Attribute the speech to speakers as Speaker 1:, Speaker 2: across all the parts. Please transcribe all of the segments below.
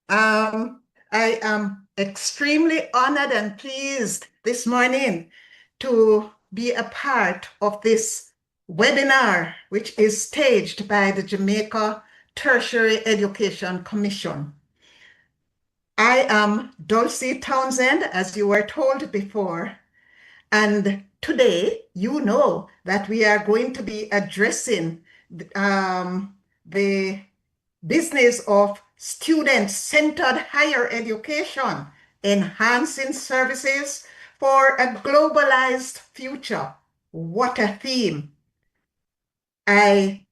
Speaker 1: Um, I am extremely honored and pleased this morning to be a part of this webinar, which is staged by the Jamaica Tertiary Education Commission. I am Dulcie Townsend, as you were told before, and today you know that we are going to be addressing the business of student-centered higher education, enhancing services for a globalized future. What a theme. I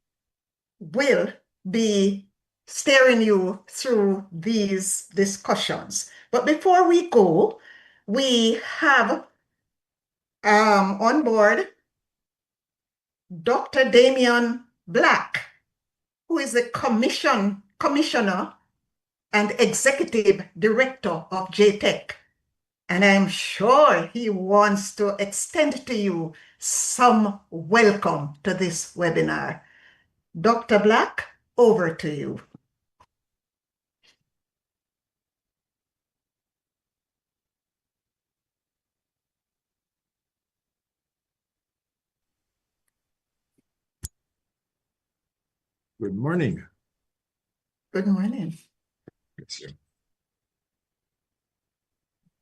Speaker 1: will be steering you through these discussions. But before we go, we have on board Dr. Damian Black, who is the commissioner and executive director of J-TEC. And I'm sure he wants to extend to you some welcome to this webinar. Dr. Black, over to you.
Speaker 2: Good morning.
Speaker 1: Good morning.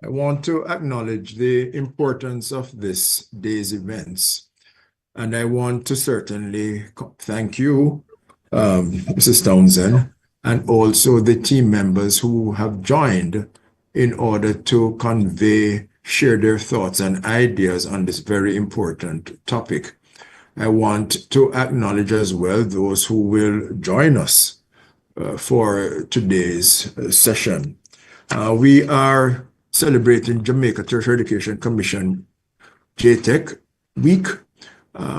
Speaker 2: I want to acknowledge the importance of this day's events, and I want to certainly thank you, Mrs. Townsend, and also the team members who have joined in order to share their thoughts and ideas on this very important topic. I want to acknowledge as well those who will join us for today's session. We are celebrating Jamaica Tertiary Education Commission J-TEC Week.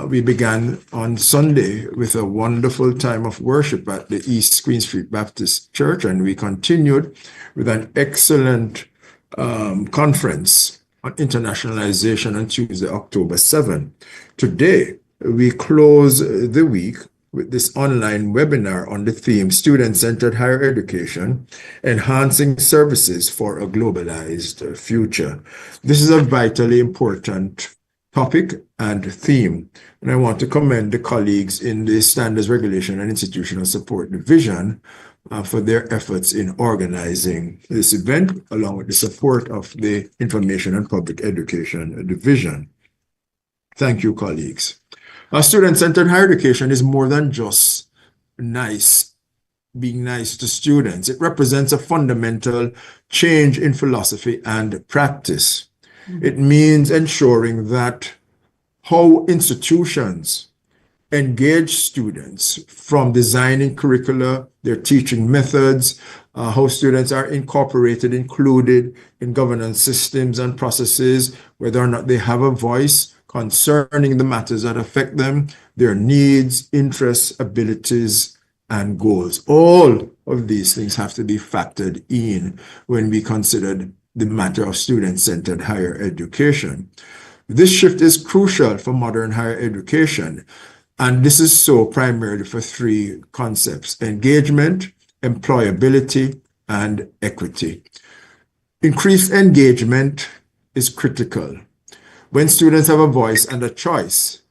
Speaker 2: We began on Sunday with a wonderful time of worship at the East Queen Street Baptist Church, and we continued with an excellent conference on internationalization on Tuesday, October 7. Today, we close the week with this online webinar on the theme Student-Centered Higher Education, Enhancing Services for a Globalized Future. This is a vitally important topic and theme, and I want to commend the colleagues in the Standards Regulation and Institutional Support Division for their efforts in organizing this event, along with the support of the Information and Public Education Division. Thank you, colleagues. Student-centered higher education is more than just being nice to students. It represents a fundamental change in philosophy and practice. It means ensuring that how institutions engage students, from designing curricula, their teaching methods, how students are included in governance systems and processes, whether or not they have a voice concerning the matters that affect them, their needs, interests, abilities, and goals. All of these things have to be factored in when we consider the matter of student-centered higher education. This shift is crucial for modern higher education, and this is so primarily for three concepts: engagement, employability, and equity. Increased engagement is critical. When students have a voice and a choice,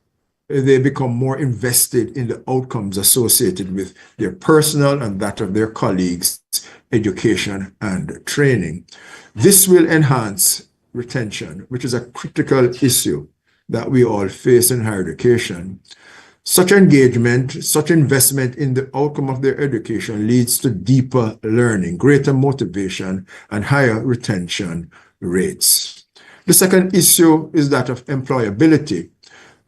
Speaker 2: they become more invested in the outcomes associated with their personal and that of their colleagues' education and training. This will enhance retention, which is a critical issue that we all face in higher education. Such engagement, such investment in the outcome of their education leads to deeper learning, greater motivation, and higher retention rates. The second issue is that of employability.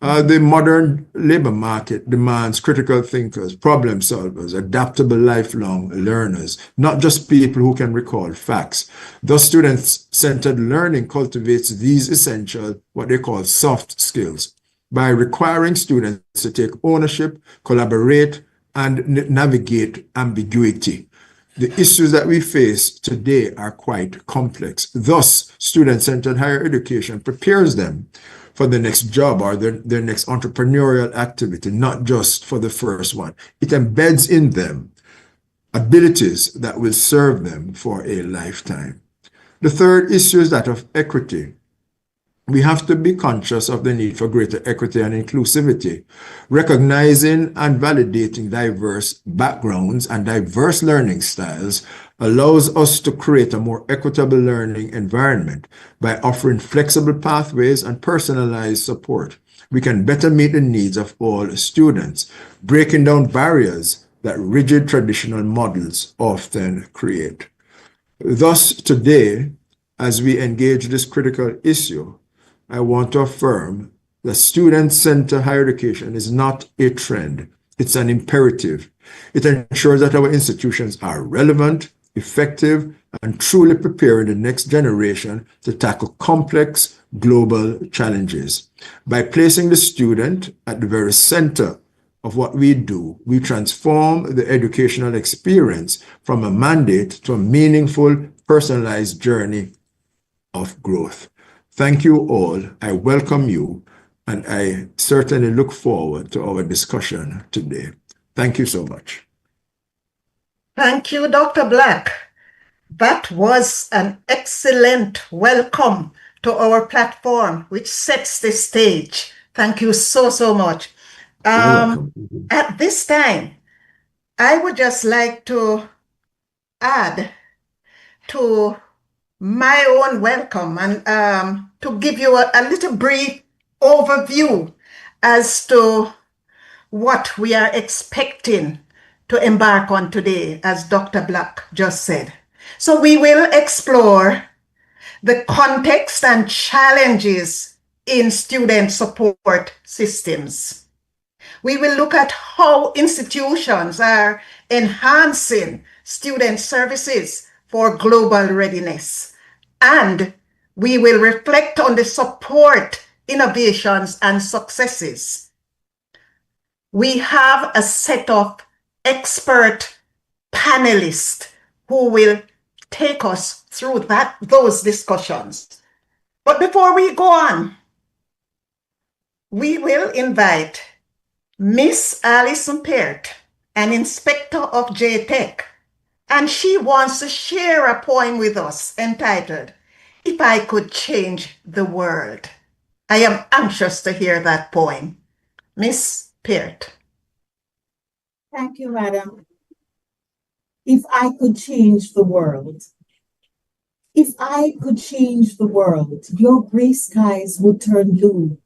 Speaker 2: The modern labor market demands critical thinkers, problem solvers, adaptable lifelong learners, not just people who can recall facts. Thus, student-centered learning cultivates these essential, what they call soft skills, by requiring students to take ownership, collaborate, and navigate ambiguity. The issues that we face today are quite complex. Thus, student-centered higher education prepares them for the next job or their next entrepreneurial activity, not just for the first one. It embeds in them abilities that will serve them for a lifetime. The third issue is that of equity. We have to be conscious of the need for greater equity and inclusivity, recognizing and validating diverse backgrounds and diverse learning styles allows us to create a more equitable learning environment. By offering flexible pathways and personalized support, we can better meet the needs of all students, breaking down barriers that rigid traditional models often create. Thus, today, as we engage this critical issue, I want to affirm that student-centered higher education is not a trend, it's an imperative. It ensures that our institutions are relevant, effective, and truly preparing the next generation to tackle complex global challenges. By placing the student at the very center of what we do, we transform the educational experience from a mandate to a meaningful, personalized journey of growth. Thank you all. I welcome you, and I certainly look forward to our discussion today. Thank you so much.
Speaker 1: Thank you, Dr. Black. That was an excellent welcome to our platform, which sets the stage. Thank you so, so much.
Speaker 2: You're welcome.
Speaker 1: At this time, I would just like to add to my own welcome and to give you a little brief overview as to what we are expecting to embark on today, as Dr. Black just said. So we will explore the context and challenges in student support systems. We will look at how institutions are enhancing student services for global readiness. And we will reflect on the support, innovations, and successes. We have a set of expert panelists who will take us through those discussions. But before we go on, we will invite Miss Alison Peart, an inspector of J-TEC, and she wants to share a poem with us entitled, "If I Could Change the World." I am anxious to hear that poem. Miss Peart.
Speaker 3: Thank you, madam. If I could change the world. If I could change the world, your gray skies would turn blue.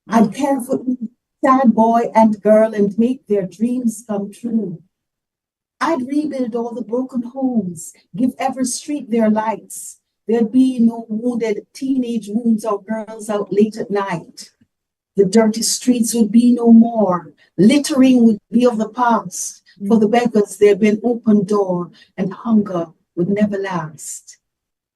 Speaker 3: I'd care for each sad boy and girl and make their dreams come true. I'd rebuild all the broken homes, give every street their lights. There'd be no wounded teenage wounds or girls out late at night. The dirty streets would be no more. Littering would be of the past. For the beggars, there'd be an open door, and hunger would never last.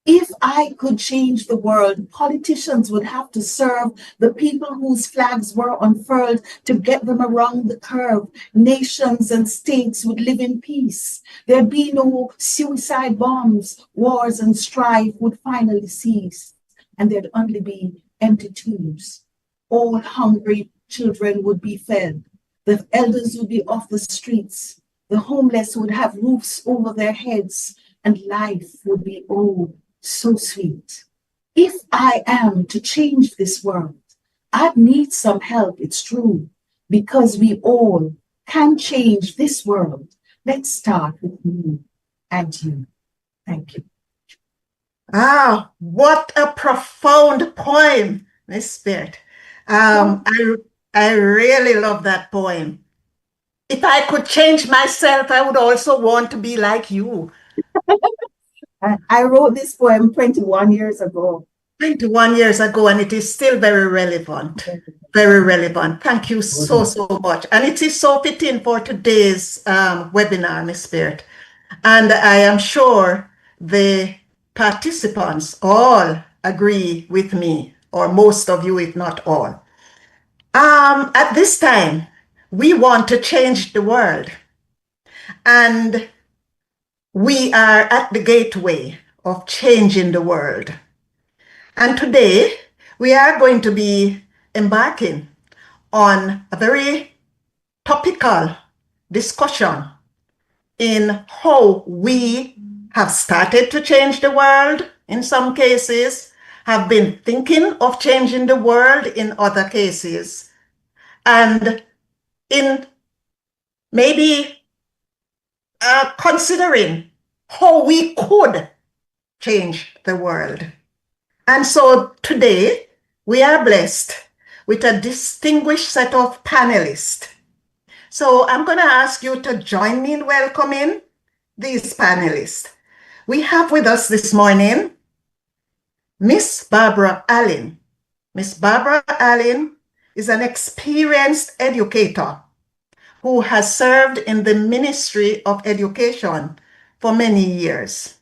Speaker 3: If I could change the world, politicians would have to serve the people whose flags were unfurled to get them around the curve. Nations and states would live in peace. There'd be no suicide bombs. Wars and strife would finally cease, and there'd only be empty tombs. All hungry children would be fed. The elders would be off the streets. The homeless would have roofs over their heads, and life would be so sweet. If I am to change this world, I'd need some help, it's true, because we all can change this world. Let's start with me and you. Thank you.
Speaker 1: Ah, what a profound poem, Miss Peart. I really love that poem. If I could change myself, I would also want to be like you.
Speaker 3: I wrote this poem 21 years ago.
Speaker 1: 21 years ago, and it is still very relevant. Very relevant. Thank you so, so much. And it is so fitting for today's webinar, Ms. Peart. And I am sure the participants all agree with me, or most of you, if not all. At this time, we want to change the world. And we are at the gateway of changing the world. And today, we are going to be embarking on a very topical discussion in how we have started to change the world in some cases, have been thinking of changing the world in other cases, and in maybe considering how we could change the world. And so today we are blessed with a distinguished set of panelists. So I'm going to ask you to join me in welcoming these panelists. We have with us this morning Miss Barbara Allen. Miss Barbara Allen is an experienced educator who has served in the Ministry of Education for many years.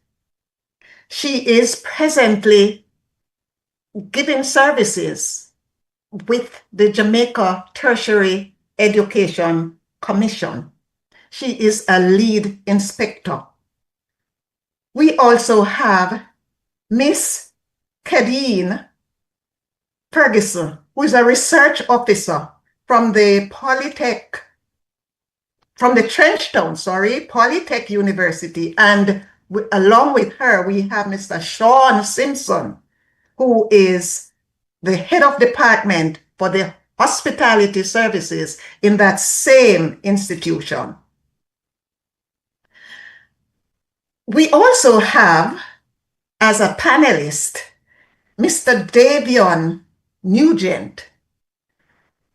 Speaker 1: She is presently giving services with the Jamaica Tertiary Education Commission. She is a lead inspector. We also have Miss Kadeen Ferguson, who is a research officer from the Polytech University. And along with her, we have Mr. Sean Simpson, who is the head of department for the hospitality services in that same institution. We also have, as a panelist, Mr. Davion Nugent,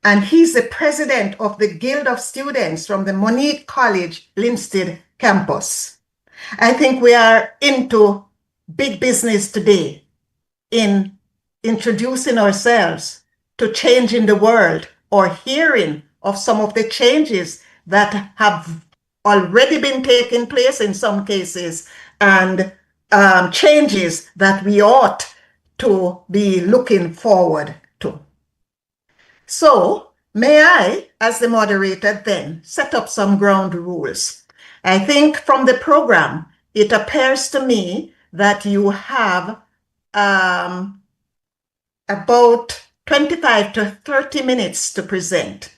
Speaker 1: and he's the president of the Guild of Students from the Monique College Linstead campus. I think we are into big business today in introducing ourselves to changing the world, or hearing of some of the changes that have already been taking place in some cases, and changes that we ought to be looking forward to. So may I, as the moderator, then set up some ground rules. I think from the program, it appears to me that you have about 25 to 30 minutes to present.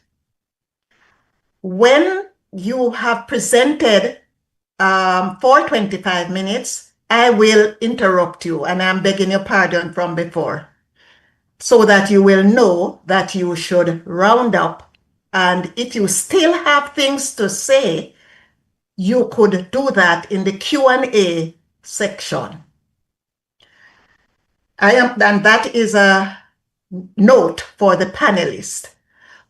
Speaker 1: When you have presented for 25 minutes, I will interrupt you, and I'm begging your pardon from before, so that you will know that you should round up. And if you still have things to say, you could do that in the Q&A section. And that is a note for the panelists.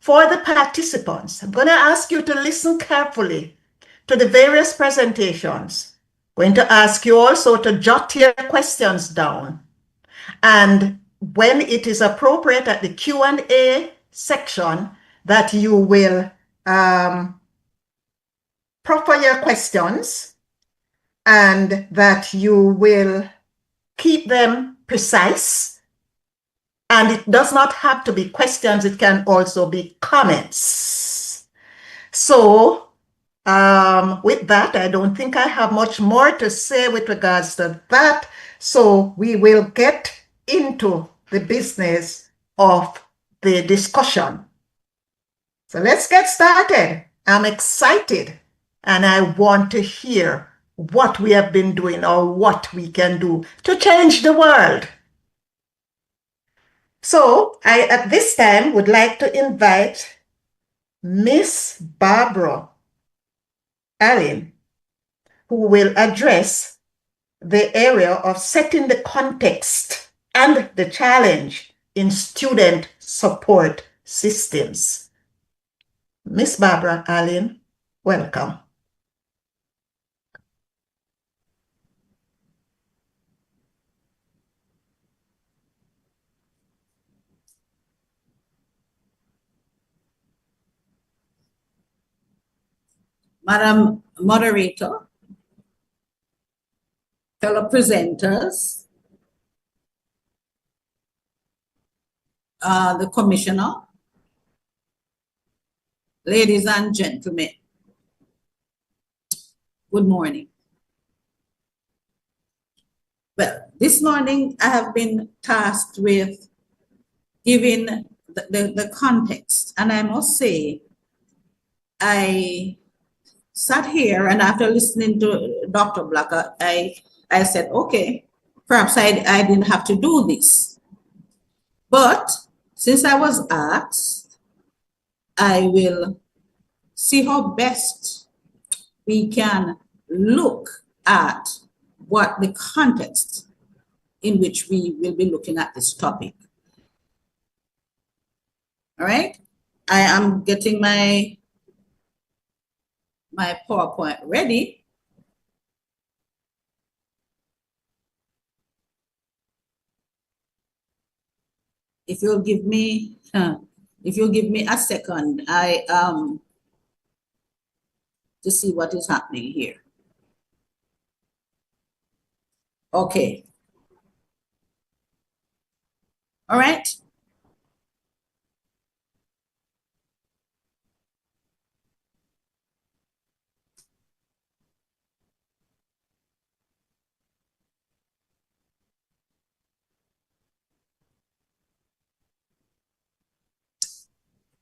Speaker 1: For the participants, I'm going to ask you to listen carefully to the various presentations. I'm going to ask you also to jot your questions down. And when it is appropriate at the Q&A section, that you will proffer your questions, and that you will keep them precise. And it does not have to be questions, it can also be comments. So with that, I don't think I have much more to say with regards to that. So we will get into the business of the discussion. So let's get started. I'm excited, and I want to hear what we have been doing or what we can do to change the world. So I, at this time, would like to invite Miss Barbara Allen, who will address the area of setting the context and the challenge in student support systems. Miss Barbara Allen, welcome.
Speaker 4: Madam Moderator, fellow presenters, the Commissioner, ladies and gentlemen, good morning. Well, this morning I have been tasked with giving the context, and I must say, I sat here, and after listening to Dr. Black, I said, okay, perhaps I didn't have to do this. But since I was asked, I will see how best we can look at what the context in which we will be looking at this topic. All right, I am getting my PowerPoint ready. If you'll give me a second, to see what is happening here. Okay. All right.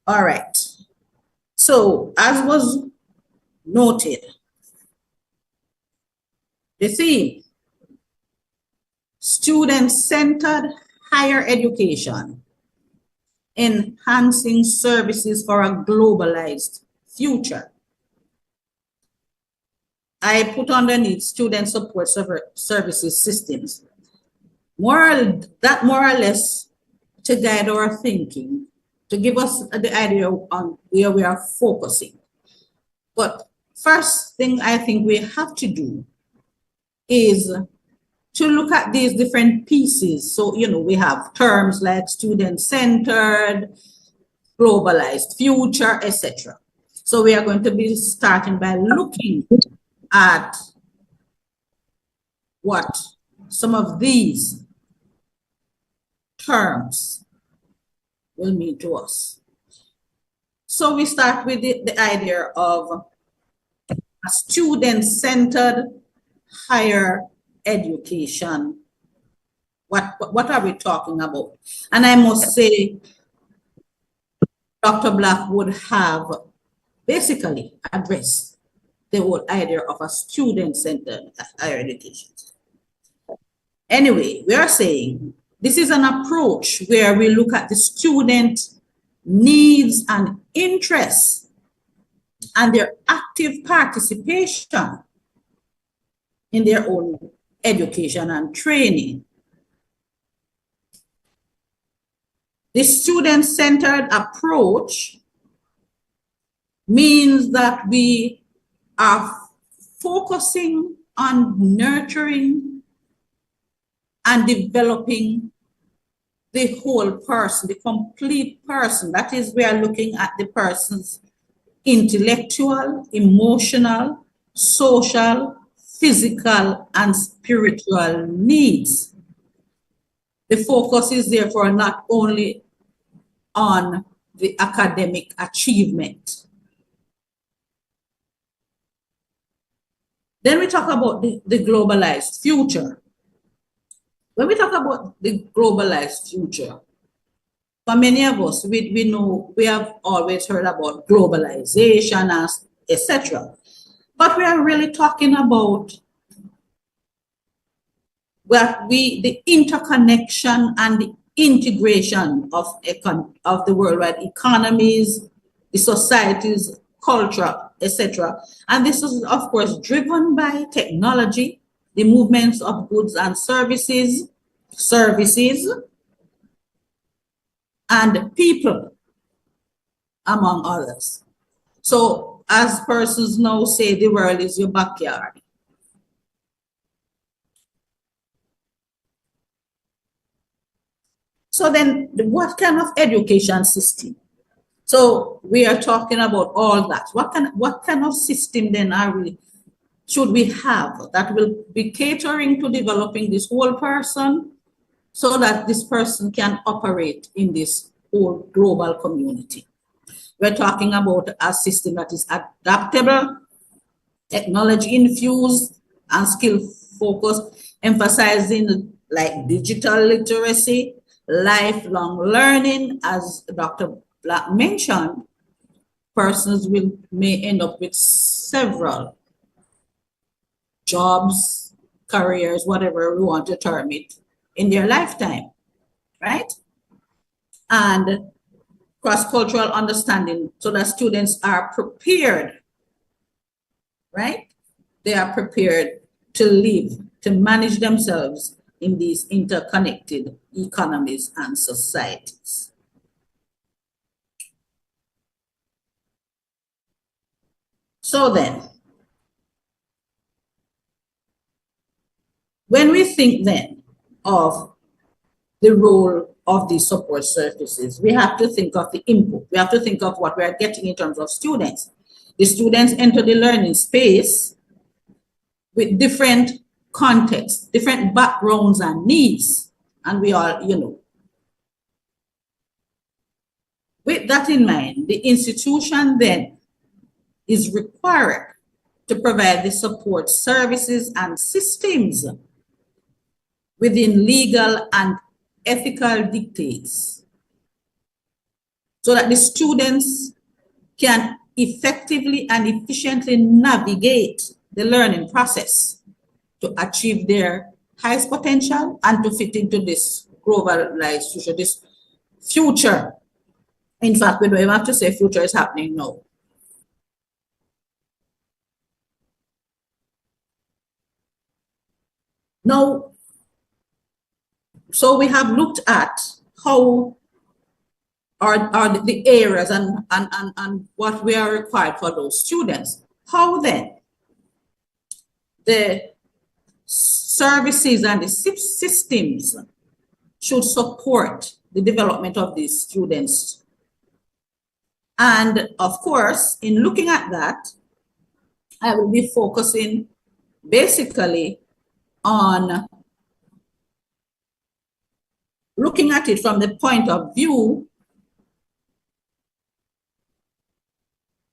Speaker 4: All right. So as was noted, the theme, student-centered higher education, enhancing services for a globalized future. I put underneath student support services systems. More or less to guide our thinking, to give us the idea on where we are focusing. But first thing I think we have to do is to look at these different pieces. So, you know, we have terms like student-centered, globalized future, etc. So we are going to be starting by looking at what some of these terms will mean to us. So we start with the idea of a student-centered higher education. What are we talking about? And I must say, Dr. Black would have basically addressed the whole idea of a student-centered higher education. Anyway, we are saying this is an approach where we look at the student needs and interests and their active participation in their own education and training. The student-centered approach means that we are focusing on nurturing and developing the whole person, the complete person. That is, we are looking at the person's intellectual, emotional, social, physical, and spiritual needs. The focus is therefore not only on the academic achievement. Then we talk about the globalized future. When we talk about the globalized future, for many of us, we know, we have always heard about globalization, etc. But we are really talking about the interconnection and the integration of the worldwide economies, the societies, culture, etc. And this is, of course, driven by technology, the movements of goods and services, and people, among others. So, as persons now say, the world is your backyard. So then, what kind of education system? So we are talking about all that. What kind of system then should we have that will be catering to developing this whole person so that this person can operate in this whole global community? We're talking about a system that is adaptable, technology infused, and skill focused, emphasizing like digital literacy, lifelong learning. As Dr. Black mentioned, persons may end up with several jobs, careers, whatever we want to term it, in their lifetime, right? And cross-cultural understanding so that students are prepared, right? They are prepared to live, to manage themselves in these interconnected economies and societies. So then, when we think then of the role of these support services, we have to think of the input. We have to think of what we are getting in terms of students. The students enter the learning space with different contexts, different backgrounds and needs. And we all, with that in mind, the institution then is required to provide the support services and systems within legal and ethical dictates so that the students can effectively and efficiently navigate the learning process to achieve their highest potential and to fit into this globalized future, this future. In fact, we don't even have to say future is happening now. Now, so we have looked at how are the areas and what we are required for those students. How then the services and the systems should support the development of these students. And of course, in looking at that, I will be focusing basically on looking at it from the point of view,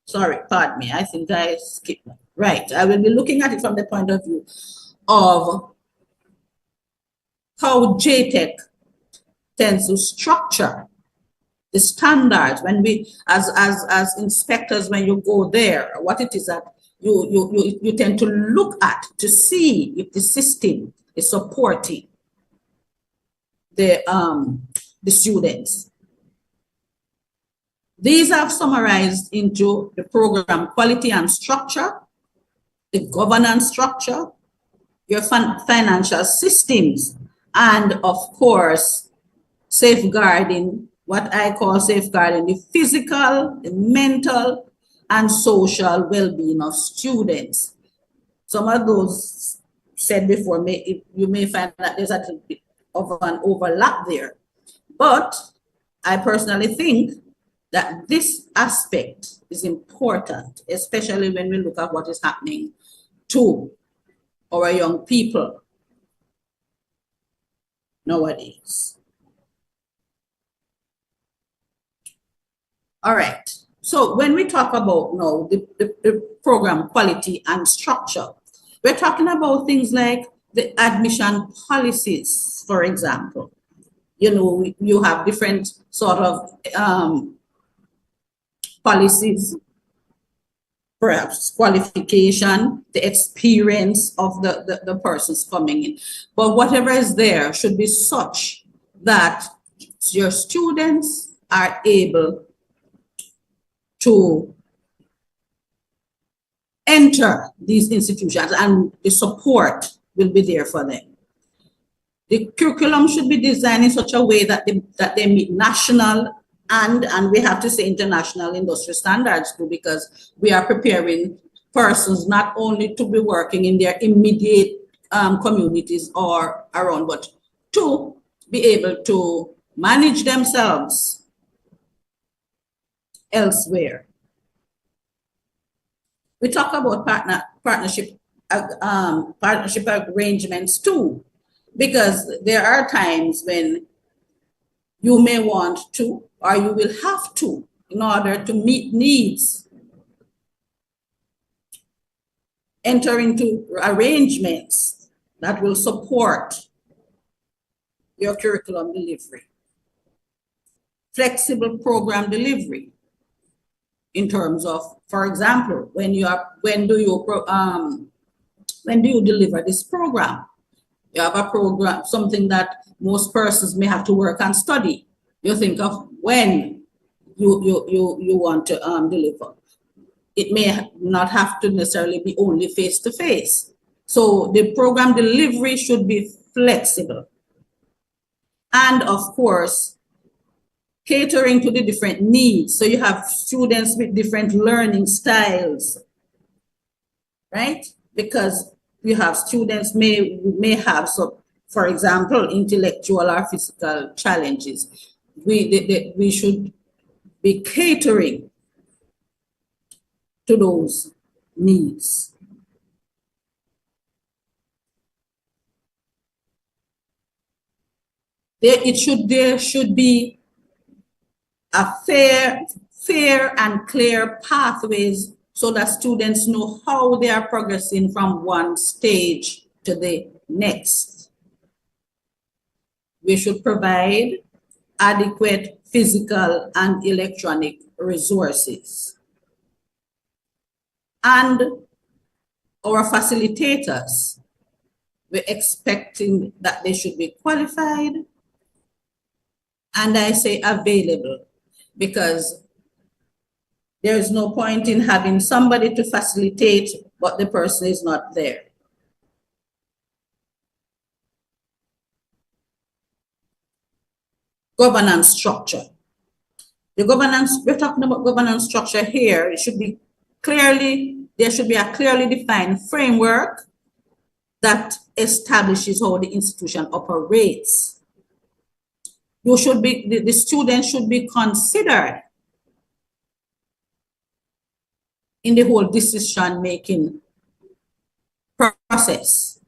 Speaker 4: sorry, pardon me, I think I skipped that. Right, I will be looking at it from the point of view of how J-TEC tends to structure the standards when we, as inspectors, when you go there, what it is that you tend to look at to see if the system is supporting the students. These are summarized into the program quality and structure, the governance structure, your financial systems, and of course, safeguarding, what I call safeguarding the physical, the mental, and social well-being of students. Some of those said before, you may find that there's a little bit of an overlap there. But I personally think that this aspect is important, especially when we look at what is happening to our young people nowadays. All right, so when we talk about now the program quality and structure, we're talking about things like the admission policies, for example. You have different sort of policies, perhaps qualification, the experience of the persons coming in. But whatever is there should be such that your students are able to enter these institutions and the support will be there for them. The curriculum should be designed in such a way that they meet national and we have to say international industry standards too, because we are preparing persons not only to be working in their immediate communities or around, but to be able to manage themselves elsewhere. We talk about partnership arrangements too, because there are times when you may want to, or you will have to, in order to meet needs, enter into arrangements that will support your curriculum delivery. Flexible program delivery. in terms of, for example, when do you deliver this program? You have a program, something that most persons may have to work and study. You think of when you want to deliver. It may not have to necessarily be only face-to-face. So the program delivery should be flexible. And of course, catering to the different needs. So you have students with different learning styles, right? Because you have students may have, so for example, intellectual or physical challenges. We should be catering to those needs. There should be a fair and clear pathways so that students know how they are progressing from one stage to the next. We should provide adequate physical and electronic resources. And our facilitators, we're expecting that they should be qualified, and I say available, because there's no point in having somebody to facilitate, but the person is not there. Governance structure. We're talking about governance structure here. It should be there should be a clearly defined framework that establishes how the institution operates. The students should be considered in the whole decision-making process.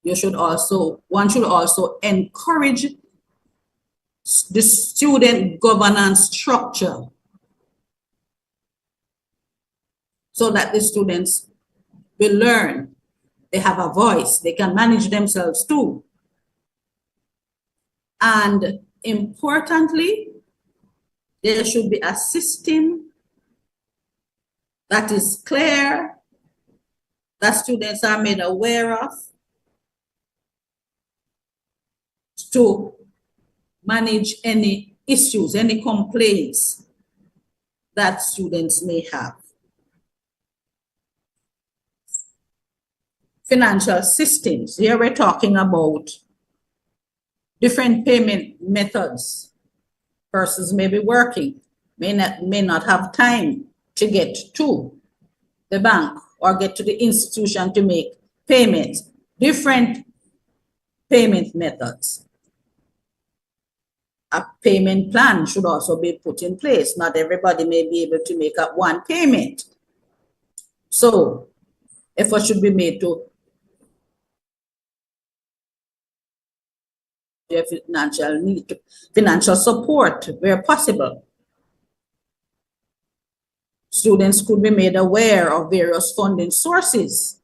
Speaker 4: One should also encourage the student governance structure so that the students will learn, they have a voice, they can manage themselves too. And importantly, there should be a system that is clear, that students are made aware of, to manage any issues, any complaints that students may have. Financial systems. Here we're talking about different payment methods. Persons may be working, may not have time to get to the bank or get to the institution to make payments. Different payment methods. A payment plan should also be put in place. Not everybody may be able to make up one payment. So effort should be made to financial support where possible. Students could be made aware of various funding sources.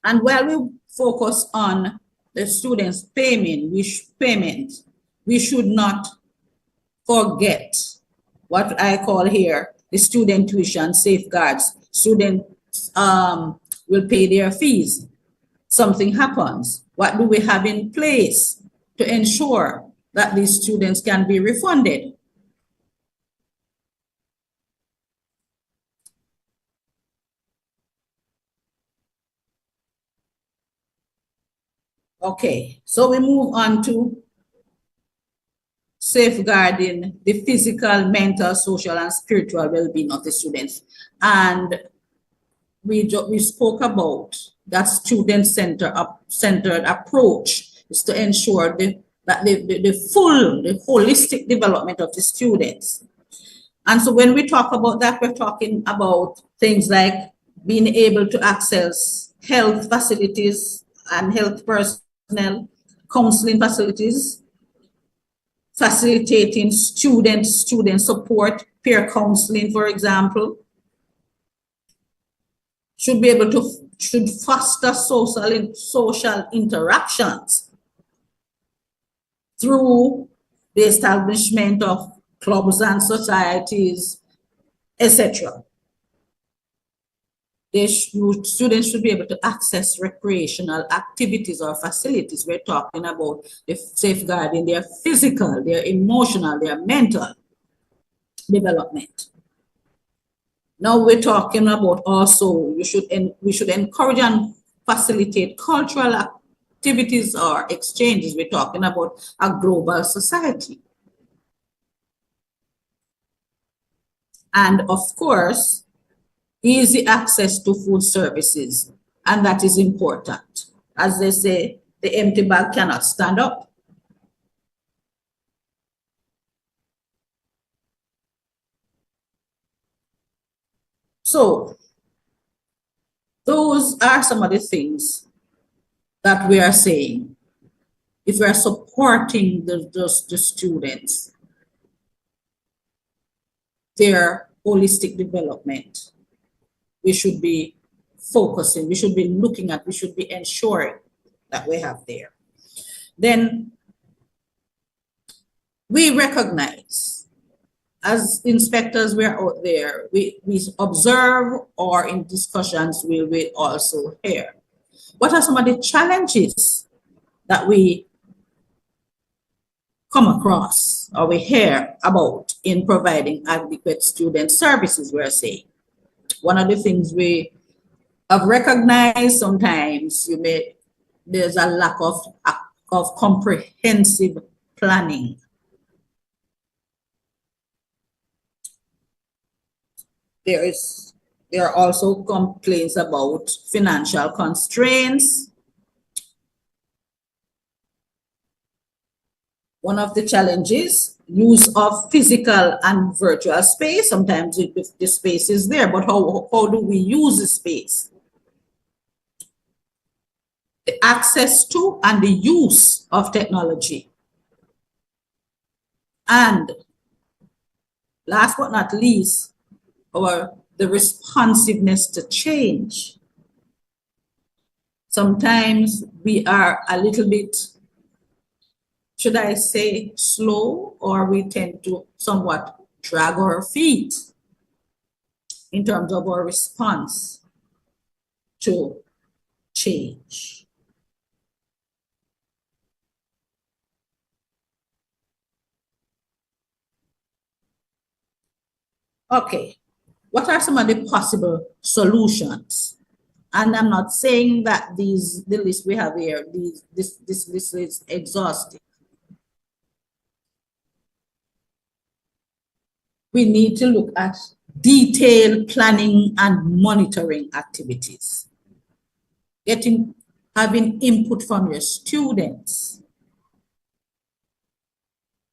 Speaker 4: And while we focus on the students' payment, we should not forget what I call here the student tuition safeguards. Students will pay their fees. Something happens. What do we have in place to ensure that these students can be refunded? Okay, so we move on to safeguarding the physical, mental, social, and spiritual well-being of the students. And we spoke about that student-centered approach is to ensure that the holistic development of the students. And so when we talk about that, we're talking about things like being able to access health facilities and health personnel, counseling facilities, facilitating student support, peer counseling, for example, should foster social interactions through the establishment of clubs and societies, etc. Students should be able to access recreational activities or facilities. We're talking about the safeguarding their physical, their emotional, their mental development. Now we're talking about also we should encourage and facilitate cultural activities or exchanges. We're talking about a global society. And of course, easy access to food services, and that is important. As they say, the empty bag cannot stand up. So those are some of the things that we are saying. If we are supporting the students, their holistic development, we should be focusing, we should be looking at, we should be ensuring that we have there. Then we recognize, as inspectors, we are out there, we observe, or in discussions we will also hear. What are some of the challenges that we come across or we hear about in providing adequate student services, we're saying? One of the things we have recognized sometimes, there's a lack of comprehensive planning. There are also complaints about financial constraints. One of the challenges, use of physical and virtual space. Sometimes the space is there, but how do we use the space? The access to and the use of technology. And last but not least, the responsiveness to change. Sometimes we are a little bit, should I say, slow, or we tend to somewhat drag our feet in terms of our response to change. Okay, what are some of the possible solutions? And I'm not saying that the list we have here, this list is exhaustive. We need to look at detailed planning and monitoring activities. Having input from your students,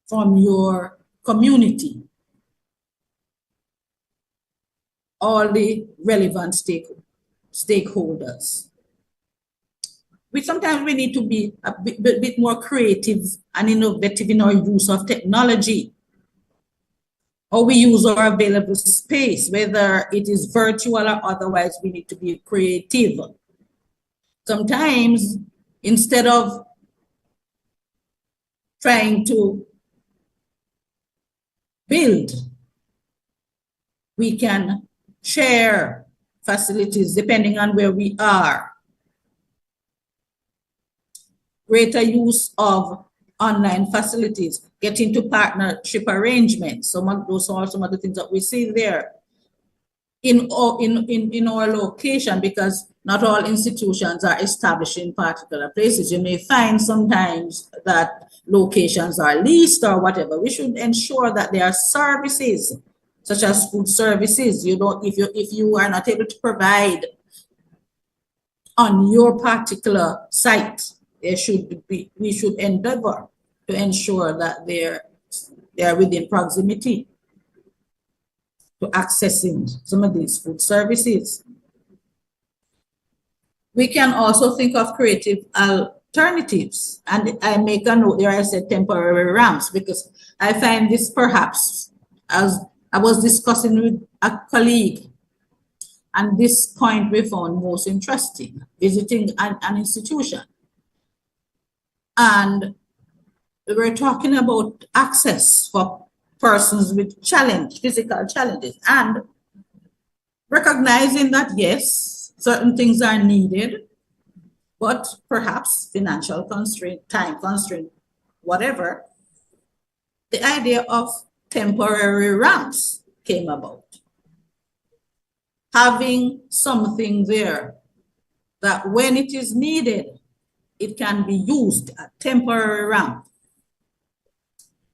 Speaker 4: from your community, all the relevant stakeholders. Sometimes we need to be a bit more creative and innovative in our use of technology, or we use our available space, whether it is virtual or otherwise. We need to be creative. Sometimes, instead of trying to build, we can share facilities depending on where we are. Greater use of online facilities, get into partnership arrangements. Those are some of the things that we see there in our location, because not all institutions are established in particular places. You may find sometimes that locations are leased or whatever. We should ensure that there are services such as food services. If you are not able to provide on your particular site, we should endeavor to ensure that they are within proximity to accessing some of these food services. We can also think of creative alternatives, and I make a note there. I said temporary ramps, because I find this, perhaps, as I was discussing with a colleague, and this point we found most interesting, visiting an institution. And we're talking about access for persons with physical challenges, and recognizing that, yes, certain things are needed, but perhaps financial constraint, time constraint, whatever, the idea of temporary ramps came about. Having something there that when it is needed, it can be used, a temporary ramp.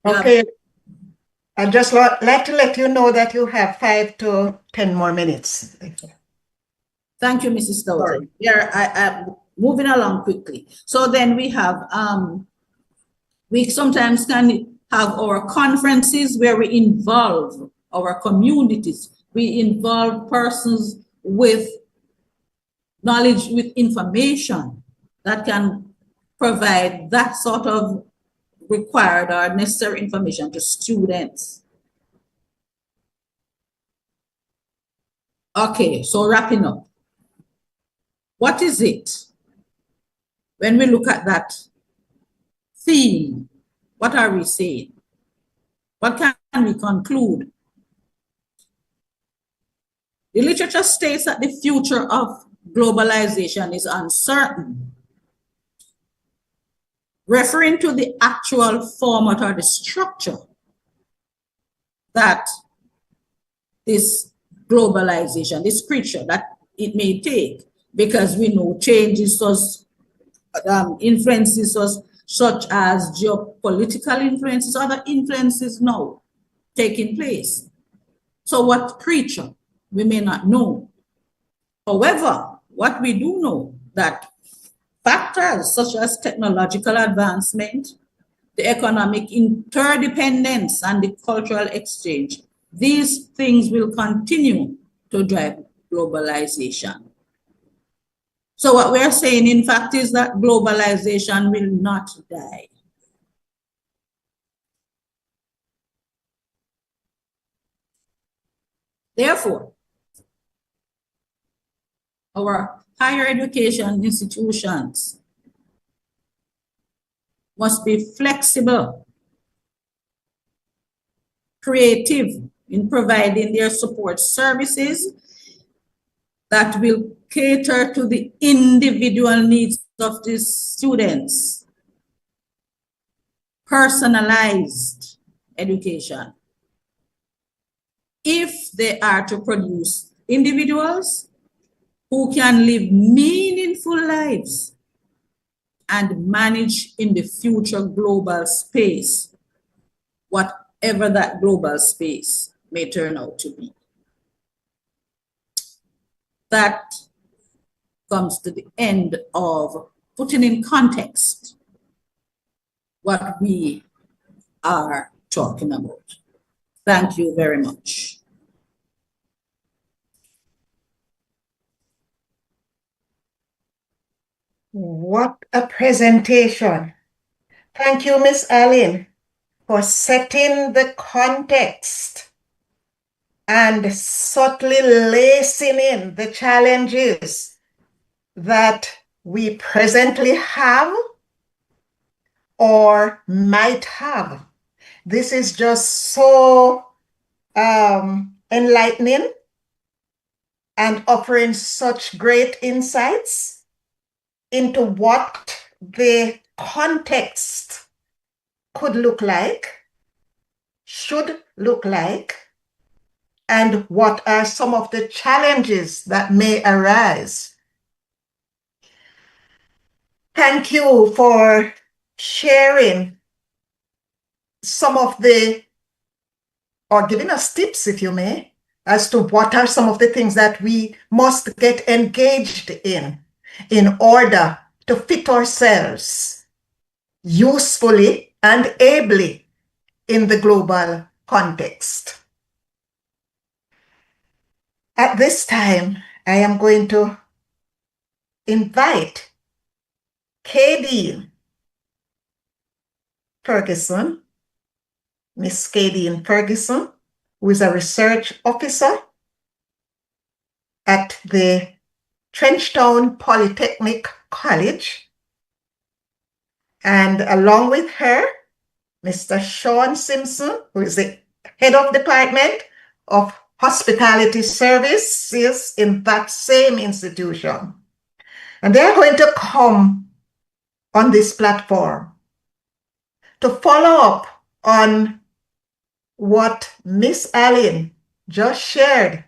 Speaker 1: Okay. I just like to let you know that you have 5 to 10 more minutes.
Speaker 4: Thank you, Mrs. Stoughton. I'm moving along quickly. So then we have, we sometimes can have our conferences where we involve our communities. We involve persons with knowledge, with information that can provide that sort of required or necessary information to students. Okay, so wrapping up. What is it? When we look at that theme, what are we saying? What can we conclude? The literature states that the future of globalization is uncertain, referring to the actual format or the structure that this globalization, this creature, that it may take, because we know changes us, influences us, such as geopolitical influences, other influences now taking place. So what creature? We may not know. However, what we do know, that factors such as technological advancement, the economic interdependence, and the cultural exchange, these things will continue to drive globalization. So what we're saying, in fact, is that globalization will not die. Therefore, our higher education institutions must be flexible, creative in providing their support services that will cater to the individual needs of the students. Personalized education. If they are to produce individuals who can live meaningful lives and manage in the future global space, whatever that global space may turn out to be. That comes to the end of putting in context what we are talking about. Thank you very much.
Speaker 1: What a presentation. Thank you, Miss Allen, for setting the context and subtly lacing in the challenges that we presently have or might have. This is just so enlightening and offering such great insights into what the context could look like, should look like, and what are some of the challenges that may arise. Thank you for sharing some of the, or giving us tips, if you may, as to what are some of the things that we must get engaged in order to fit ourselves usefully and ably in the global context. At this time, I am going to invite Kadeen Ferguson, Miss Kadeen Ferguson, who is a research officer at the Trenchtown Polytechnic College. And along with her, Mr. Sean Simpson, who is the head of department of hospitality services in that same institution. And they're going to come on this platform to follow up on what Miss Allen just shared.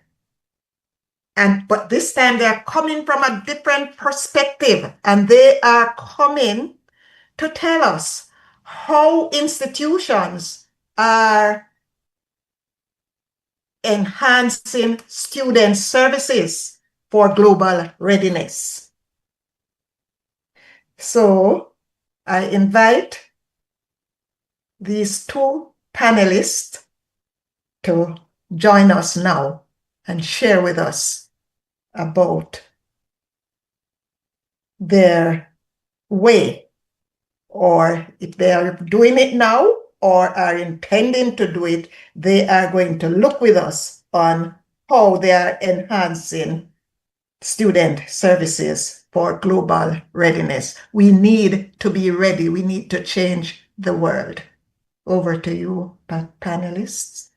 Speaker 1: But this time they're coming from a different perspective, and they are coming to tell us how institutions are enhancing student services for global readiness. So I invite these two panelists to join us now and share with us about their way, or if they are doing it now or are intending to do it, they are going to look with us on how they are enhancing student services for global readiness. We need to be ready. We need to change the world. Over to you, panelists.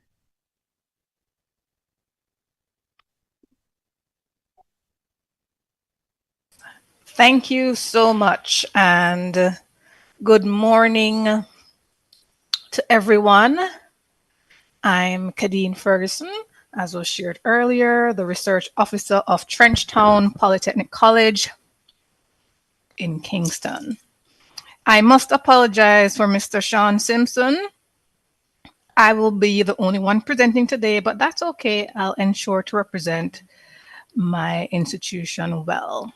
Speaker 5: Thank you so much, and good morning to everyone. I'm Kadeen Ferguson, as was shared earlier, the research officer of Trenchtown Polytechnic College in Kingston. I must apologize for Mr. Sean Simpson. I will be the only one presenting today, but that's okay. I'll ensure to represent my institution well.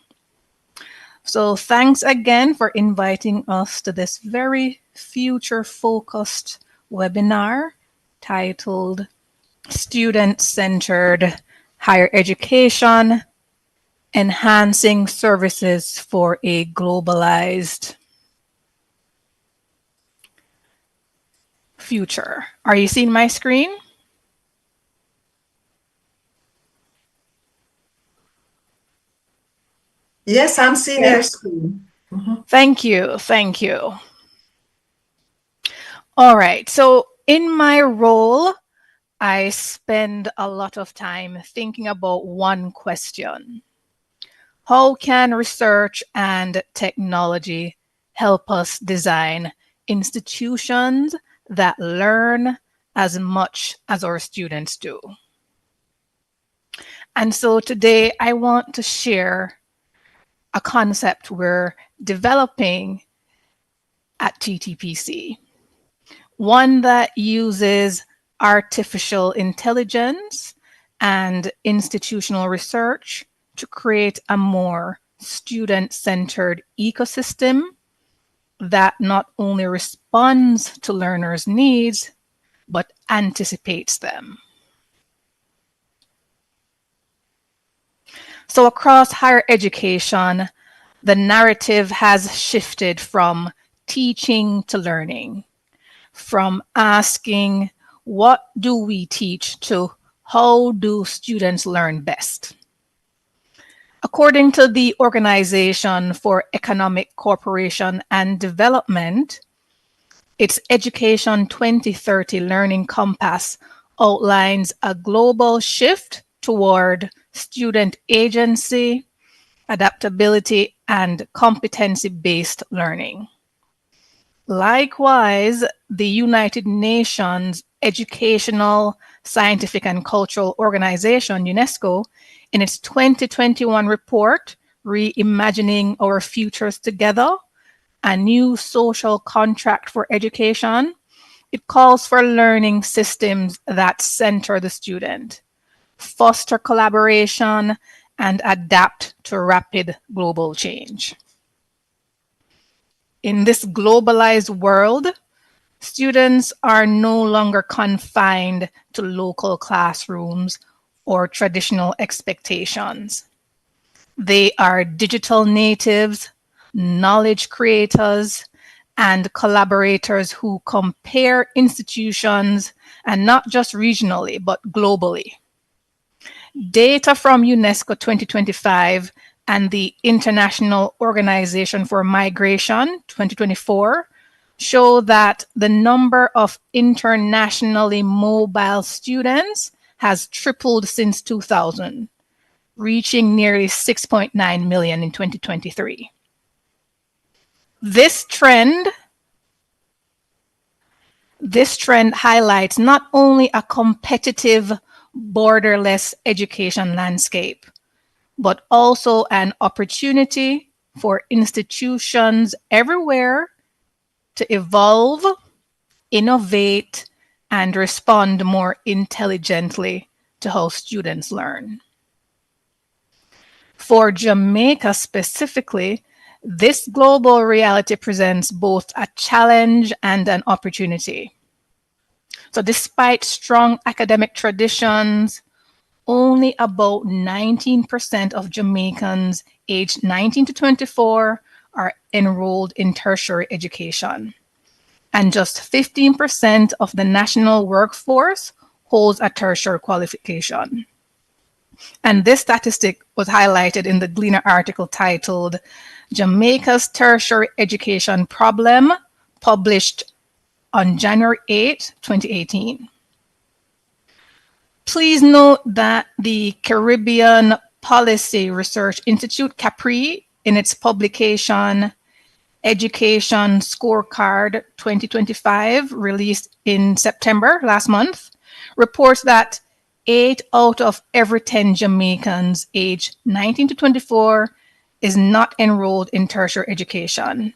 Speaker 5: So thanks again for inviting us to this very future-focused webinar titled Student-Centered Higher Education, Enhancing Services for a Globalized Future. Are you seeing my screen?
Speaker 1: Yes, I'm seeing your screen.
Speaker 5: Thank you. Thank you. All right. So in my role, I spend a lot of time thinking about one question. How can research and technology help us design institutions that learn as much as our students do? And so today I want to share a concept we're developing at TTPC, one that uses artificial intelligence and institutional research to create a more student-centered ecosystem that not only responds to learners' needs, but anticipates them. So across higher education, the narrative has shifted from teaching to learning, from asking, what do we teach, to how do students learn best? According to the Organization for Economic Cooperation and Development, its Education 2030 Learning Compass outlines a global shift toward student agency, adaptability, and competency-based learning. Likewise, the United Nations Educational, Scientific, and Cultural Organization, UNESCO, in its 2021 report, Reimagining Our Futures Together, a new social contract for education, it calls for learning systems that center the student, foster collaboration, and adapt to rapid global change. In this globalized world, students are no longer confined to local classrooms or traditional expectations. They are digital natives, knowledge creators, and collaborators who compare institutions, and not just regionally, but globally. Data from UNESCO 2025 and the International Organization for Migration 2024 show that the number of internationally mobile students has tripled since 2000, reaching nearly 6.9 million in 2023. This trend highlights not only a competitive, borderless education landscape, but also an opportunity for institutions everywhere to evolve, innovate, and respond more intelligently to how students learn. For Jamaica specifically, this global reality presents both a challenge and an opportunity. So despite strong academic traditions, only about 19% of Jamaicans aged 19 to 24 are enrolled in tertiary education. And just 15% of the national workforce holds a tertiary qualification. And this statistic was highlighted in the Gleaner article titled Jamaica's Tertiary Education Problem, published on January 8, 2018. Please note that the Caribbean Policy Research Institute, CAPRI, in its publication Education Scorecard 2025, released in September last month, reports that 8 out of every 10 Jamaicans aged 19 to 24 is not enrolled in tertiary education,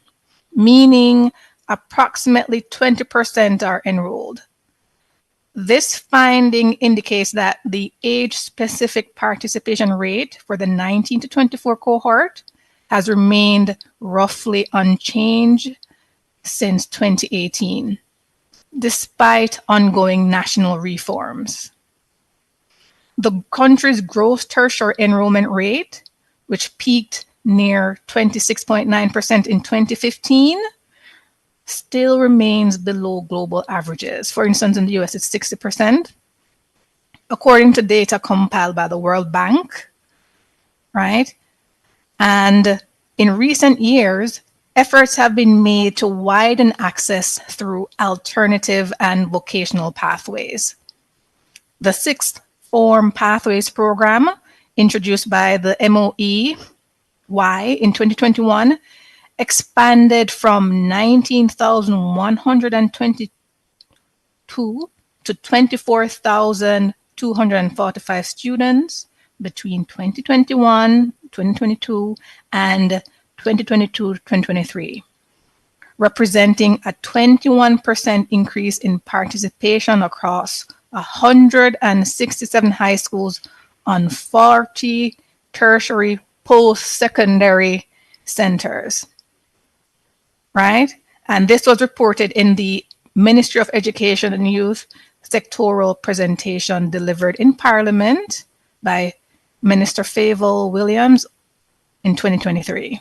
Speaker 5: meaning approximately 20% are enrolled. This finding indicates that the age-specific participation rate for the 19 to 24 cohort has remained roughly unchanged since 2018, despite ongoing national reforms. The country's gross tertiary enrollment rate, which peaked near 26.9% in 2015, still remains below global averages. For instance, in the US, it's 60%. According to data compiled by the World Bank, right? And in recent years, efforts have been made to widen access through alternative and vocational pathways. The Sixth Form Pathways Program, introduced by the MOE in 2021, expanded from 19,122 to 24,245 students between 2022, and 2023, representing a 21% increase in participation across 167 high schools on 40 tertiary post-secondary centers. Right? And this was reported in the Ministry of Education and Youth sectoral presentation delivered in Parliament by Minister Favour Williams in 2023.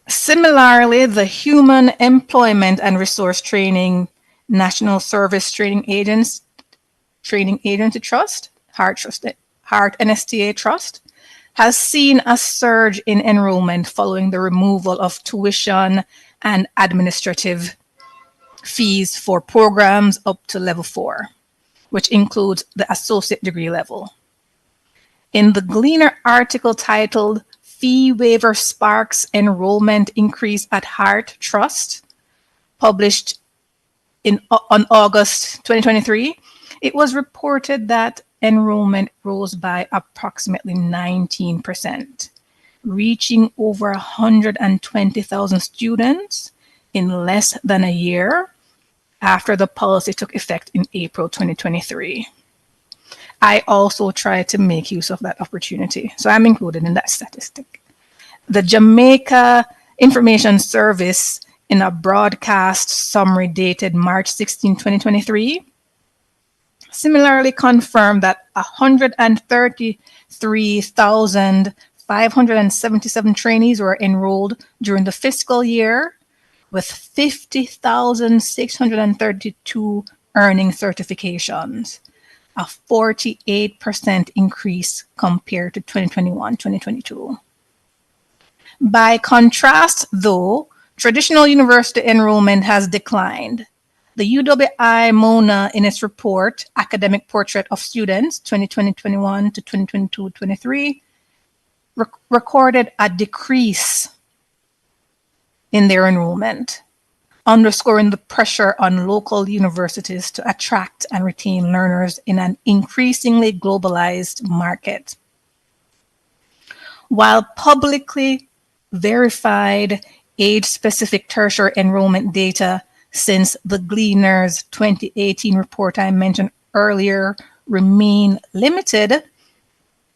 Speaker 5: Similarly, the Human Employment and Resource Training National Service Training Agency Trust, HEART NSTA Trust, has seen a surge in enrollment following the removal of tuition and administrative fees for programs up to level 4, which includes the associate degree level. In the Gleaner article titled Fee Waiver Sparks Enrollment Increase at HEART Trust, published on August 2023, it was reported that enrollment rose by approximately 19%, reaching over 120,000 students in less than a year after the policy took effect in April 2023. I also tried to make use of that opportunity, so I'm included in that statistic. The Jamaica Information Service, in a broadcast summary dated March 16, 2023, similarly confirmed that 133,577 trainees were enrolled during the fiscal year, with 50,632 earning certifications, a 48% increase compared to 2021-2022. By contrast, though, Traditional university enrollment has declined. The UWI MONA, in its report, Academic Portrait of Students 2020-21 to 2022-23, recorded a decrease in their enrollment, underscoring the pressure on local universities to attract and retain learners in an increasingly globalized market. While publicly verified age-specific tertiary enrollment data since the Gleaner's 2018 report I mentioned earlier remain limited,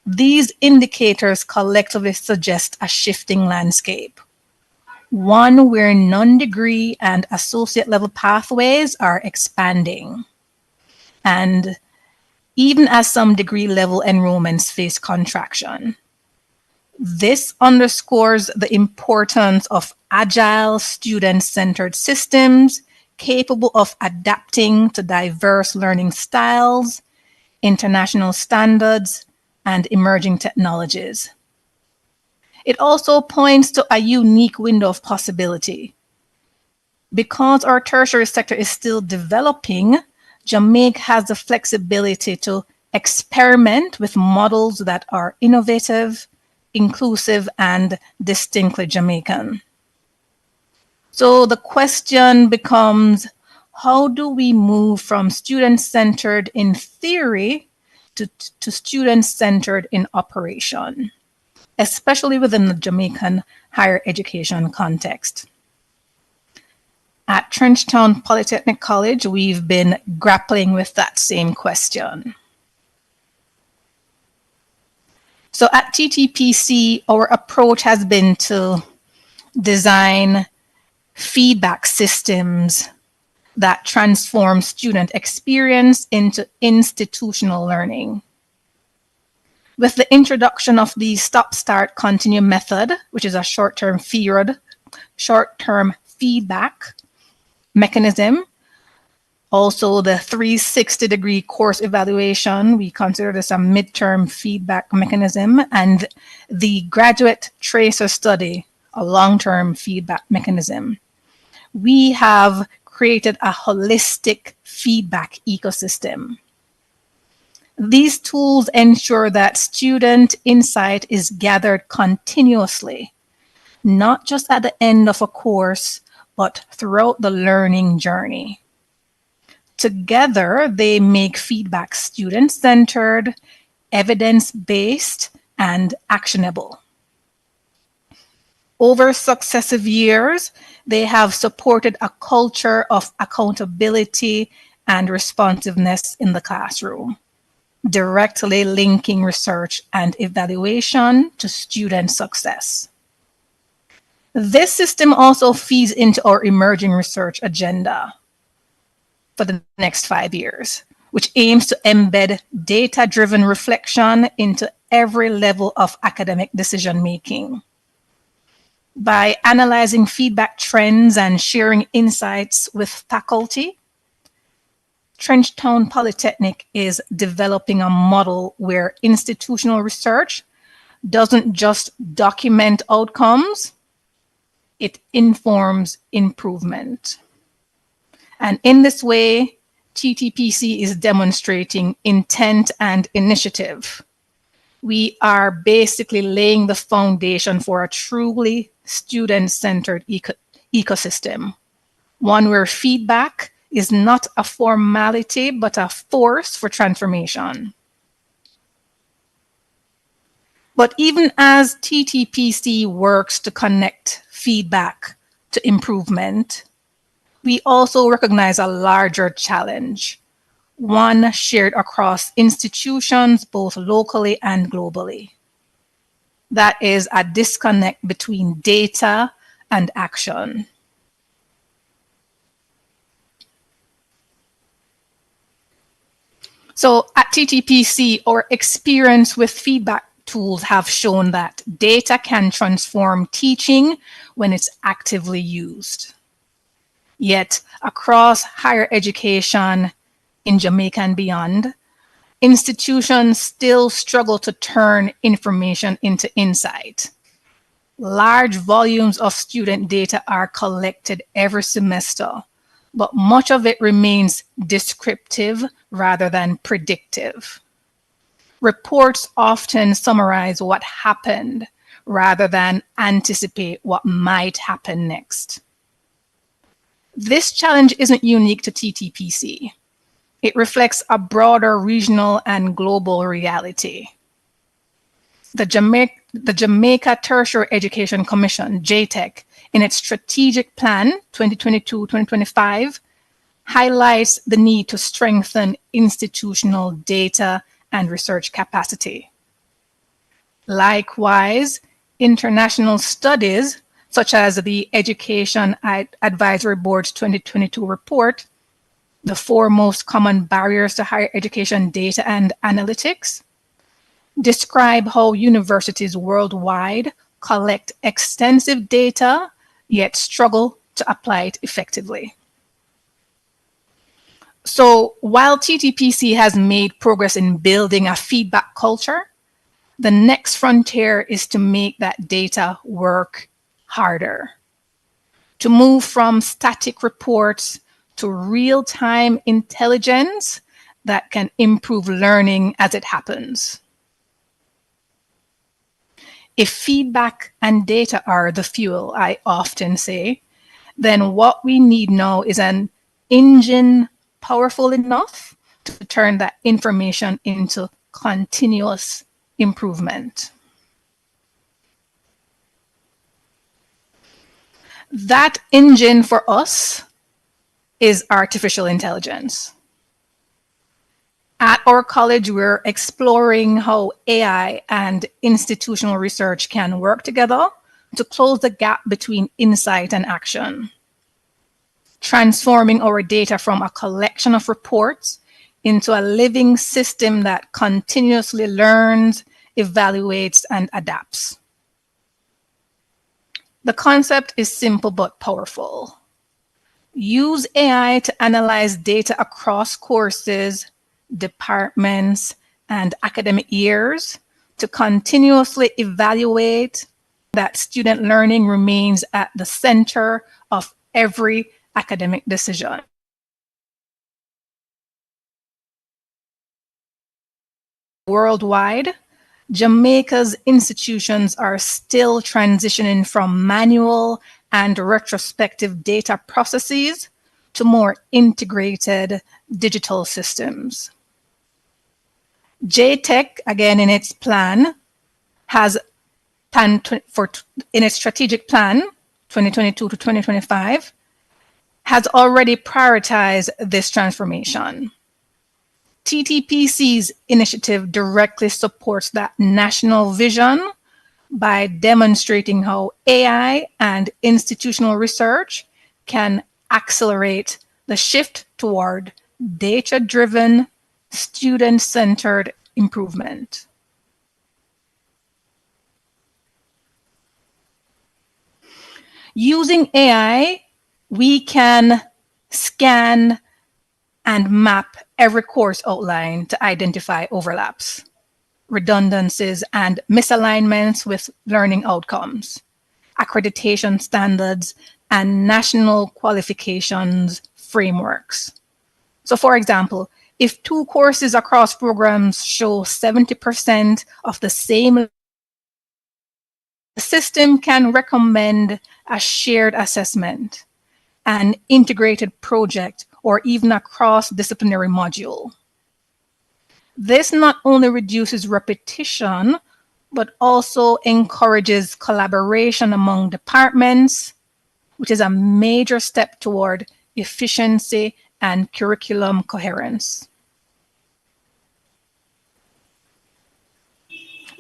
Speaker 5: these indicators collectively suggest a shifting landscape, one where non-degree and associate level pathways are expanding, and even as some degree level enrollments face contraction. This underscores the importance of agile, student-centered systems capable of adapting to diverse learning styles, international standards, and emerging technologies. It also points to a unique window of possibility. Because our tertiary sector is still developing, Jamaica has the flexibility to experiment with models that are innovative, inclusive, and distinctly Jamaican. So the question becomes, how do we move from student-centered in theory to student-centered in operation, especially within the Jamaican higher education context? At Trenchtown Polytechnic College, we've been grappling with that same question. So at TTPC, our approach has been to design feedback systems that transform student experience into institutional learning. With the introduction of the stop-start continue method, which is a short-term feedback mechanism, also the 360-degree course evaluation, we consider this a midterm feedback mechanism, and the graduate tracer study, a long-term feedback mechanism. We have created a holistic feedback ecosystem. These tools ensure that student insight is gathered continuously, not just at the end of a course, but throughout the learning journey. Together, they make feedback student-centered, evidence-based, and actionable. Over successive years, they have supported a culture of accountability and responsiveness in the classroom, directly linking research and evaluation to student success. This system also feeds into our emerging research agenda for the next 5 years, which aims to embed data-driven reflection into every level of academic decision-making. By analyzing feedback trends and sharing insights with faculty, Trenchtown Polytechnic is developing a model where institutional research doesn't just document outcomes, it informs improvement. And in this way, TTPC is demonstrating intent and initiative. We are basically laying the foundation for a truly student-centered ecosystem, one where feedback is not a formality, but a force for transformation. But even as TTPC works to connect feedback to improvement, we also recognize a larger challenge, one shared across institutions, both locally and globally. That is a disconnect between data and action. So at TTPC, our experience with feedback tools have shown that data can transform teaching when it's actively used. Yet across higher education in Jamaica and beyond, institutions still struggle to turn information into insight. Large volumes of student data are collected every semester, but much of it remains descriptive rather than predictive. Reports often summarize what happened rather than anticipate what might happen next. This challenge isn't unique to TTPC. It reflects a broader regional and global reality. The Jamaica Tertiary Education Commission, J-TEC, in its strategic plan 2022-2025, highlights the need to strengthen institutional data and research capacity. Likewise, international studies, such as the Education Advisory Board's 2022 report, The Four Most Common Barriers to Higher Education Data and Analytics, describe how universities worldwide collect extensive data, yet struggle to apply it effectively. So while TTPC has made progress in building a feedback culture, the next frontier is to make that data work harder, to move from static reports to real-time intelligence that can improve learning as it happens. If feedback and data are the fuel, I often say, then what we need now is an engine powerful enough to turn that information into continuous improvement. That engine for us is artificial intelligence. At our college, we're exploring how AI and institutional research can work together to close the gap between insight and action, transforming our data from a collection of reports into a living system that continuously learns, evaluates, and adapts. The concept is simple but powerful. Use AI to analyze data across courses, departments, and academic years to continuously evaluate that student learning remains at the center of every academic decision. Worldwide, Jamaica's institutions are still transitioning from manual and retrospective data processes to more integrated digital systems. J-TEC, again in its plan, in its strategic plan, 2022 to 2025, has already prioritized this transformation. TTPC's initiative directly supports that national vision by demonstrating how AI and institutional research can accelerate the shift toward data-driven, student-centered improvement. Using AI, we can scan and map every course outline to identify overlaps, redundancies, and misalignments with learning outcomes, accreditation standards, and national qualifications frameworks. So for example, if two courses across programs show 70% of the same, the system can recommend a shared assessment, an integrated project, or even a cross-disciplinary module. This not only reduces repetition, but also encourages collaboration among departments, which is a major step toward efficiency and curriculum coherence.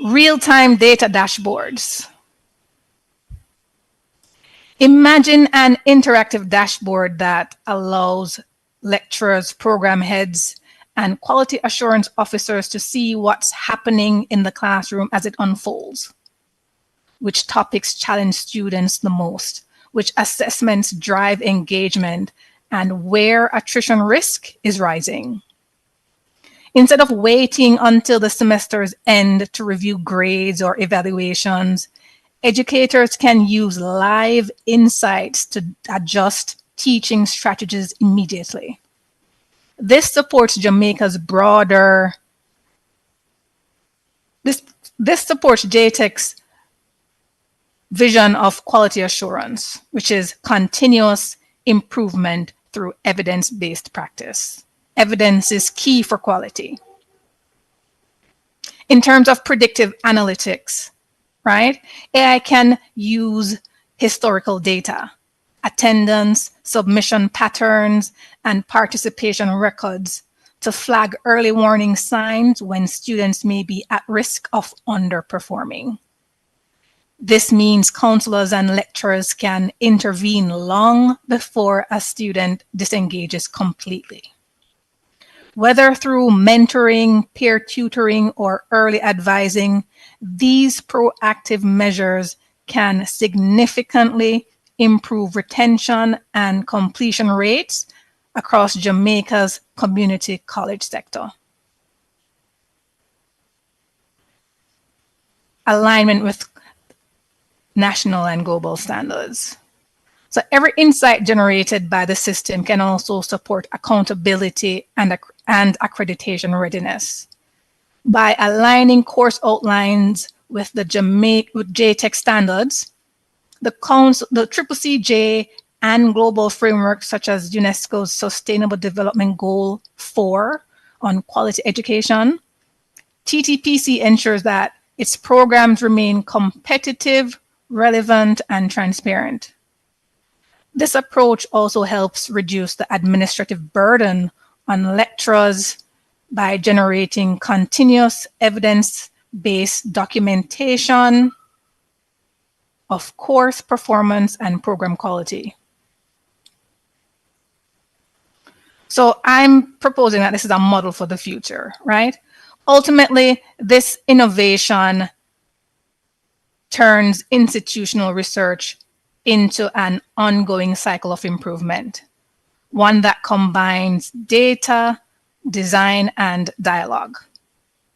Speaker 5: Real-time data dashboards. Imagine an interactive dashboard that allows lecturers, program heads, and quality assurance officers to see what's happening in the classroom as it unfolds. Which topics challenge students the most, which assessments drive engagement, and where attrition risk is rising. Instead of waiting until the semester's end to review grades or evaluations, educators can use live insights to adjust teaching strategies immediately. This supports Jamaica's broader, this supports J-TEC's vision of quality assurance, which is continuous improvement through evidence-based practice. Evidence is key for quality. In terms of predictive analytics, right? AI can use historical data, attendance, submission patterns, and participation records to flag early warning signs when students may be at risk of underperforming. This means counselors and lecturers can intervene long before a student disengages completely. Whether through mentoring, peer tutoring, or early advising, these proactive measures can significantly improve retention and completion rates across Jamaica's community college sector. Alignment with national and global standards. So every insight generated by the system can also support accountability and accreditation readiness. By aligning course outlines with the J-TEC standards, the CCCJ and global frameworks such as UNESCO's Sustainable Development Goal 4 on quality education, TTPC ensures that its programs remain competitive, relevant, and transparent. This approach also helps reduce the administrative burden on lecturers by generating continuous evidence-based documentation of course performance and program quality. So I'm proposing that this is a model for the future, right? Ultimately, this innovation turns institutional research into an ongoing cycle of improvement, one that combines data, design, and dialogue,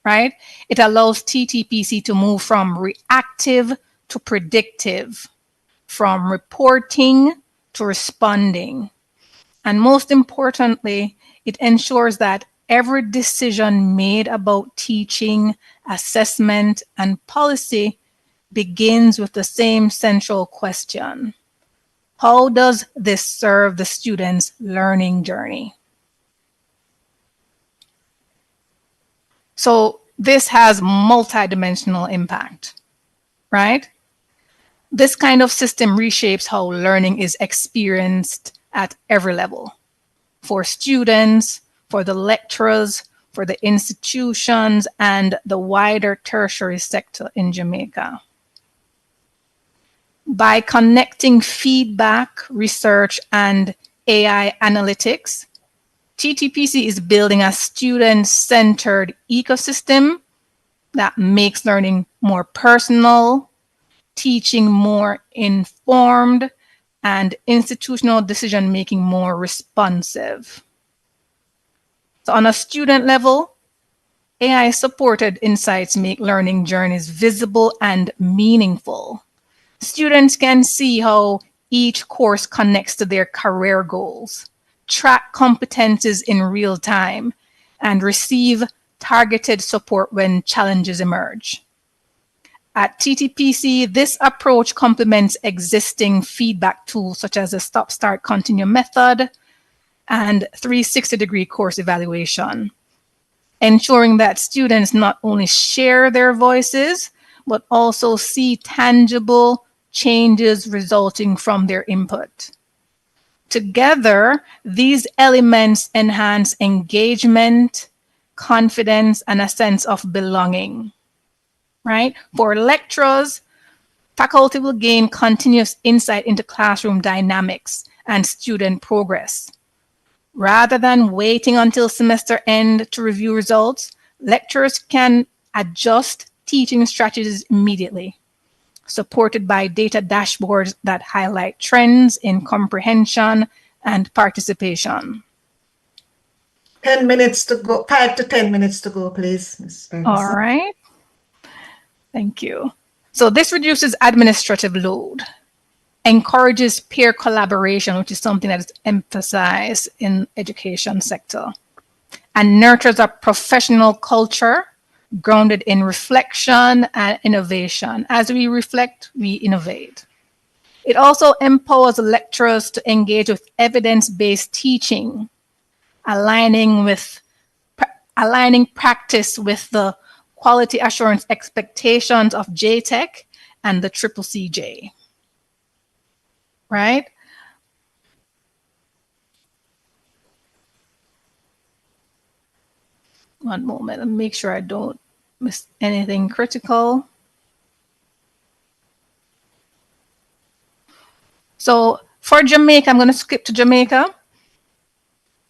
Speaker 5: right? It allows TTPC to move from reactive to predictive, from reporting to responding. And most importantly, it ensures that every decision made about teaching, assessment, and policy begins with the same central question: how does this serve the student's learning journey? So this has multidimensional impact, right? This kind of system reshapes how learning is experienced at every level, for students, for the lecturers, for the institutions, and the wider tertiary sector in Jamaica. By connecting feedback, research, and AI analytics, TTPC is building a student-centered ecosystem that makes learning more personal, teaching more informed, and institutional decision-making more responsive. So on a student level, AI-supported insights make learning journeys visible and meaningful. Students can see how each course connects to their career goals, track competencies in real time, and receive targeted support when challenges emerge. At TTPC, this approach complements existing feedback tools such as the Stop, Start, Continue method and 360-degree course evaluation, ensuring that students not only share their voices, but also see tangible changes resulting from their input. Together, these elements enhance engagement, confidence, and a sense of belonging, right? For lecturers, faculty will gain continuous insight into classroom dynamics and student progress. Rather than waiting until semester end to review results, lecturers can adjust teaching strategies immediately, supported by data dashboards that highlight trends in comprehension and participation.
Speaker 1: 10 minutes to go, 5 to 10 minutes to go, please, Ms. Ferguson.
Speaker 5: All right. Thank you. So this reduces administrative load, encourages peer collaboration, which is something that is emphasized in education sector, and nurtures a professional culture grounded in reflection and innovation. As we reflect, we innovate. It also empowers lecturers to engage with evidence-based teaching, aligning practice with the quality assurance expectations of J-TEC and the CCC, right? One moment, let me make sure I don't miss anything critical. So for Jamaica, I'm going to skip to Jamaica.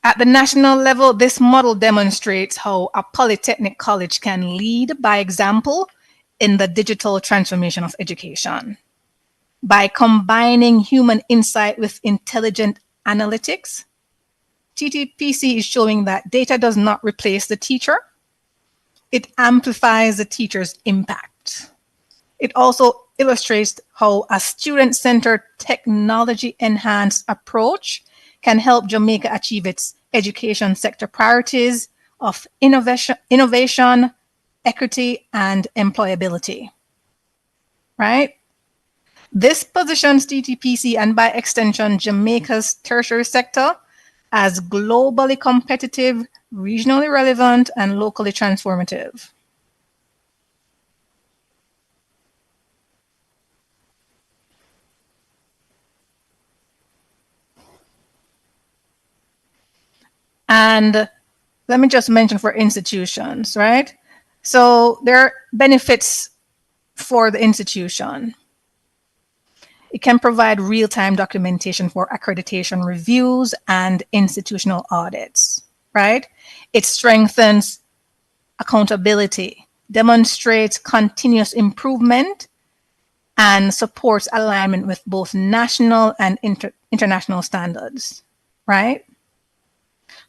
Speaker 5: At the national level, this model demonstrates how a polytechnic college can lead by example in the digital transformation of education. By combining human insight with intelligent analytics, TTPC is showing that data does not replace the teacher. It amplifies the teacher's impact. It also illustrates how a student-centered, technology-enhanced approach can help Jamaica achieve its education sector priorities of innovation, equity, and employability, right? This positions TTPC and by extension Jamaica's tertiary sector as globally competitive, regionally relevant, and locally transformative. And let me just mention for institutions, right? So there are benefits for the institution. It can provide real-time documentation for accreditation reviews and institutional audits, right? It strengthens accountability, demonstrates continuous improvement, and supports alignment with both national and international standards, right?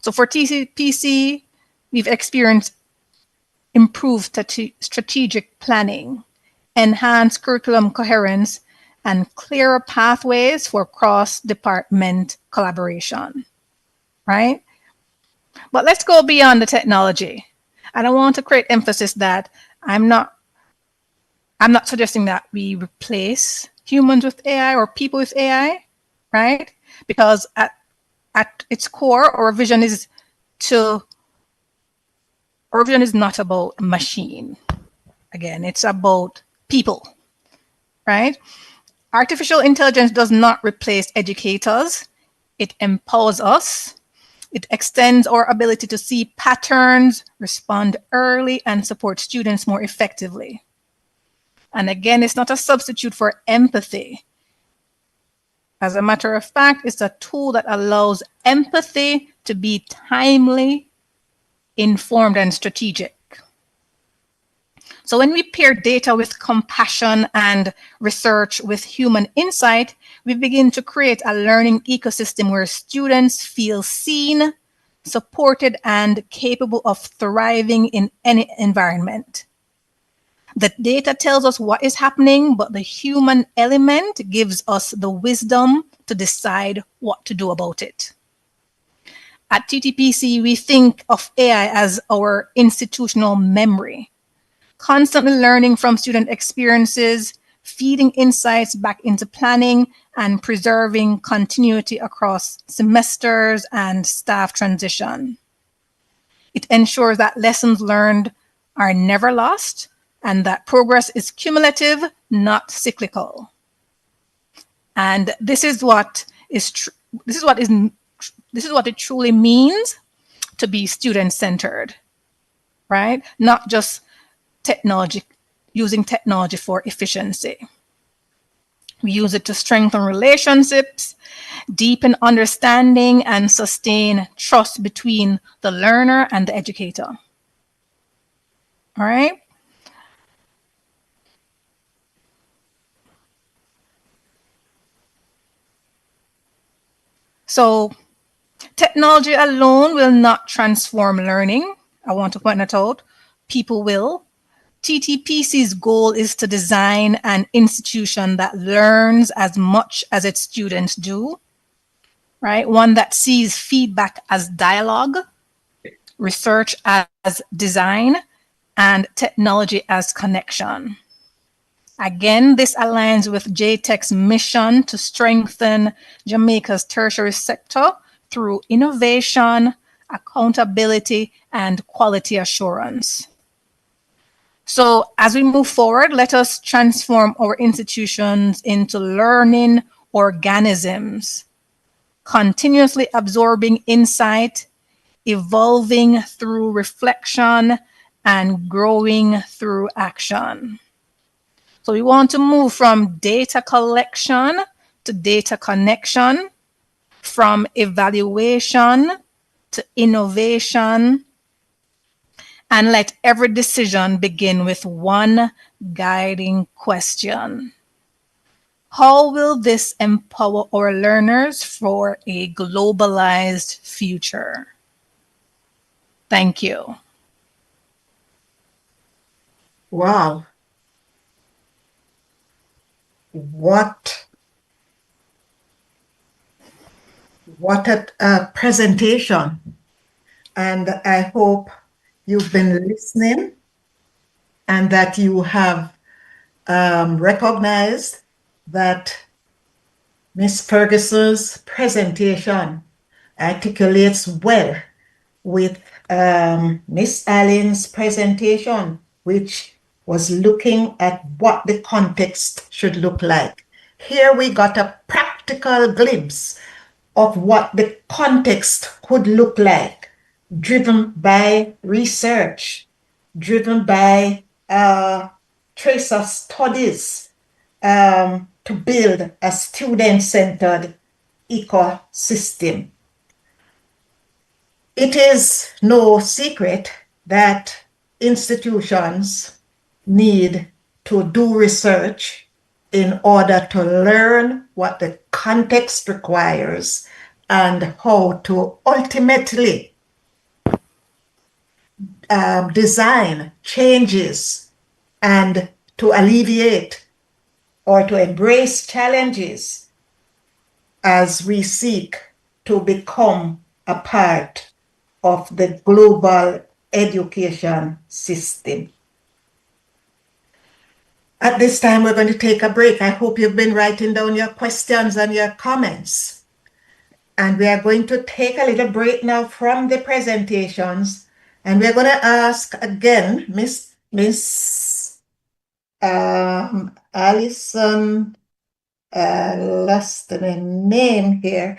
Speaker 5: So for TCPC, we've experienced improved strategic planning, enhanced curriculum coherence, and clearer pathways for cross-department collaboration, right? But let's go beyond the technology. And I want to create emphasis that I'm not suggesting that we replace humans with AI or people with AI, right? Because at its core, our vision is not about machine. Again, it's about people, right? Artificial intelligence does not replace educators. It empowers us. It extends our ability to see patterns, respond early, and support students more effectively. And again, it's not a substitute for empathy. As a matter of fact, it's a tool that allows empathy to be timely, informed, and strategic. So when we pair data with compassion and research with human insight, we begin to create a learning ecosystem where students feel seen, supported, and capable of thriving in any environment. The data tells us what is happening, but the human element gives us the wisdom to decide what to do about it. At TTPC, we think of AI as our institutional memory, constantly learning from student experiences, feeding insights back into planning, and preserving continuity across semesters and staff transition. It ensures that lessons learned are never lost and that progress is cumulative, not cyclical. And this is what it truly means to be student-centered, right? Not just using technology for efficiency. We use it to strengthen relationships, deepen understanding, and sustain trust between the learner and the educator. All right? So technology alone will not transform learning. I want to point that out. People will. TTPC's goal is to design an institution that learns as much as its students do, right? One that sees feedback as dialogue, research as design, and technology as connection. Again, this aligns with J-TEC's mission to strengthen Jamaica's tertiary sector through innovation, accountability, and quality assurance. So as we move forward, let us transform our institutions into learning organisms, continuously absorbing insight, evolving through reflection, and growing through action. So we want to move from data collection to data connection, from evaluation to innovation, and let every decision begin with one guiding question. How will this empower our learners for a globalized future? Thank you.
Speaker 1: Wow. What a presentation. And I hope you've been listening and that you have recognized that Ms. Ferguson's presentation articulates well with Ms. Allen's presentation, which was looking at what the context should look like. Here we got a practical glimpse of what the context could look like, driven by research, driven by trace of studies to build a student-centered ecosystem. It is no secret that institutions need to do research in order to learn what the context requires and how to ultimately design changes and to alleviate or to embrace challenges as we seek to become a part of the global education system. At this time, we're going to take a break. I hope you've been writing down your questions and your comments. And we are going to take a little break now from the presentations. And we're going to ask again, Miss Allison, lost the name here.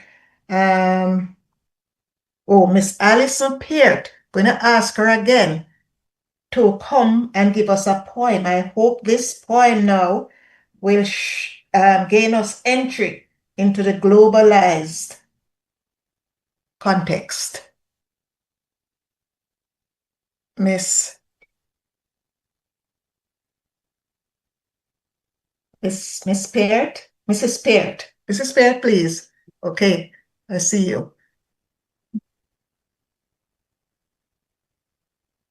Speaker 1: Miss Allison Peart, going to ask her again to come and give us a poem. I hope this poem now will gain us entry into the globalized context. Mrs. Peart? Mrs. Peart. Mrs. Peart, please. Okay, I see you.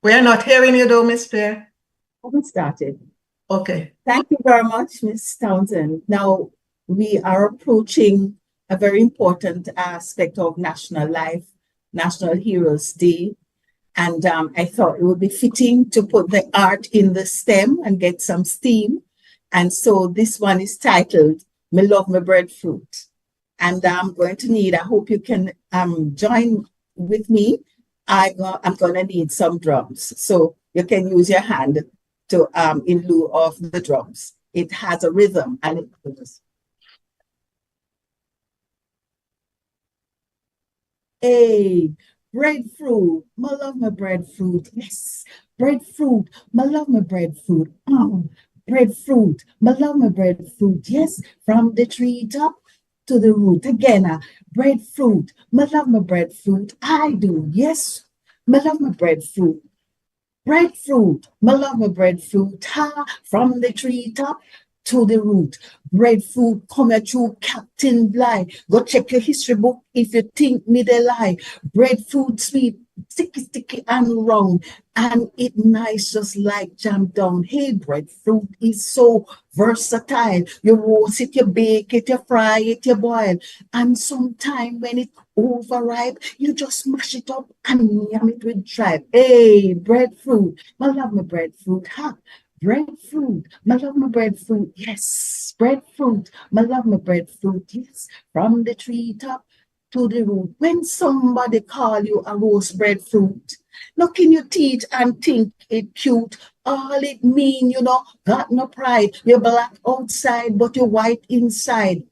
Speaker 1: We're not hearing you though, Miss Peart.
Speaker 3: I haven't started.
Speaker 1: Okay.
Speaker 3: Thank you very much, Ms. Townsend. Now, we are approaching a very important aspect of national life, National Heroes Day. And I thought it would be fitting to put the art in the stem and get some steam. And so this one is titled, Me Love My Breadfruit. And I'm going to need, I hope you can join with me. I'm going to need some drums. So you can use your hand to in lieu of the drums. It has a rhythm and it goes. Hey, breadfruit, I love my breadfruit. Yes, breadfruit, I love my breadfruit. Breadfruit, I love my breadfruit. Yes, from the tree top to the root. Again, breadfruit, I love my breadfruit. I do. Yes, I love my breadfruit. Breadfruit, I love my breadfruit. From the tree top to the root. Breadfruit come at you, Captain Bligh. Go check your history book if you think me they lie. Breadfruit sweet, sticky and round, and it nice just like jam down. Hey, breadfruit is so versatile. You roast it, you bake it, you fry it, you boil, and sometime when it overripe, you just mash it up and yam it with tripe. Hey, breadfruit, I love my breadfruit, huh? Breadfruit, I love my breadfruit, yes. Breadfruit, I love my breadfruit, yes. From the treetop to the root. When somebody call you a roast breadfruit, look in your teeth and think it cute. All it mean, got no pride. You're black outside, but you're white inside.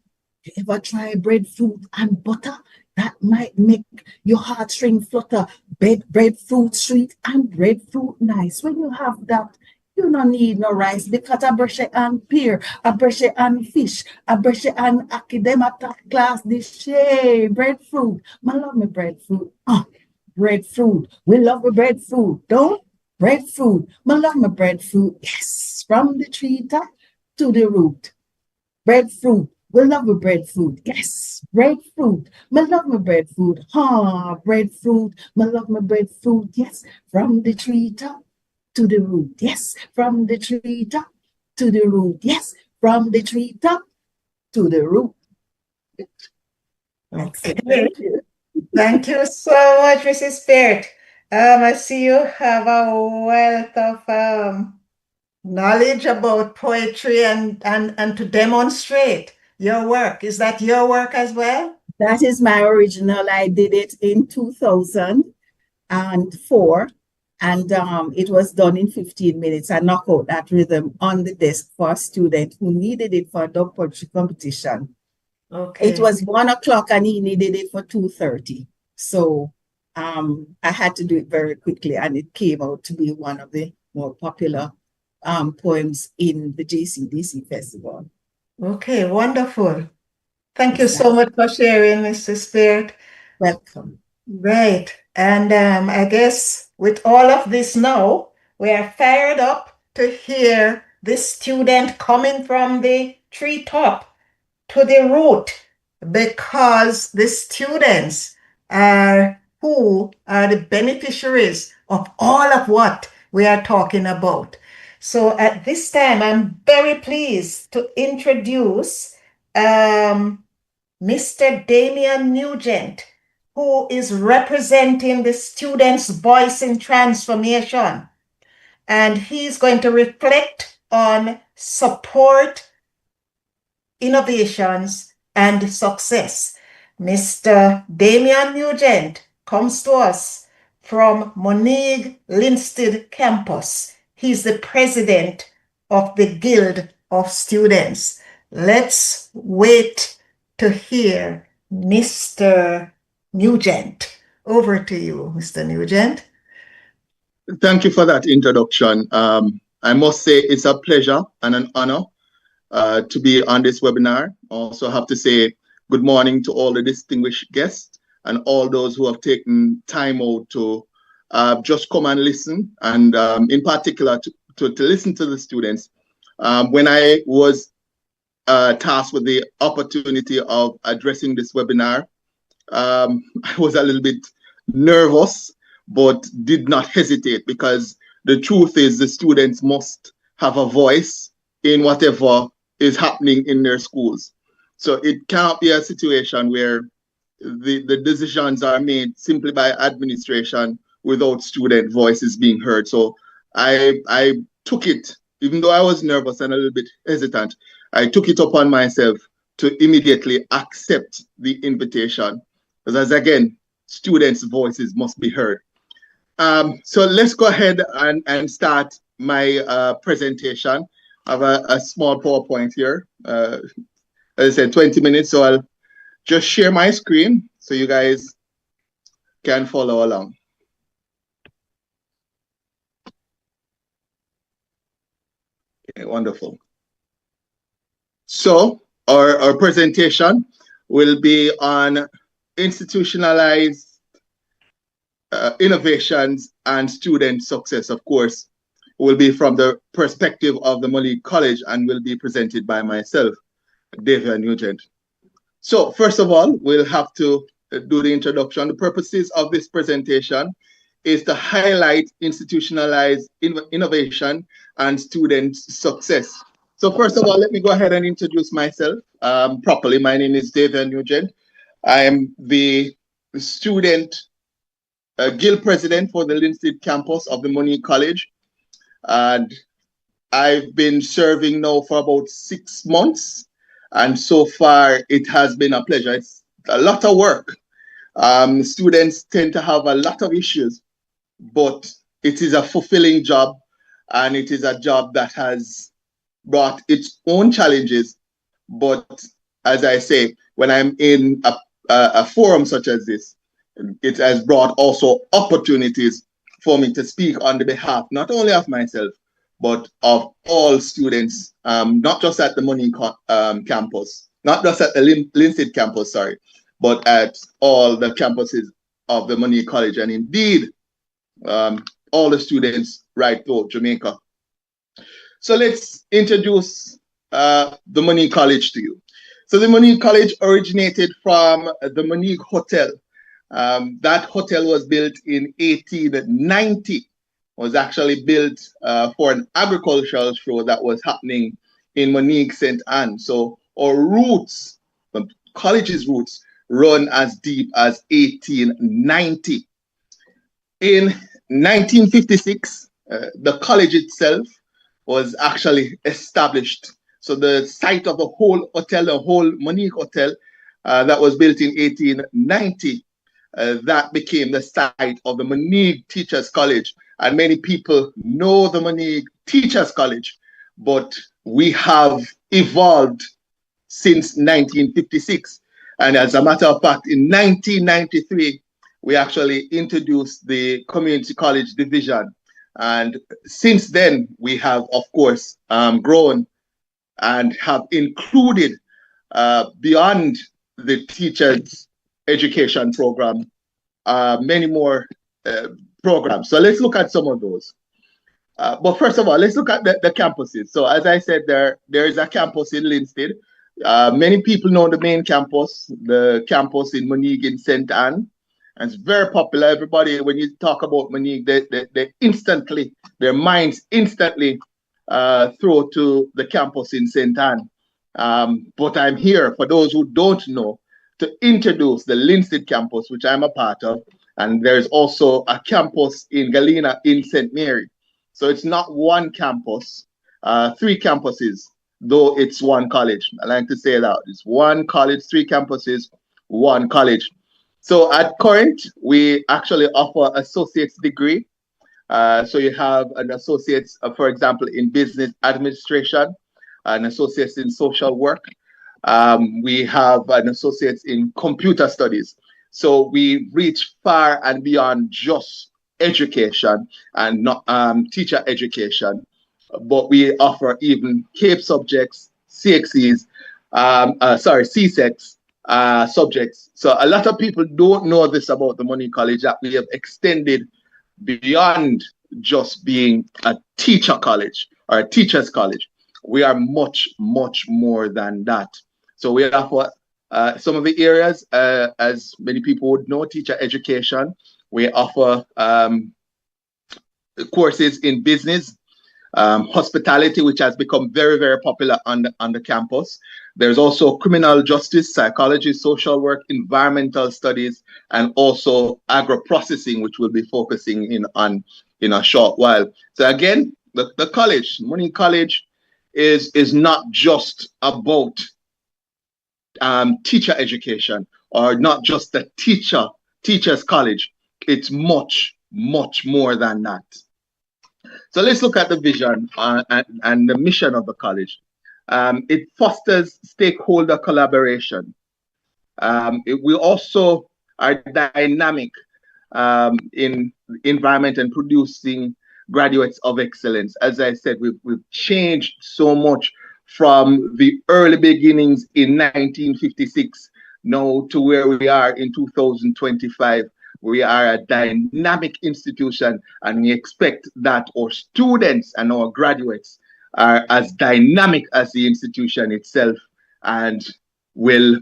Speaker 3: You ever try breadfruit and butter? That might make your heartstring flutter. Breadfruit sweet and breadfruit nice. When you have that, you don't need no rice because I brush it and pear, I brush it and fish, I brush it and aki them a top class dish. Hey, breadfruit. I love my breadfruit. Breadfruit. We love the breadfruit, don't? Breadfruit. I love my breadfruit. Yes, from the tree top to the root. Breadfruit. We love a breadfruit. Yes, breadfruit. I love my breadfruit. Breadfruit. I love my breadfruit. Yes, from the tree top to the root. Yes, from the tree top to the root. Yes, from the tree top to the root.
Speaker 1: Okay.
Speaker 3: Thank you.
Speaker 1: Thank you so much, Mrs. Spirit. I see you have a wealth of knowledge about poetry and to demonstrate your work. Is that your work as well?
Speaker 3: That is my original. I did it in 2004, and it was done in 15 minutes. I knocked out that rhythm on the desk for a student who needed it for a dog poetry competition.
Speaker 1: Okay.
Speaker 3: It was 1 o'clock and he needed it for 2:30. So I had to do it very quickly, and it came out to be one of the more popular poems in the JCDC festival.
Speaker 1: Okay, wonderful. Thank you so much for sharing, Mr. Spirit.
Speaker 3: Welcome.
Speaker 1: Right. And I guess with all of this now, we are fired up to hear this student coming from the treetop to the root, because the students are who are the beneficiaries of all of what we are talking about. So at this time, I'm very pleased to introduce Mr. Damian Nugent, who is representing the students' voice in transformation. And he's going to reflect on support, innovations, and success. Mr. Damian Nugent comes to us from Moneague Linstead campus. He's the president of the Guild of Students. Let's wait to hear Mr. Nugent. Over to you, Mr. Nugent.
Speaker 6: Thank you for that introduction. I must say it's a pleasure and an honor to be on this webinar. Also have to say good morning to all the distinguished guests and all those who have taken time out to just come and listen, and in particular to listen to the students. When I was tasked with the opportunity of addressing this webinar, I was a little bit nervous, but did not hesitate, because the truth is the students must have a voice in whatever is happening in their schools. So it can't be a situation where the decisions are made simply by administration without student voices being heard. So I took it, even though I was nervous and a little bit hesitant, I took it upon myself to immediately accept the invitation. Because again, students' voices must be heard. So let's go ahead and start my presentation. I have a small PowerPoint here. As I said, 20 minutes, so I'll just share my screen so you guys can follow along. Okay, wonderful. So our presentation will be on institutionalized innovations and student success. Of course, will be from the perspective of the Moneague College and will be presented by myself, Damian Nugent. So first of all, we'll have to do the introduction. The purposes of this presentation is to highlight institutionalized innovation and student success. So first of all, let me go ahead and introduce myself properly. My name is David Nugent. I am the student guild president for the Linstead campus of the Monique College. And I've been serving now for about 6 months. And so far, it has been a pleasure. It's a lot of work. Students tend to have a lot of issues, but it is a fulfilling job, and it is a job that has brought its own challenges. But as I say, when I'm in a forum such as this, it has brought also opportunities for me to speak on the behalf not only of myself, but of all students, not just at the Monique campus, not just at the Linstead campus, sorry, but at all the campuses of the Monique College, and indeed all the students right throughout Jamaica. So let's introduce the Monique College to you. So the Monique College originated from the Monique Hotel. That hotel was built in 1890, was actually built for an agricultural show that was happening in Monique, St. Anne. So our roots, the college's roots, run as deep as 1890. In 1956, the college itself was actually established. So the site of the whole hotel, the whole Monique Hotel, that was built in 1890, that became the site of the Monique Teachers College. And many people know the Monique Teachers College, but we have evolved since 1956. And as a matter of fact, in 1993, we actually introduced the Community College Division. And since then, we have, of course, grown and have included beyond the teachers education program, many more programs. So let's look at some of those. But first of all, let's look at the campuses. So as I said, there is a campus in Linstead. Many people know the main campus, the campus in Monique in St. Anne. And it's very popular. Everybody, when you talk about Monique, they instantly, their minds instantly throw to the campus in St. Anne. But I'm here, for those who don't know, to introduce the Linstead campus, which I'm a part of. And there's also a campus in Galena in St. Mary. So it's not one campus, 3 campuses, though it's one college. I like to say that. It's one college, 3 campuses, one college. So at current, we actually offer associate's degree. So you have an associate's, for example, in business administration, an associate's in social work. We have an associate's in computer studies. So we reach far and beyond just education and not teacher education, but we offer even CAPE subjects, CXEs, CSECs subjects. So a lot of people don't know this about the Monique College, that we have extended beyond just being a teacher college or a teacher's college. We are much, much more than that. So we offer some of the areas, as many people would know, teacher education. We offer courses in business, hospitality, which has become very, very popular on the campus. There's also criminal justice, psychology, social work, environmental studies, and also agro-processing, which we'll be focusing on in a short while. So again, the college, Monique College, is not just about teacher education, or not just the teacher's college. It's much, much more than that. So let's look at the vision and the mission of the college. It fosters stakeholder collaboration. We also are dynamic in environment and producing graduates of excellence. As I said, we've changed so much from the early beginnings in 1956 now to where we are in 2025. We are a dynamic institution, and we expect that our students and our graduates are as dynamic as the institution itself and will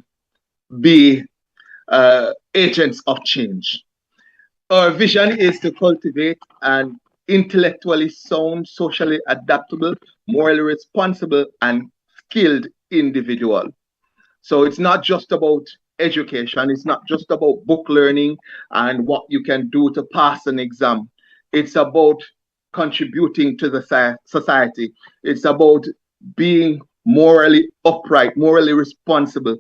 Speaker 6: be agents of change. Our vision is to cultivate an intellectually sound, socially adaptable, morally responsible, and skilled individual. So it's not just about education, it's not just about book learning and what you can do to pass an exam. It's about contributing to the society. It's about being morally upright, morally responsible,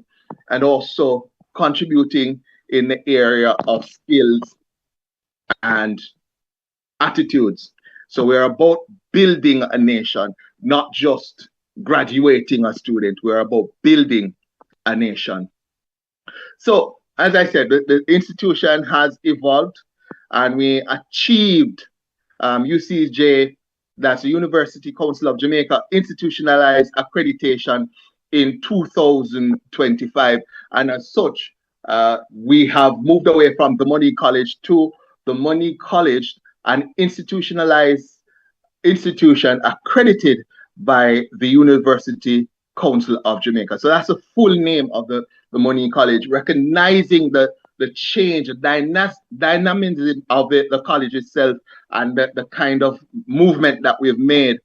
Speaker 6: and also contributing in the area of skills and attitudes. So we're about building a nation, not just graduating a student. We're about building a nation. So, as I said, the institution has evolved and we achieved UCJ, that's the University Council of Jamaica, institutionalized accreditation in 2025. And as such, we have moved away from the Money College to the Money College, an institutionalized institution accredited by the University Council of Jamaica. So that's the full name of the Money College, recognizing the change, the dynamism of the college itself, and the kind of movement that we've made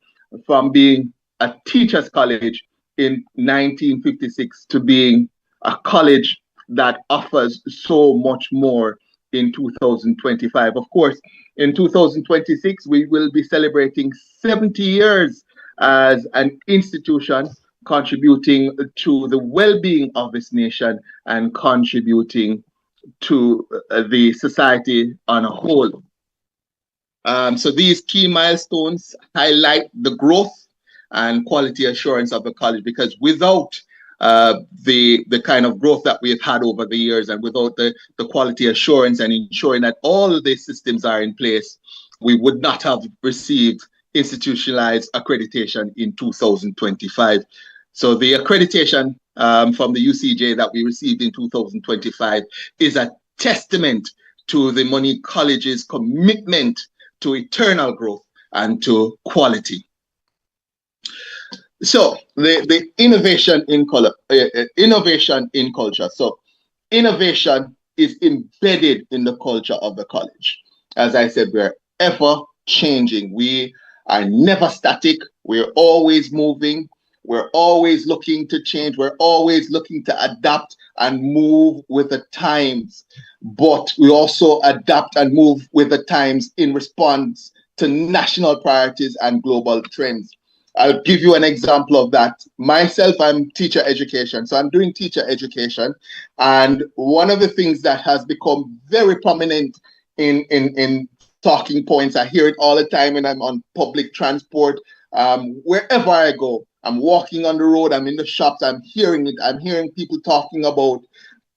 Speaker 6: from being a teacher's college in 1956 to being a college that offers so much more in 2025. Of course, in 2026, we will be celebrating 70 years as an institution contributing to the well-being of this nation and contributing to the society on a whole. So these key milestones highlight the growth and quality assurance of the college, because without the kind of growth that we've had over the years, and without the quality assurance and ensuring that all the systems are in place, we would not have received institutionalized accreditation in 2025. So the accreditation from the UCJ that we received in 2025 is a testament to the Money College's commitment to eternal growth and to quality. So the innovation in culture. So innovation is embedded in the culture of the college. As I said, we're ever changing. We are never static. We're always moving. We're always looking to change. We're always looking to adapt and move with the times. But we also adapt and move with the times in response to national priorities and global trends. I'll give you an example of that. Myself, I'm teacher education. So I'm doing teacher education. And one of the things that has become very prominent in talking points, I hear it all the time when I'm on public transport, wherever I go. I'm walking on the road, I'm in the shops, I'm hearing it. I'm hearing people talking about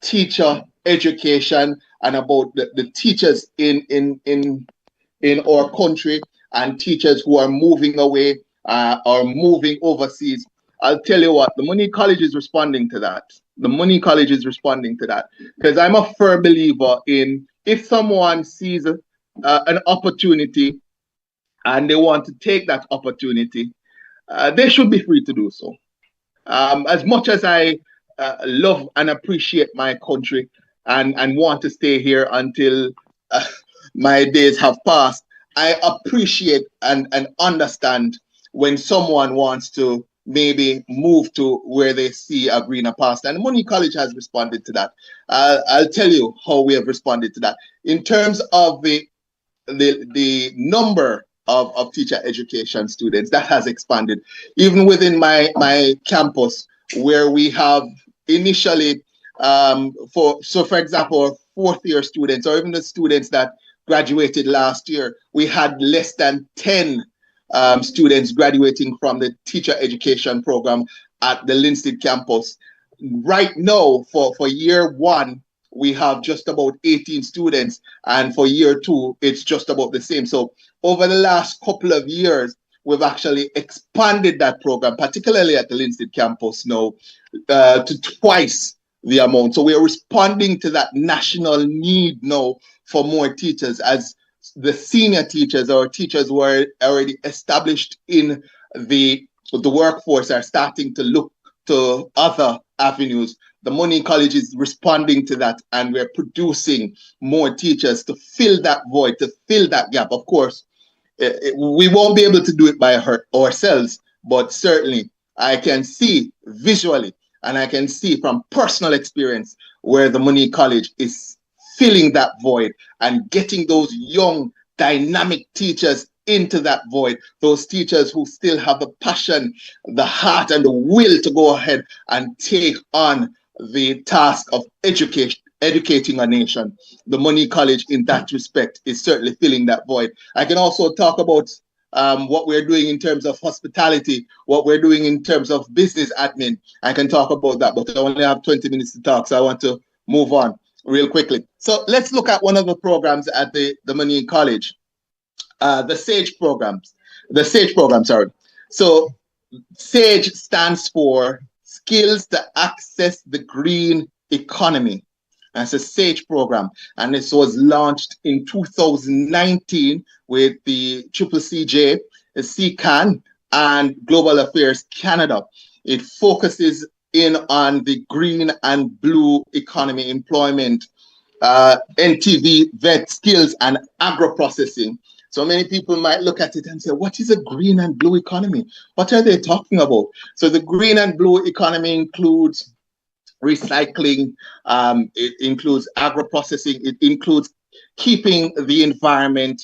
Speaker 6: teacher education and about the teachers in our country, and teachers who are moving away or moving overseas. I'll tell you what, the Money College is responding to that. The Money College is responding to that, because I'm a firm believer in, if someone sees an opportunity and they want to take that opportunity, they should be free to do so. As much as I love and appreciate my country and want to stay here until my days have passed, I appreciate and understand when someone wants to maybe move to where they see a greener pasture. And Money College has responded to that. I'll tell you how we have responded to that. In terms of the number of teacher education students, that has expanded. Even within my campus, where we have initially, for example, fourth year students, or even the students that graduated last year, we had less than 10 students graduating from the teacher education program at the Linstead campus. Right now, for year one, we have just about 18 students, and for year two, it's just about the same. So over the last couple of years, we've actually expanded that program, particularly at the Linstead campus now, to twice the amount. So we are responding to that national need now for more teachers, as the senior teachers or teachers who are already established in the workforce are starting to look to other avenues the Money College is responding to that, and we're producing more teachers to fill that void, to fill that gap. Of course, we won't be able to do it by ourselves, but certainly I can see visually and I can see from personal experience where the Money College is filling that void and getting those young, dynamic teachers into that void, those teachers who still have the passion, the heart, and the will to go ahead and take on the task of educating a nation. The Money College, in that respect, is certainly filling that void. I can also talk about what we're doing in terms of hospitality, what we're doing in terms of business admin. I can talk about that, but I only have 20 minutes to talk, so I want to move on real quickly. So let's look at one of the programs at the Money College, the SAGE programs. The SAGE program, sorry. So SAGE stands for Skills to Access the Green Economy. That's a SAGE program, and this was launched in 2019 with the CCCJ, the CCAN, and Global Affairs Canada. It focuses in on the green and blue economy employment, NTV, vet skills, and agro-processing. So many people might look at it and say, what is a green and blue economy? What are they talking about? So the green and blue economy includes recycling, it includes agro-processing, it includes keeping the environment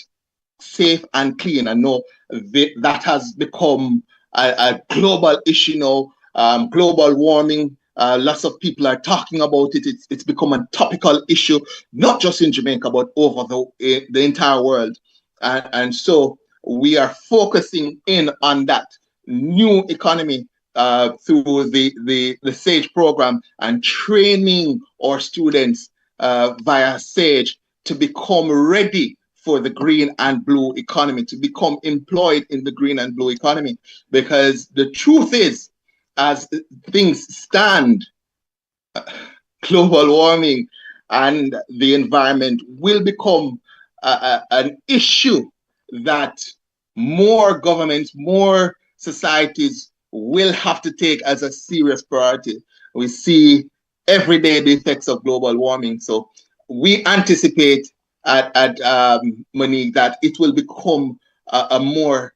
Speaker 6: safe and clean. I know that has become a global issue now, global warming. Lots of people are talking about it. It's become a topical issue, not just in Jamaica, but over the entire world. And so we are focusing in on that new economy through the SAGE program and training our students via SAGE to become ready for the green and blue economy, to become employed in the green and blue economy. Because the truth is, as things stand, global warming and the environment will become an issue that more governments, more societies will have to take as a serious priority. We see every day the effects of global warming. So we anticipate at Monique that it will become a more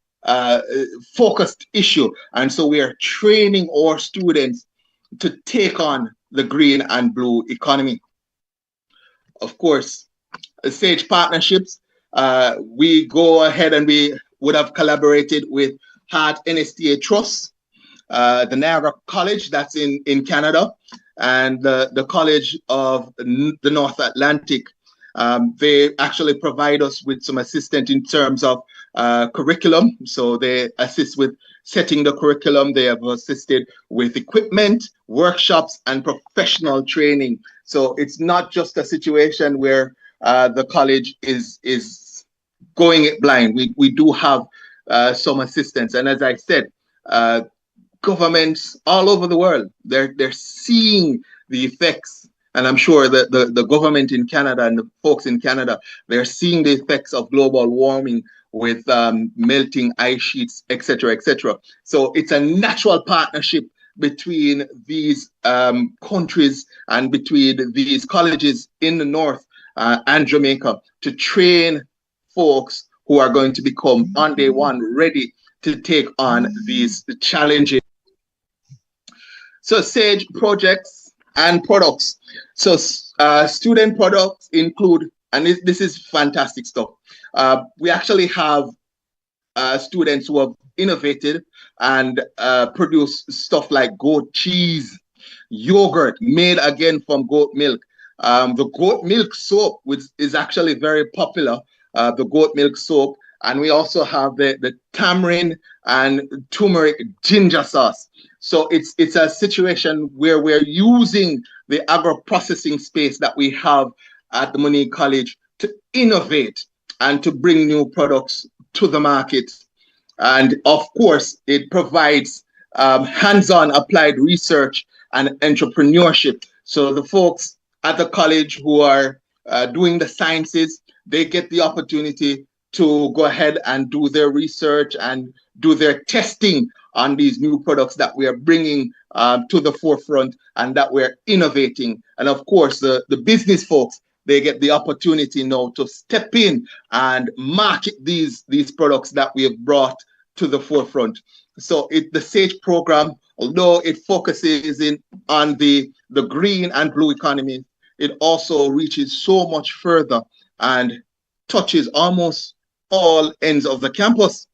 Speaker 6: focused issue. And so we are training our students to take on the green and blue economy. Of course, SAGE partnerships, we go ahead and we would have collaborated with Hart NSTA Trust, the Niagara College, that's in Canada, and the College of the North Atlantic. They actually provide us with some assistance in terms of curriculum. So they assist with setting the curriculum. They have assisted with equipment, workshops, and professional training. So it's not just a situation where the college is going it blind. We do have some assistance. And as I said, governments all over the world, they're seeing the effects. And I'm sure that the government in Canada and the folks in Canada, they're seeing the effects of global warming with melting ice sheets, etc., etc. So it's a natural partnership between these countries and between these colleges in the north and Jamaica to train folks who are going to become on day one ready to take on these challenges. So SAGE projects and products. So student products include, and this is fantastic stuff. We actually have students who have innovated and produced stuff like goat cheese, yogurt made again from goat milk. The goat milk soap, which is actually very popular, the goat milk soap. And we also have the tamarind and turmeric ginger sauce. So it's a situation where we're using the agro-processing space that we have at the Money College to innovate and to bring new products to the market. And of course, it provides hands-on applied research and entrepreneurship. So the folks at the college who are doing the sciences, they get the opportunity to go ahead and do their research and do their testing on these new products that we are bringing to the forefront and that we're innovating. And of course, the business folks, they get the opportunity now to step in and market these products that we have brought to the forefront. So the SAGE program, although it focuses on the green and blue economy, it also reaches so much further and touches almost all ends of the campus.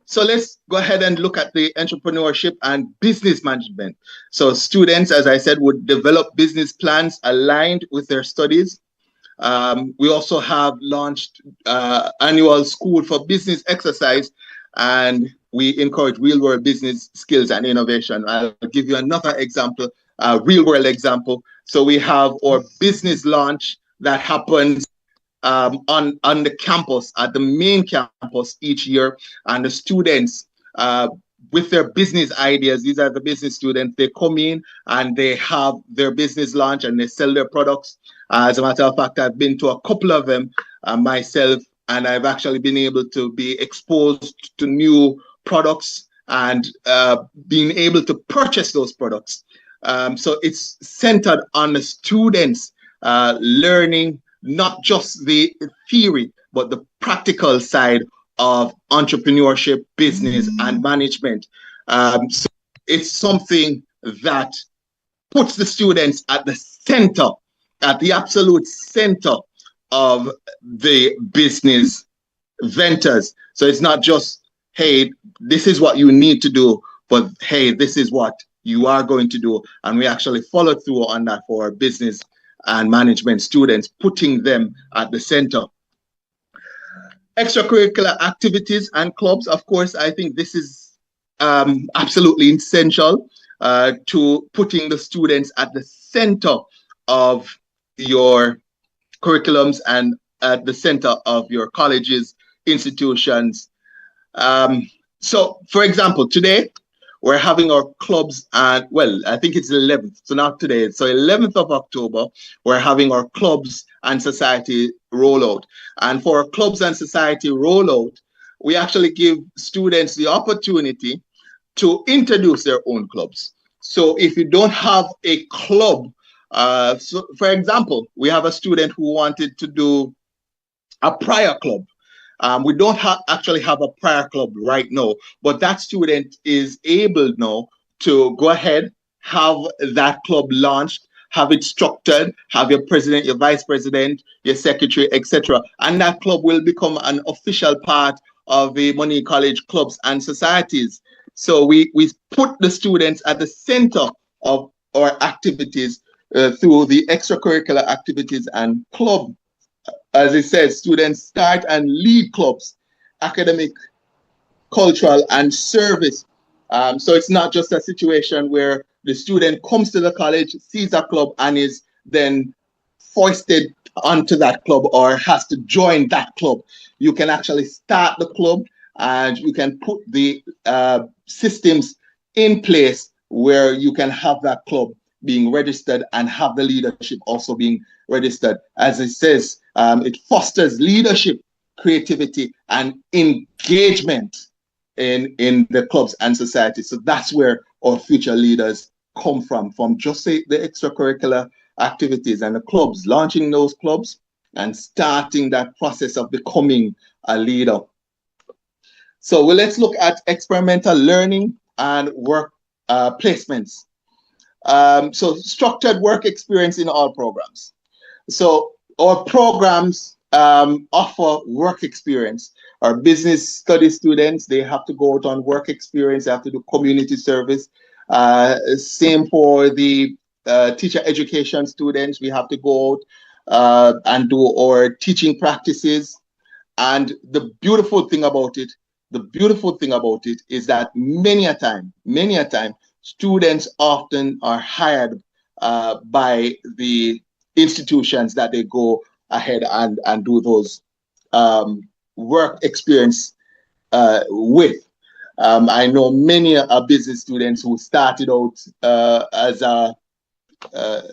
Speaker 6: So let's go ahead and look at the entrepreneurship and business management. So students, as I said, would develop business plans aligned with their studies. We also have launched annual School for Business exercise, and we encourage real-world business skills and innovation. I'll give you another example, real-world example. So we have our business launch that happens on the campus, at the main campus each year, and the students with their business ideas, these are the business students, they come in and they have their business launch and they sell their products. As a matter of fact, I've been to a couple of them myself, and I've actually been able to be exposed to new products and being able to purchase those products. So it's centered on the students learning not just the theory, but the practical side of entrepreneurship, business, and management. So it's something that puts the students at the center, at the absolute center of the business ventures. So it's not just, hey, this is what you need to do, but hey, this is what you are going to do. And we actually follow through on that for our business and management students, putting them at the center. Extracurricular activities and clubs, of course, I think this is absolutely essential to putting the students at the center of your curriculums and at the center of your colleges, institutions. So, for example, today, we're having our clubs and, well, I think it's the 11th, so not today. So 11th of October, we're having our clubs and society rollout. And for our clubs and society rollout, we actually give students the opportunity to introduce their own clubs. So if you don't have a club, so for example, we have a student who wanted to do a prayer club. We don't actually have a prayer club right now, but that student is able now to go ahead, have that club launched, have it structured, have your president, your vice president, your secretary, etc. And that club will become an official part of the Money College clubs and societies. So we put the students at the center of our activities through the extracurricular activities and club. As it says, students start and lead clubs, academic, cultural, and service. So it's not just a situation where the student comes to the college, sees a club, and is then foisted onto that club or has to join that club. You can actually start the club and you can put the systems in place where you can have that club being registered and have the leadership also being registered. As it says, it fosters leadership, creativity, and engagement in the clubs and society. So that's where our future leaders come from just say the extracurricular activities and the clubs, launching those clubs and starting that process of becoming a leader. So let's look at experimental learning and work placements. So structured work experience in all programs. So our programs offer work experience. Our business study students, they have to go out on work experience, they have to do community service. Same for the teacher education students, we have to go out and do our teaching practices. And the beautiful thing about it is that many a time, students often are hired by the institutions that they go ahead and do those work experience with. I know many business students who started out as a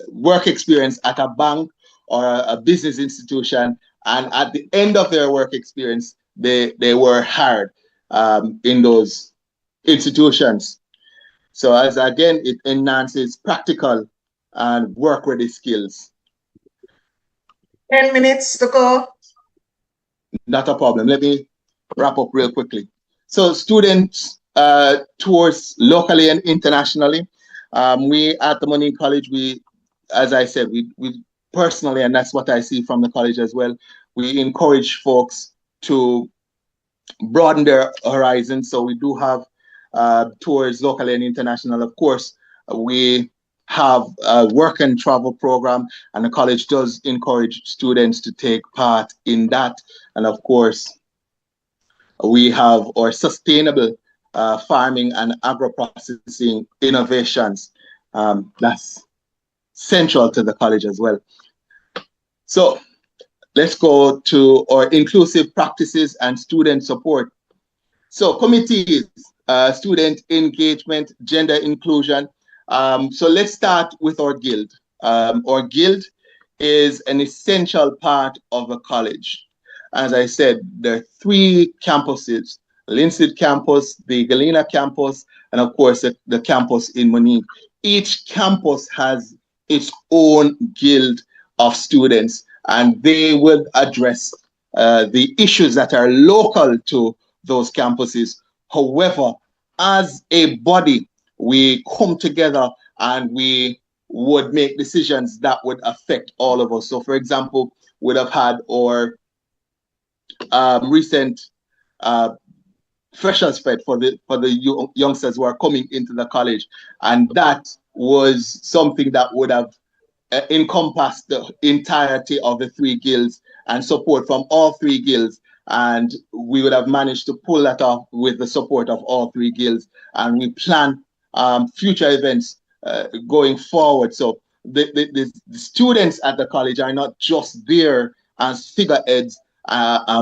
Speaker 6: work experience at a bank or a business institution, and at the end of their work experience, they were hired in those institutions. So as again, it enhances practical and work-ready skills.
Speaker 1: 10 minutes to go.
Speaker 6: Not a problem. Let me wrap up real quickly. So students tours locally and internationally. We at the Money College, as I said, we personally, and that's what I see from the college as well, we encourage folks to broaden their horizons. So we do have tours locally and international. Of course, we have a work and travel program, and the college does encourage students to take part in that. And of course, we have our sustainable farming and agro-processing innovations. That's central to the college as well. So let's go to our inclusive practices and student support. So committees, student engagement, gender inclusion. So let's start with our guild. Our guild is an essential part of a college. As I said, there are 3 campuses: Linstead campus, the Galena campus, and of course the campus in Monique. Each campus has its own guild of students, and they will address the issues that are local to those campuses. However, as a body, we come together and we would make decisions that would affect all of us. So for example, we'd have had our recent Freshers Fed for the youngsters who are coming into the college, and that was something that would have encompassed the entirety of the 3 guilds and support from all 3 guilds, and we would have managed to pull that off with the support of all 3 guilds. And we plan future events going forward. So the students at the college are not just there as figureheads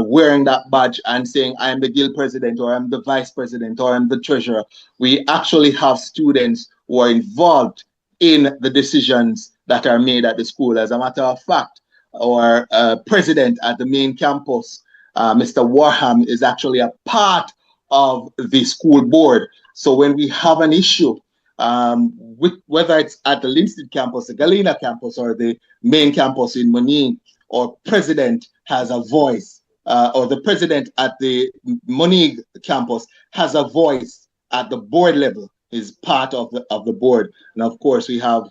Speaker 6: wearing that badge and saying, I'm the guild president, or I'm the vice president, or I'm the treasurer. We actually have students who are involved in the decisions that are made at the school. As a matter of fact, our president at the main campus, Mr. Warham, is actually a part of the school board. So when we have an issue, whether it's at the Linstead campus, the Galena campus, or the main campus in Monique, our president has a voice, or the president at the Monique campus has a voice at the board level, is part of the board. And of course, we have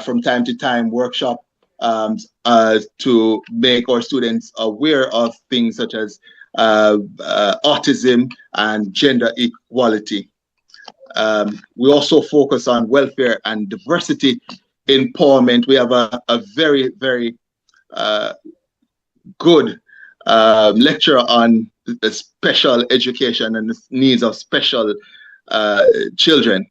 Speaker 6: from time to time workshop to make our students aware of things such as autism and gender equality. We also focus on welfare and diversity empowerment. We have a very, very good lecture on the special education and the needs of special children.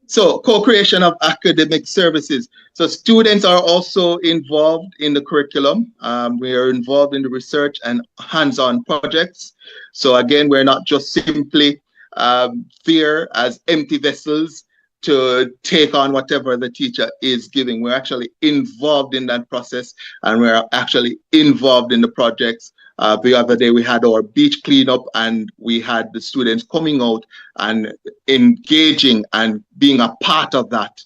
Speaker 6: So co-creation of academic services. So students are also involved in the curriculum. We are involved in the research and hands-on projects. So again, we're not just simply there as empty vessels to take on whatever the teacher is giving. We're actually involved in that process, and we're actually involved in the projects. The other day we had our beach cleanup, and we had the students coming out and engaging and being a part of that.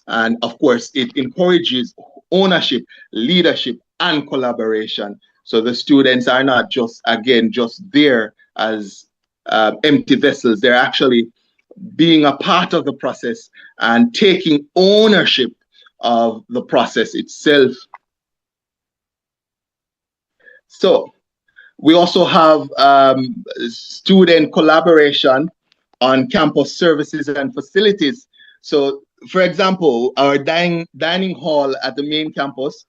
Speaker 6: And of course, it encourages ownership, leadership, and collaboration. So the students are not just, again, just there as empty vessels. They're actually being a part of the process and taking ownership of the process itself. So we also have student collaboration on campus services and facilities. So for example, our dining hall at the main campus,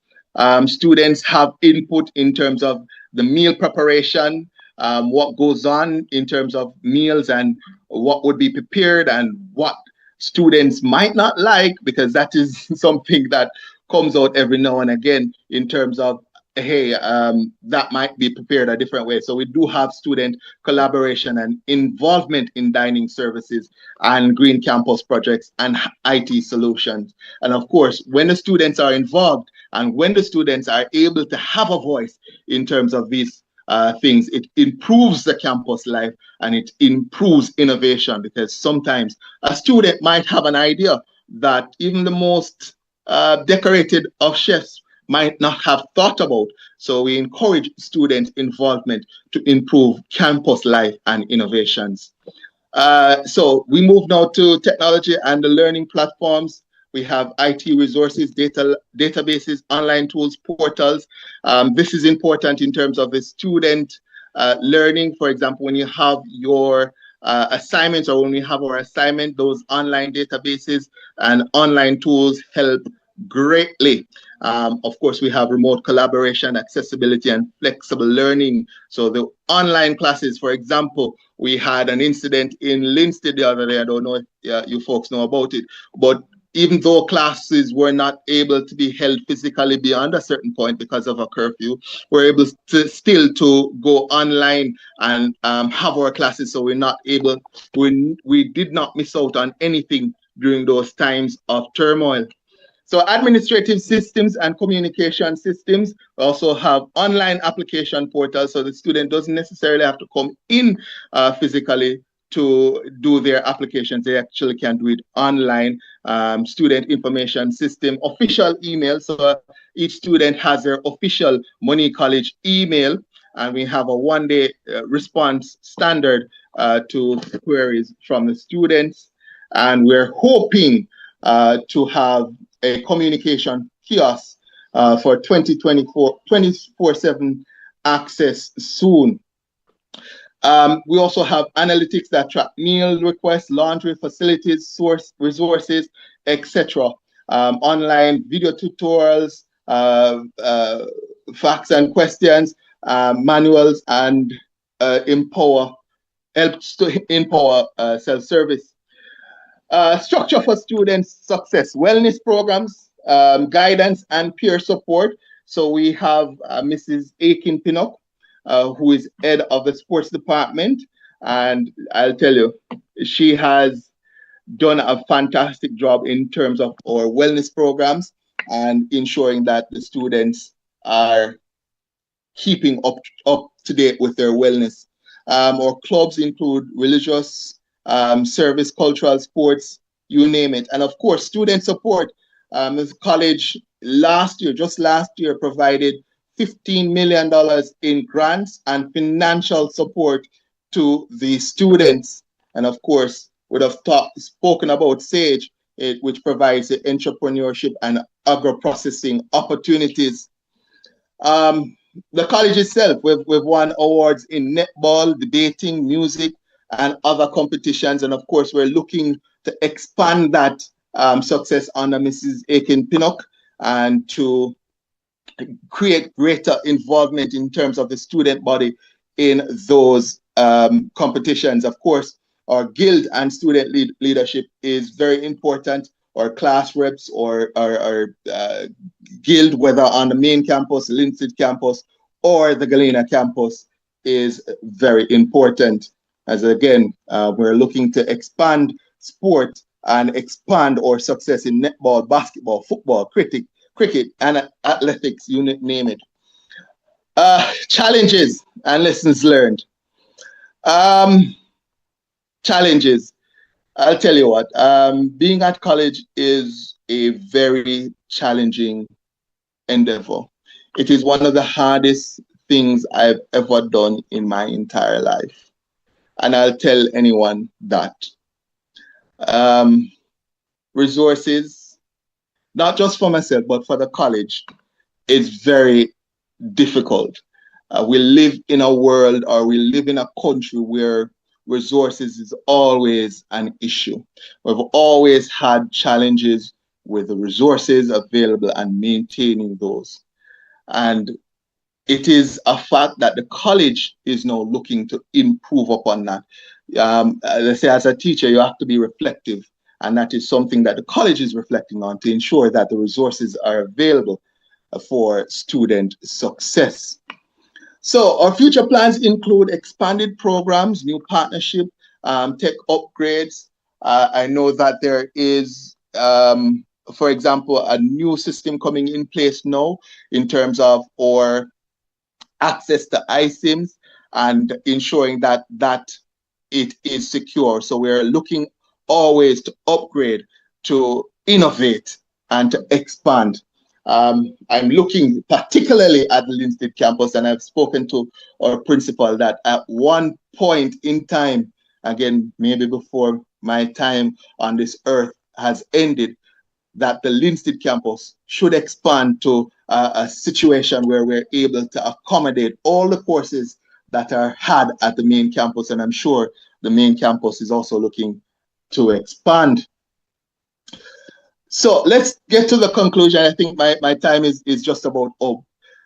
Speaker 6: students have input in terms of the meal preparation, what goes on in terms of meals and what would be prepared and what students might not like, because that is something that comes out every now and again in terms of, hey, that might be prepared a different way. So we do have student collaboration and involvement in dining services and green campus projects and IT solutions. And of course, when the students are involved and when the students are able to have a voice in terms of these things. It improves the campus life and it improves innovation, because sometimes a student might have an idea that even the most decorated of chefs might not have thought about. So we encourage student involvement to improve campus life and innovations. So we move now to technology and the learning platforms. We have IT resources, databases, online tools, portals. This is important in terms of the student learning. For example, when you have your assignments, or when we have our assignment, those online databases and online tools help greatly. Of course, we have remote collaboration, accessibility, and flexible learning. So the online classes, for example, we had an incident in Linstead the other day. I don't know if you folks know about it, but even though classes were not able to be held physically beyond a certain point because of a curfew, we're able to still to go online and have our classes. So we're not able, we did not miss out on anything during those times of turmoil. So administrative systems and communication systems also have online application portals, so the student doesn't necessarily have to come in physically to do their applications. They actually can do it online. Student information system, official email. So each student has their official Money College email, and we have a one-day response standard to queries from the students. And we're hoping to have a communication kiosk for 2024, 24/7 access soon. We also have analytics that track meal requests, laundry facilities, source resources, etc. Online video tutorials, facts and questions, manuals, and helps to empower self-service. Structure for students' success, wellness programs, guidance, and peer support. So we have Mrs. Aiken-Pinnock, who is head of the sports department. And I'll tell you, she has done a fantastic job in terms of our wellness programs and ensuring that the students are keeping up to date with their wellness. Our clubs include religious, service, cultural, sports, you name it. And of course, student support. The college just last year, provided $15 million in grants and financial support to the students. And of course, would have spoken about SAGE, which provides the entrepreneurship and agro-processing opportunities. The college itself, we've won awards in netball, debating, music, and other competitions. And of course, we're looking to expand that success under Mrs. Aiken-Pinnock and to create greater involvement in terms of the student body in those competitions. Of course, our guild and student leadership is very important. Our class reps or our guild, whether on the main campus, Linstead campus, or the Galena campus, is very important. As again, we're looking to expand sport and expand our success in netball, basketball, football, cricket, and athletics, you name it. Challenges and lessons learned. Challenges. I'll tell you what, being at college is a very challenging endeavor. It is one of the hardest things I've ever done in my entire life. And I'll tell anyone that. Resources, not just for myself, but for the college, is very difficult. We live in a world, or we live in a country where resources is always an issue. We've always had challenges with the resources available and maintaining those. And it is a fact that the college is now looking to improve upon that. Let's say as a teacher, you have to be reflective. And that is something that the college is reflecting on to ensure that the resources are available for student success. So our future plans include expanded programs, new partnership, tech upgrades. I know that there is, for example, a new system coming in place now in terms of our access to iSIMs and ensuring that it is secure. So we're looking always to upgrade, to innovate, and to expand. I'm looking particularly at the Linstead campus, and I've spoken to our principal that at one point in time, again, maybe before my time on this earth has ended, that the Linstead campus should expand to a situation where we're able to accommodate all the courses that are had at the main campus. And I'm sure the main campus is also looking to expand. So let's get to the conclusion. I think my time is just about up.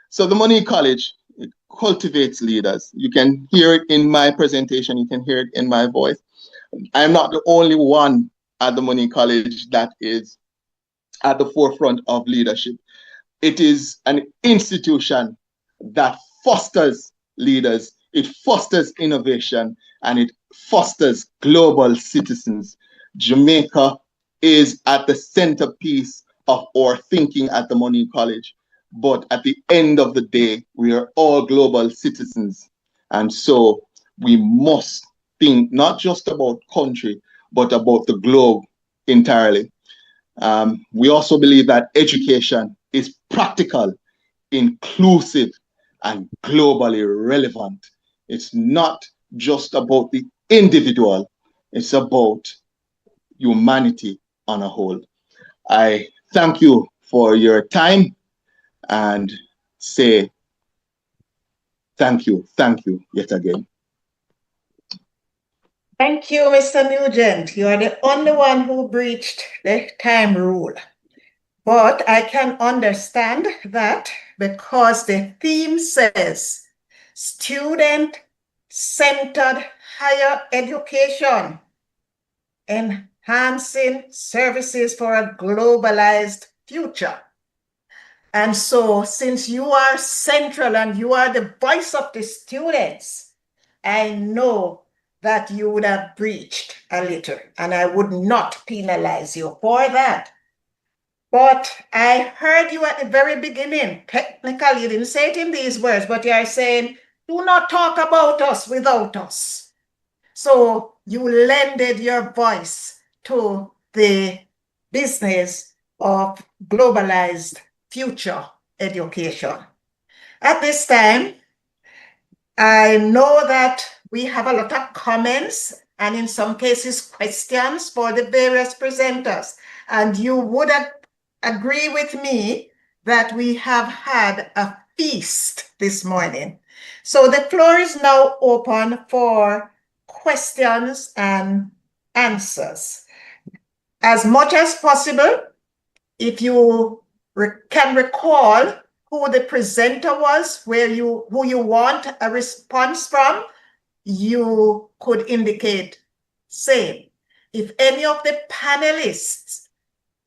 Speaker 6: So the Money College, it cultivates leaders. You can hear it in my presentation. You can hear it in my voice. I'm not the only one at the Money College that is at the forefront of leadership. It is an institution that fosters leaders, it fosters innovation, and it fosters global citizens. Jamaica is at the centerpiece of our thinking at the Money College. But at the end of the day, we are all global citizens. And so we must think not just about country, but about the globe entirely. We also believe that education is practical, inclusive, and globally relevant. It's not just about the individual, it's about humanity on a whole. I thank you for your time and say thank you yet again.
Speaker 1: Thank you, Mr. Nugent. You are the only one who breached the time rule. But I can understand that because the theme says student-centered higher education, enhancing services for a globalized future. And so since you are central and you are the voice of the students, I know that you would have breached a little, and I would not penalize you for that. But I heard you at the very beginning. Technically, you didn't say it in these words, but you are saying, do not talk about us without us. So you lended your voice to the business of globalized future education. At this time, I know that we have a lot of comments and in some cases questions for the various presenters. And you would agree with me that we have had a feast this morning. So the floor is now open for questions and answers. As much as possible, if you can recall who the presenter was, who you want a response from, you could indicate same. If any of the panelists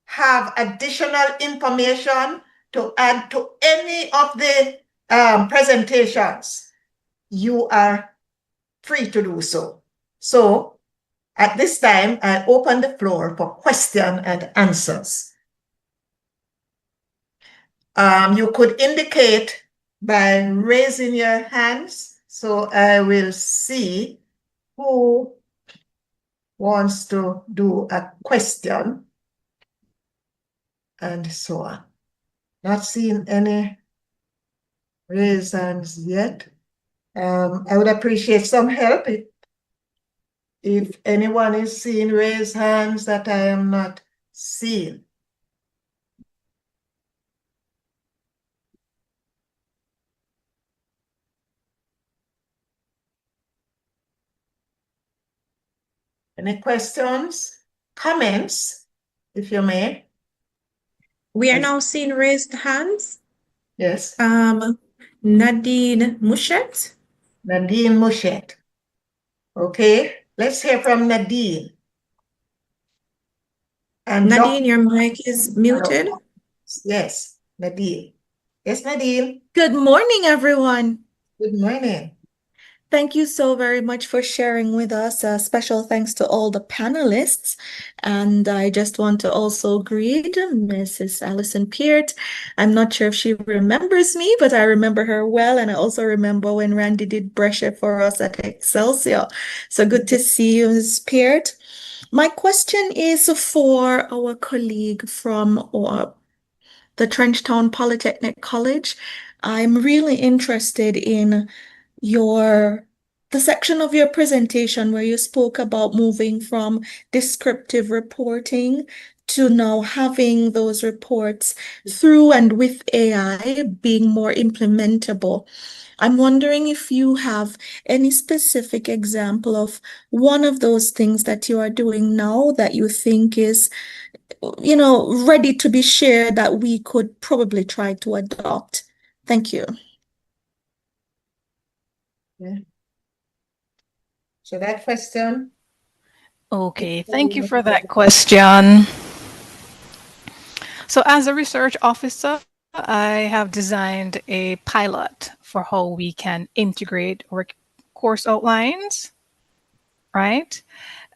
Speaker 1: have additional information to add to any of the presentations, you are free to do so. So at this time, I open the floor for question and answers. You could indicate by raising your hands, so I will see who wants to do a question and so on. Not seeing any raised hands yet. I would appreciate some help if anyone is seeing raised hands that I am not seeing. Any questions, comments, if you may?
Speaker 7: We are now seeing raised hands.
Speaker 1: Yes.
Speaker 7: Nadine Mushet.
Speaker 1: Nadine Mushet. Okay, let's hear from Nadine. And
Speaker 7: Nadine, your mic is muted.
Speaker 1: Yes, Nadine. Yes, Nadine.
Speaker 8: Good morning, everyone.
Speaker 1: Good morning.
Speaker 8: Thank you so very much for sharing with us. Special thanks to all the panelists. And I just want to also greet Mrs. Alison Peart. I'm not sure if she remembers me, but I remember her well. And I also remember when Randy did Brescia for us at Excelsior. So good to see you, Mrs. Peart. My question is for our colleague from the Trenchtown Polytechnic College. I'm really interested in the section of your presentation where you spoke about moving from descriptive reporting to now having those reports through and with AI being more implementable. I'm wondering if you have any specific example of one of those things that you are doing now that you think is, ready to be shared that we could probably try to adopt. Thank you.
Speaker 1: Yeah. So that question.
Speaker 5: Okay, thank you for that question. So as a research officer, I have designed a pilot for how we can integrate our course outlines, right?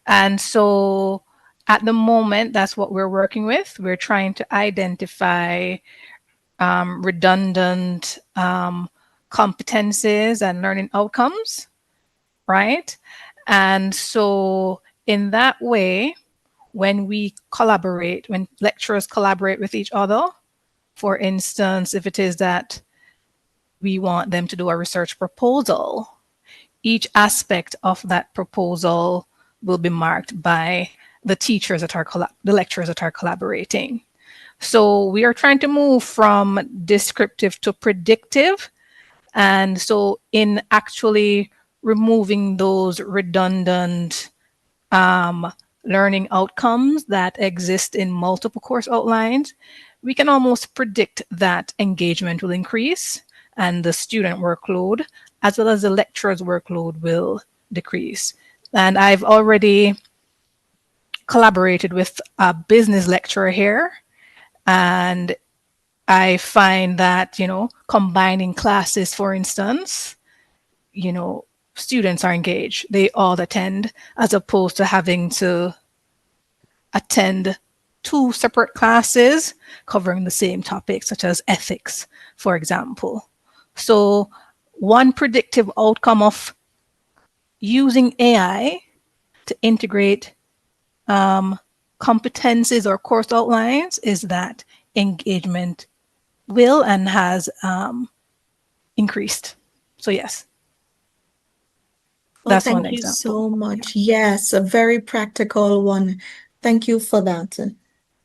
Speaker 5: And so at the moment, that's what we're working with. We're trying to identify redundant competencies and learning outcomes, right? And so in that way, when lecturers collaborate with each other, for instance, if it is that we want them to do a research proposal, each aspect of that proposal will be marked by the lecturers that are collaborating. So we are trying to move from descriptive to predictive. And so in actually removing those redundant learning outcomes that exist in multiple course outlines, we can almost predict that engagement will increase and the student workload as well as the lecturer's workload will decrease. And I've already collaborated with a business lecturer here, and I find that, combining classes, for instance, students are engaged. They all attend, as opposed to having to attend 2 separate classes covering the same topic, such as ethics, for example. So one predictive outcome of using AI to integrate competencies or course outlines is that engagement will and has increased. So yes.
Speaker 8: Well, thank you so much. Yes, a very practical one. Thank you for that.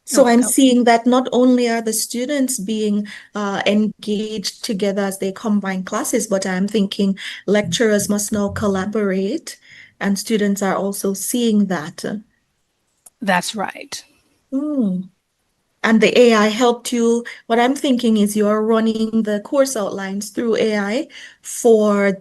Speaker 8: So I'm seeing that not only are the students being engaged together as they combine classes, but I'm thinking lecturers must now collaborate, and students are also seeing that.
Speaker 5: That's right.
Speaker 8: And the AI helped you. What I'm thinking is you're running the course outlines through AI for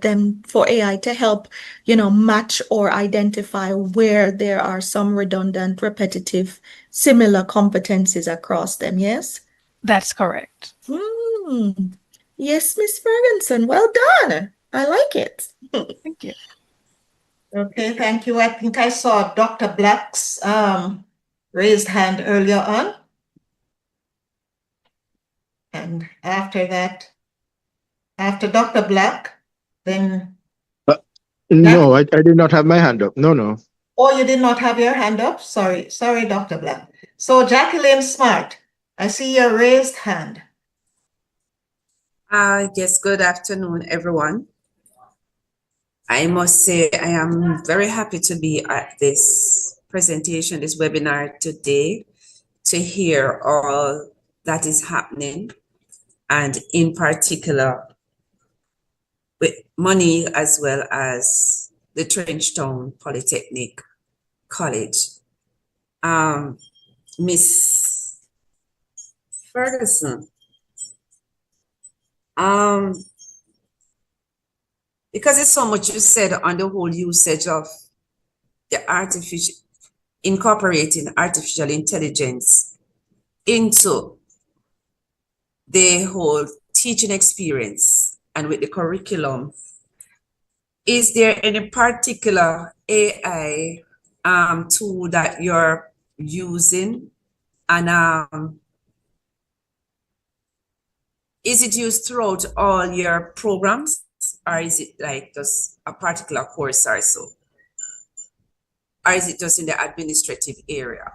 Speaker 8: AI to help, match or identify where there are some redundant, repetitive, similar competencies across them. Yes?
Speaker 5: That's correct.
Speaker 8: Yes, Miss Ferguson. Well done. I like it.
Speaker 5: Thank you.
Speaker 1: Okay, thank you. I think I saw Dr. Black's raised hand earlier on. And after that, after Dr. Black, then...
Speaker 2: No, I did not have my hand up. No.
Speaker 1: Oh, you did not have your hand up? Sorry, Dr. Black. So Jacqueline Smart, I see your raised hand.
Speaker 9: Yes, good afternoon, everyone. I must say I am very happy to be at this presentation, this webinar today, to hear all that is happening, and in particular with money as well as the Trenchtown Polytechnic College. Miss Ferguson, because it's so much you said on the whole usage of the incorporating artificial intelligence into the whole teaching experience and with the curriculum is there any particular AI tool that you're using? And is it used throughout all your programs, or is it like just a particular course or so? Or is it just in the administrative area?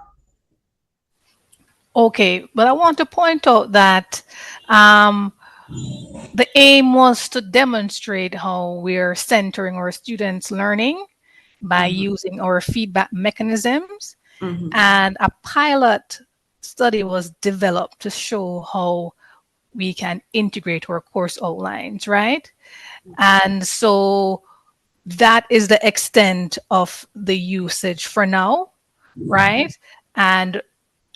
Speaker 5: Okay, but I want to point out that the aim was to demonstrate how we're centering our students' learning by using our feedback mechanisms. And a pilot study was developed to show how we can integrate our course outlines, right? And so that is the extent of the usage for now, right? And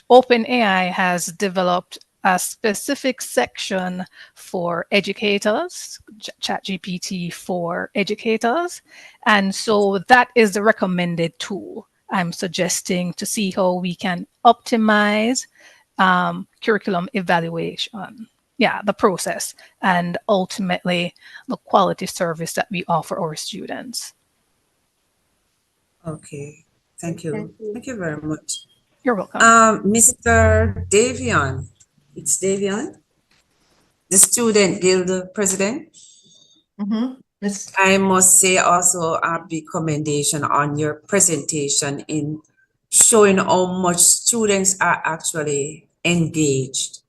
Speaker 5: OpenAI has developed a specific section for educators, ChatGPT for educators. And so that is the recommended tool I'm suggesting to see how we can optimize curriculum evaluation. Yeah, the process and ultimately the quality service that we offer our students.
Speaker 9: Okay, thank you. Thank you very much.
Speaker 5: You're welcome.
Speaker 9: Mr. Davion, it's Davion, the Student Guild President. I must say also a big commendation on your presentation in showing how much students are actually engaged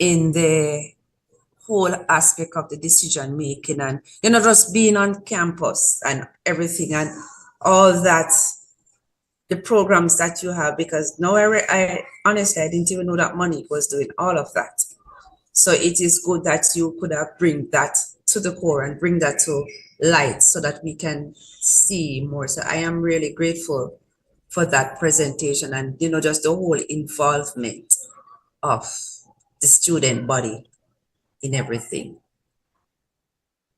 Speaker 9: in the whole aspect of the decision making, and just being on campus and everything and all that, the programs that you have, because now I honestly I didn't even know that Monique was doing all of that. So it is good that you could have bring that to the core and bring that to light so that we can see more. So I am really grateful for that presentation and just the whole involvement of the student body in everything.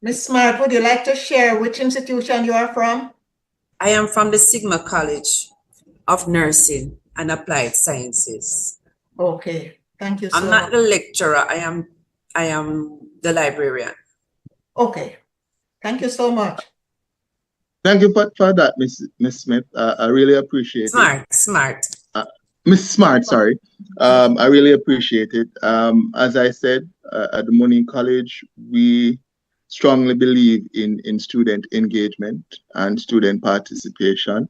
Speaker 1: Ms. Smart, would you like to share which institution you are from?
Speaker 9: I am from the Sigma College of Nursing and Applied Sciences.
Speaker 1: Okay, thank you so
Speaker 9: I'm not
Speaker 1: much.
Speaker 9: the lecturer, I am the librarian.
Speaker 1: Okay, thank you so much.
Speaker 6: Thank you for that, Miss Smith. I really appreciate it.
Speaker 9: Smart.
Speaker 6: Miss Smart, sorry. I really appreciate it. As I said, at the Morning College, we strongly believe in student engagement and student participation.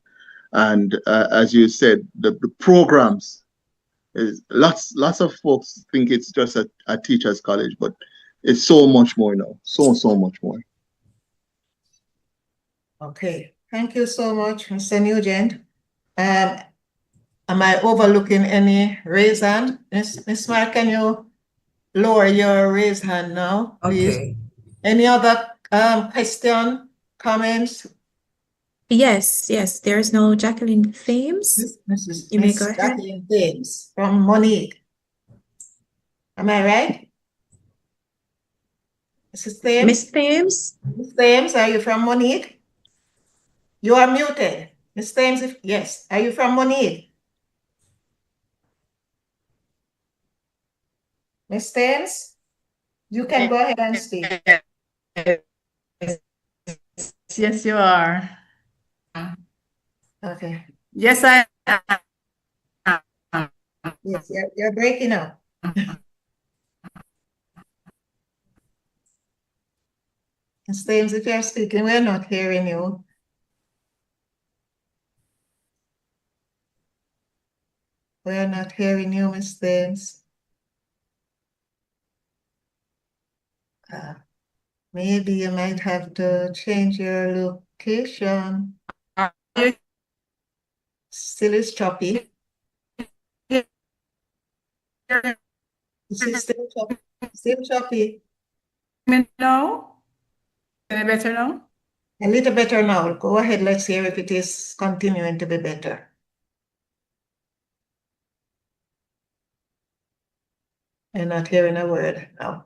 Speaker 6: And as you said, the programs, is lots of folks think it's just a teacher's college, but it's so much more now. So much more.
Speaker 1: Okay, thank you so much, Mr. Nugent. Am I overlooking any raise hand? Miss Smart, can you lower your raise hand now, please?
Speaker 9: Okay.
Speaker 1: Any other question, comments?
Speaker 8: Yes, there's no Jacqueline Thames. You may go ahead.
Speaker 1: Jacqueline Thames from Monique. Am I right? Mrs. Thames?
Speaker 8: Miss Thames?
Speaker 1: Miss Thames, are you from Monique? You are muted. Miss Thames, yes. Are you from Monique? Miss Thames, you can go ahead and speak.
Speaker 10: Yes, you are.
Speaker 1: Okay.
Speaker 10: Yes, I am.
Speaker 1: Yes, you're breaking up. Miss Thames, if you're speaking, we're not hearing you. We're not hearing you, Miss Thames. Maybe you might have to change your location. Still is choppy. Still choppy. Still choppy.
Speaker 10: No? Any better now?
Speaker 1: A little better now. Go ahead. Let's hear if it is continuing to be better. I'm not hearing a word now.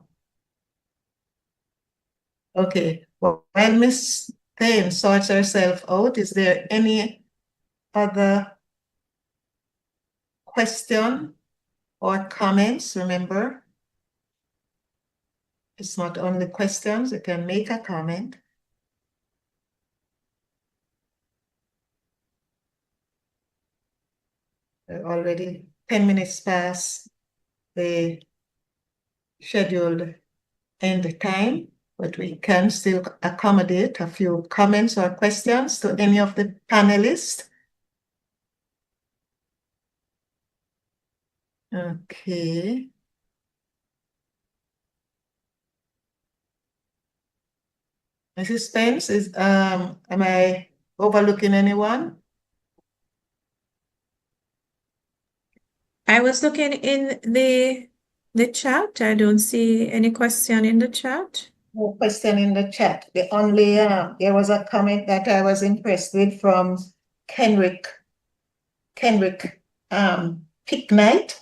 Speaker 1: Okay. Well, while Miss Thames sorts herself out, is there any other question or comments? Remember, it's not only questions. You can make a comment. We're already 10 minutes past the scheduled end time, but we can still accommodate a few comments or questions to any of the panelists. Okay. Mrs. Spence, am I overlooking anyone?
Speaker 7: I was looking in the chat. I don't see any question in the chat.
Speaker 1: No question in the chat. The only there was a comment that I was impressed with from Kenrick Picknight.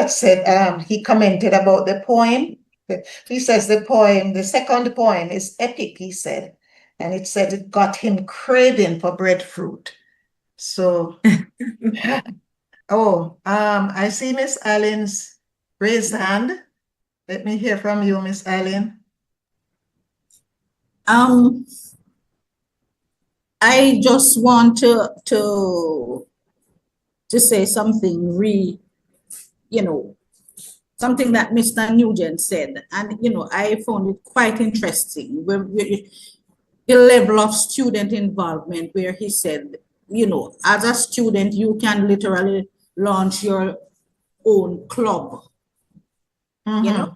Speaker 1: Said he commented about the poem. He says the second poem is epic, he said. And it said it got him craving for breadfruit. So I see Miss Allen's raised hand. Let me hear from you, Miss Allen.
Speaker 4: I just want to say something something that Mr. Nugent said, and I found it quite interesting. The level of student involvement, where he said, as a student, you can literally launch your own club.
Speaker 1: The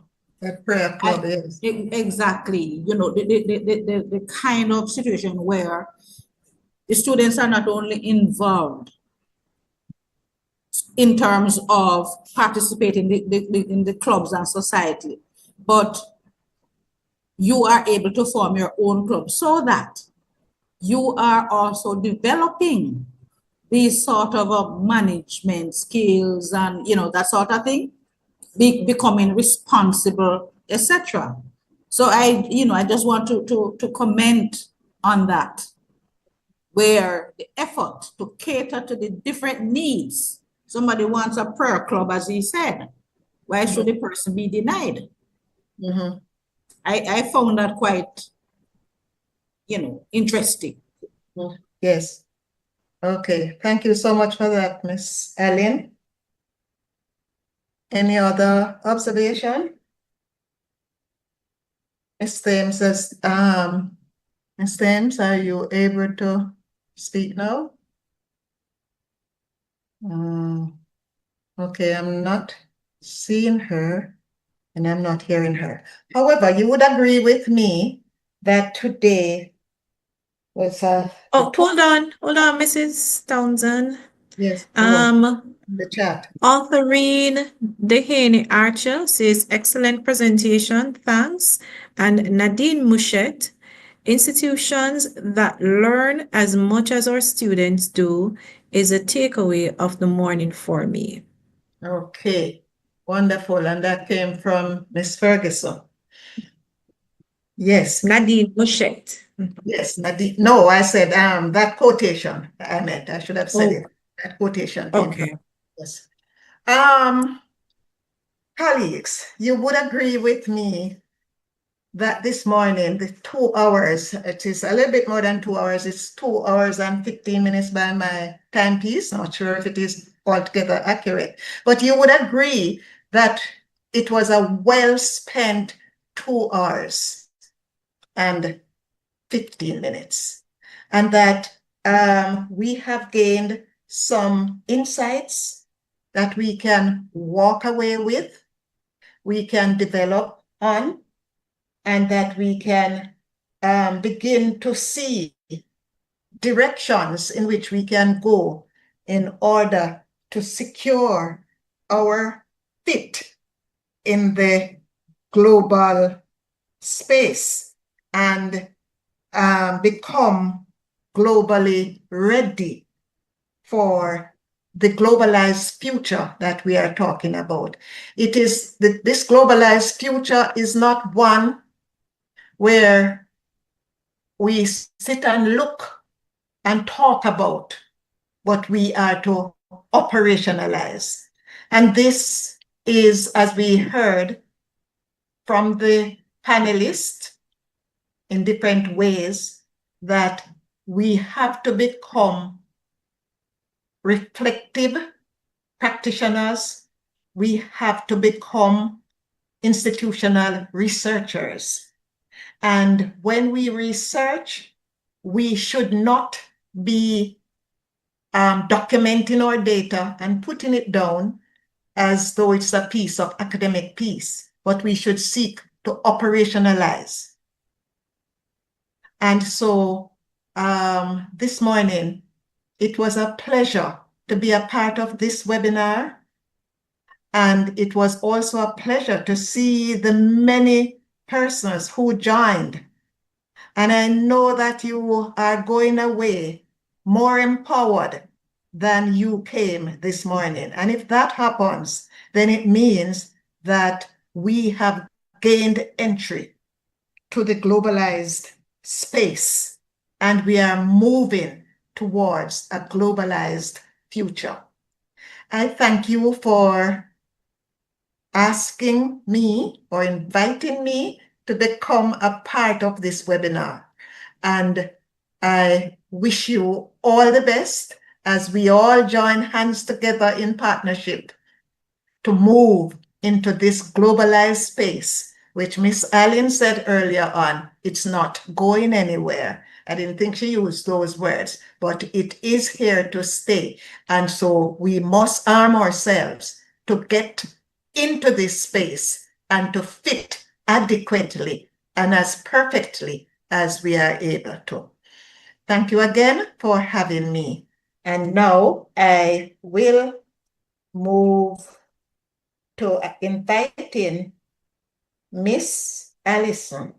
Speaker 1: prayer club, yes.
Speaker 4: Exactly. The kind of situation where the students are not only involved in terms of participating in the clubs and society, but you are able to form your own club so that you are also developing these sort of management skills and that sort of thing, becoming responsible, etc. So I just want to comment on that, where the effort to cater to the different needs. Somebody wants a prayer club, as he said. Why should the person be denied? I found that quite, interesting.
Speaker 1: Yes. Okay. Thank you so much for that, Miss Ellen. Any other observation? Ms. Thames says, Ms. Thames, are you able to speak now? Okay, I'm not seeing her and I'm not hearing her. However, you would agree with me that today was
Speaker 7: hold on, Mrs. Townsend.
Speaker 1: Yes. The chat.
Speaker 7: Autherine Dehaney Archer says, excellent presentation, thanks. And Nadine Mouchette, institutions that learn as much as our students do is a takeaway of the morning for me.
Speaker 1: Okay, wonderful. And that came from Miss Ferguson. Yes.
Speaker 7: Nadine Mouchette.
Speaker 1: Yes, Nadine. No, I said that quotation I meant. I should have said it. That quotation.
Speaker 7: Okay.
Speaker 1: Yes. Colleagues, you would agree with me that this morning, the 2 hours, it is a little bit more than 2 hours, it's 2 hours and 15 minutes by my timepiece. Not sure if it is altogether accurate, but you would agree that it was a well-spent 2 hours and 15 minutes, and that we have gained some insights that we can walk away with, we can develop on, and that we can begin to see directions in which we can go in order to secure our fit in the global space and become globally ready for the globalized future that we are talking about. It is this globalized future is not one where we sit and look and talk about, but we are to operationalize. And this is, as we heard from the panelists in different ways, that we have to become reflective practitioners, we have to become institutional researchers. And when we research, we should not be documenting our data and putting it down as though it's a piece of academic piece, but we should seek to operationalize. And so this morning, it was a pleasure to be a part of this webinar. And it was also a pleasure to see the many persons who joined. And I know that you are going away more empowered than you came this morning. And if that happens, then it means that we have gained entry to the globalized space, and we are moving towards a globalized future. I thank you for asking me or inviting me to become a part of this webinar. And I wish you all the best as we all join hands together in partnership to move into this globalized space, which Miss Allen said earlier on, it's not going anywhere. I didn't think she used those words, but it is here to stay. And so we must arm ourselves to get into this space and to fit adequately and as perfectly as we are able to. Thank you again for having me. And now I will move to inviting Miss Alison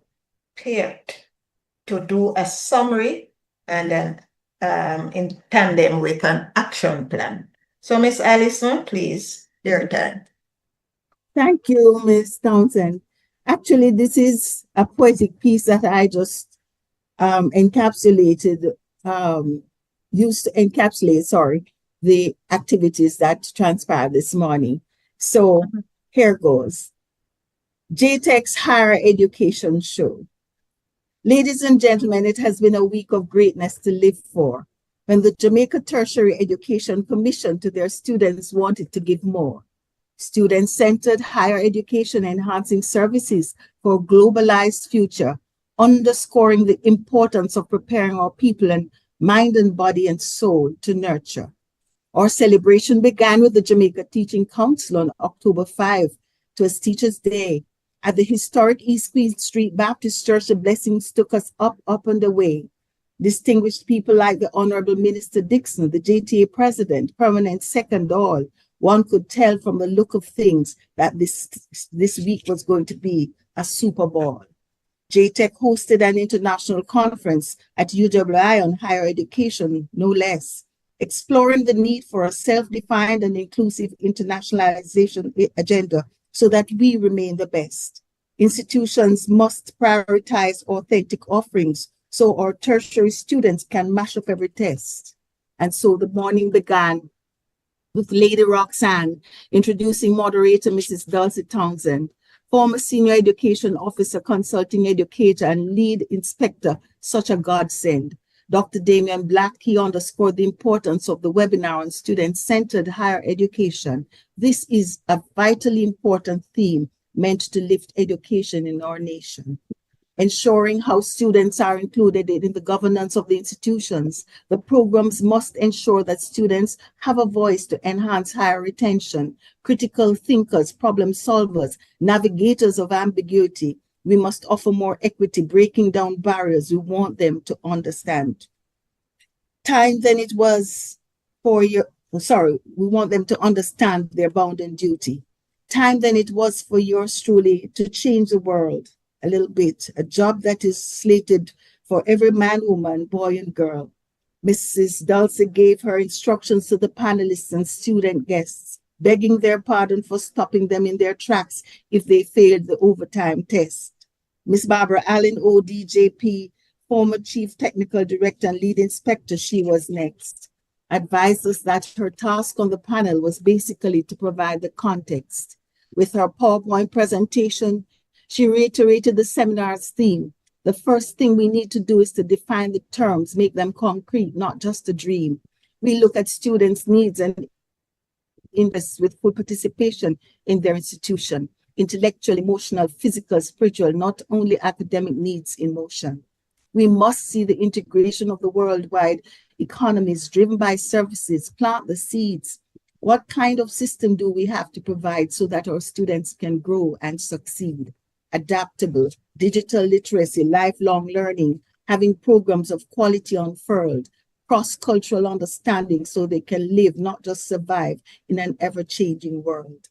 Speaker 1: Peart to do a summary and then in tandem with an action plan. So Miss Alison, please, your turn.
Speaker 3: Thank you, Ms. Townsend. Actually, this is a poetic piece that I just used to encapsulate, the activities that transpired this morning. So here goes. J-TEC's Higher Education Show. Ladies and gentlemen, it has been a week of greatness to live for, when the Jamaica Tertiary Education Commission to their students wanted to give more. Student-centered higher education enhancing services for a globalized future, underscoring the importance of preparing our people and mind and body and soul to nurture. Our celebration began with the Jamaica Teaching Council on October 5 to as Teachers' Day. At the historic East Queen Street Baptist Church, the blessings took us up and away. Distinguished people like the Honorable Minister Dixon, the JTA President, Permanent Second All. One could tell from the look of things that this week was going to be a Super Bowl. J-TEC hosted an international conference at UWI on higher education, no less, exploring the need for a self-defined and inclusive internationalization agenda so that we remain the best. Institutions must prioritize authentic offerings so our tertiary students can mash up every test. And so the morning began with Lady Roxanne introducing moderator Mrs. Dulcie Townsend, former senior education officer, consulting educator, and lead inspector, such a godsend. Dr. Damian Black, he underscored the importance of the webinar on student-centered higher education. This is a vitally important theme meant to lift education in our nation. Ensuring how students are included in the governance of the institutions. The programs must ensure that students have a voice to enhance higher retention, critical thinkers, problem solvers, navigators of ambiguity. We must offer more equity, breaking down barriers. We want them to understand. We want them to understand their bounden duty. Time than it was for yours truly to change the world a little bit, a job that is slated for every man, woman, boy, and girl. Mrs. Dulcie gave her instructions to the panelists and student guests, begging their pardon for stopping them in their tracks if they failed the overtime test. Miss Barbara Allen, ODJP, former Chief Technical Director and Lead Inspector, she was next, advised us that her task on the panel was basically to provide the context. With her PowerPoint presentation, she reiterated the seminar's theme. The first thing we need to do is to define the terms, make them concrete, not just a dream. We look at students' needs and interests with full participation in their institution, intellectual, emotional, physical, spiritual, not only academic needs in motion. We must see the integration of the worldwide economies driven by services, plant the seeds. What kind of system do we have to provide so that our students can grow and succeed? Adaptable, digital literacy, lifelong learning, having programs of quality unfurled, cross-cultural understanding so they can live, not just survive in an ever-changing world.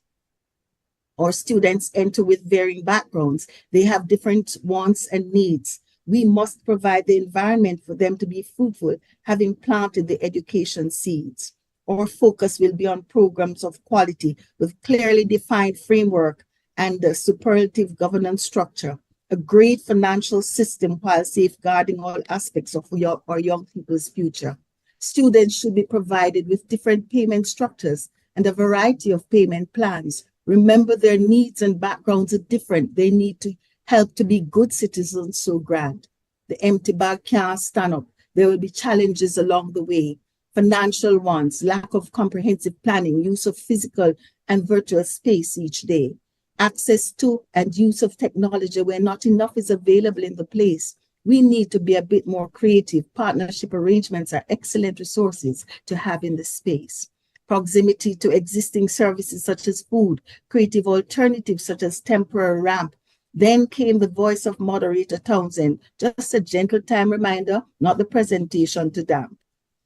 Speaker 3: Our students enter with varying backgrounds. They have different wants and needs. We must provide the environment for them to be fruitful, having planted the education seeds. Our focus will be on programs of quality with clearly defined framework and a superlative governance structure, a great financial system while safeguarding all aspects of our young people's future. Students should be provided with different payment structures and a variety of payment plans. Remember, their needs and backgrounds are different. They need to help to be good citizens, so grand. The empty bag can't stand up. There will be challenges along the way. Financial ones, lack of comprehensive planning, use of physical and virtual space each day. Access to and use of technology where not enough is available in the place. We need to be a bit more creative. Partnership arrangements are excellent resources to have in the space. Proximity to existing services such as food, creative alternatives such as temporary ramp. Then came the voice of Moderator Townsend, just a gentle time reminder, not the presentation to damp.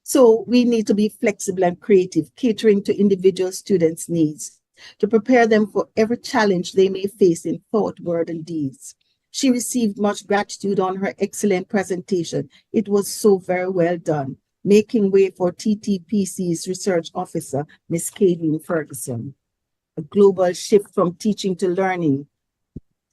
Speaker 3: So we need to be flexible and creative, catering to individual students' needs, to prepare them for every challenge they may face in thought, word, and deeds. She received much gratitude on her excellent presentation. It was so very well done, making way for TTPC's research officer, Ms. Kaylin Ferguson. A global shift from teaching to learning,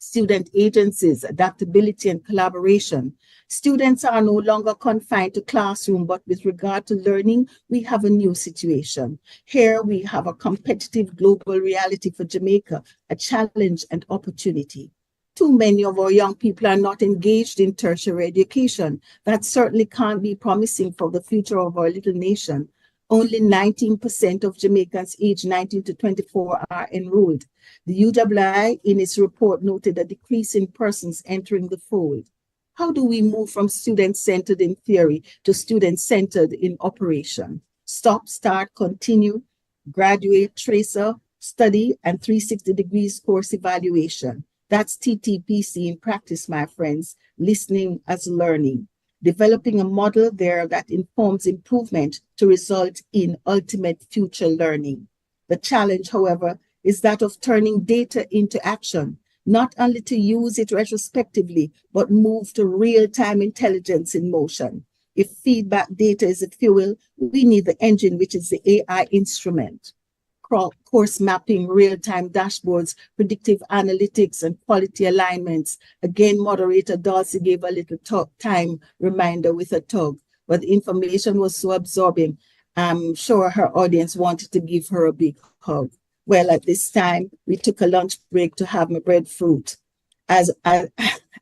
Speaker 3: student agencies, adaptability and collaboration. Students are no longer confined to classroom, but with regard to learning, we have a new situation. Here we have a competitive global reality for Jamaica, a challenge and opportunity. Too many of our young people are not engaged in tertiary education. That certainly can't be promising for the future of our little nation. Only 19% of Jamaicans aged 19 to 24 are enrolled. The UWI in its report noted a decrease in persons entering the fold. How do we move from student-centered in theory to student-centered in operation? Stop, start, continue, graduate, tracer, study, and 360 degrees course evaluation. That's TTPC in practice, my friends, listening as learning. Developing a model there that informs improvement to result in ultimate future learning. The challenge, however, is that of turning data into action, not only to use it retrospectively, but move to real-time intelligence in motion. If feedback data is the fuel, we need the engine, which is the AI instrument. Course mapping, real-time dashboards, predictive analytics, and quality alignments. Again, Moderator Darcy gave a little time reminder with a tug, but the information was so absorbing. I'm sure her audience wanted to give her a big hug. Well, at this time, we took a lunch break to have my breadfruit. As an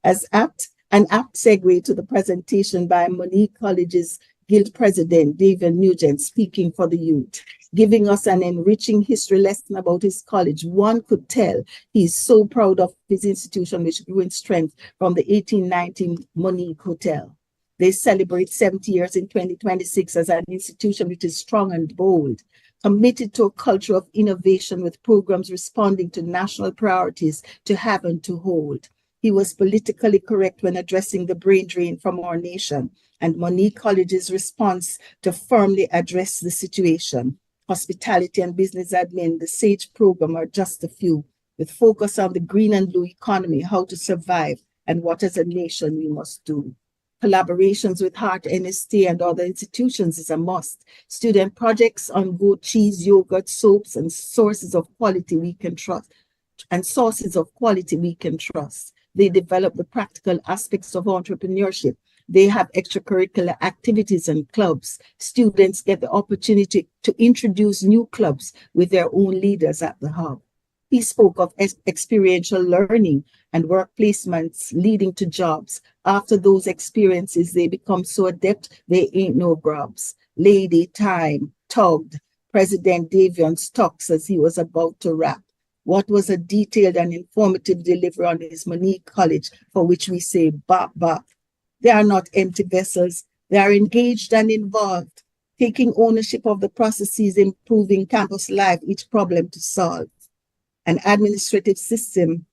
Speaker 3: apt segue to the presentation by Monique College's Guild President, David Nugent, speaking for the youth, giving us an enriching history lesson about his college. One could tell he's so proud of his institution, which grew in strength from the 1890 Monique Hotel. They celebrate 70 years in 2026 as an institution which is strong and bold, committed to a culture of innovation with programs responding to national priorities to have and to hold. He was politically correct when addressing the brain drain from our nation, and Monique College's response to firmly address the situation. Hospitality and business admin, the SAGE program are just a few, with focus on the green and blue economy, how to survive, and what as a nation we must do. Collaborations with Heart NST and other institutions is a must. Student projects on goat cheese, yogurt, soaps, and sources of quality we can trust. They develop the practical aspects of entrepreneurship. They have extracurricular activities and clubs. Students get the opportunity to introduce new clubs with their own leaders at the hub. He spoke of experiential learning and work placements leading to jobs. After those experiences, they become so adept, they ain't no grubs. Lady time, tugged, President Davion's talks as he was about to wrap. What was a detailed and informative delivery on his Monique College, for which we say bop bop. They are not empty vessels. They are engaged and involved, taking ownership of the processes, improving campus life, each problem to solve. An administrative system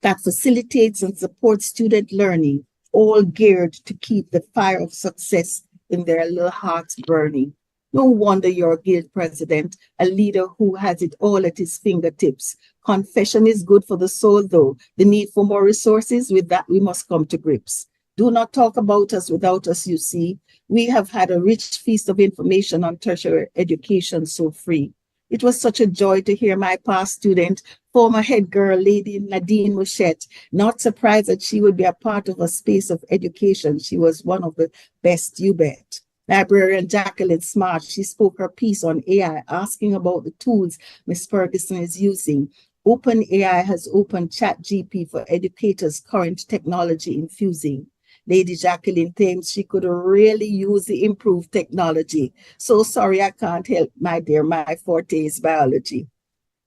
Speaker 3: that facilitates and supports student learning, all geared to keep the fire of success in their little hearts burning. No wonder you're a guild president, a leader who has it all at his fingertips. Confession is good for the soul, though. The need for more resources, with that we must come to grips. Do not talk about us without us, you see. We have had a rich feast of information on tertiary education so free. It was such a joy to hear my past student, former head girl, Lady Nadine Mouchette, not surprised that she would be a part of a space of education. She was one of the best, you bet. Librarian Jacqueline Smart, she spoke her piece on AI, asking about the tools Ms. Ferguson is using. OpenAI has opened ChatGPT for educators, current technology infusing. Lady Jacqueline claims she could really use the improved technology. So sorry, I can't help, my dear. My forte is biology.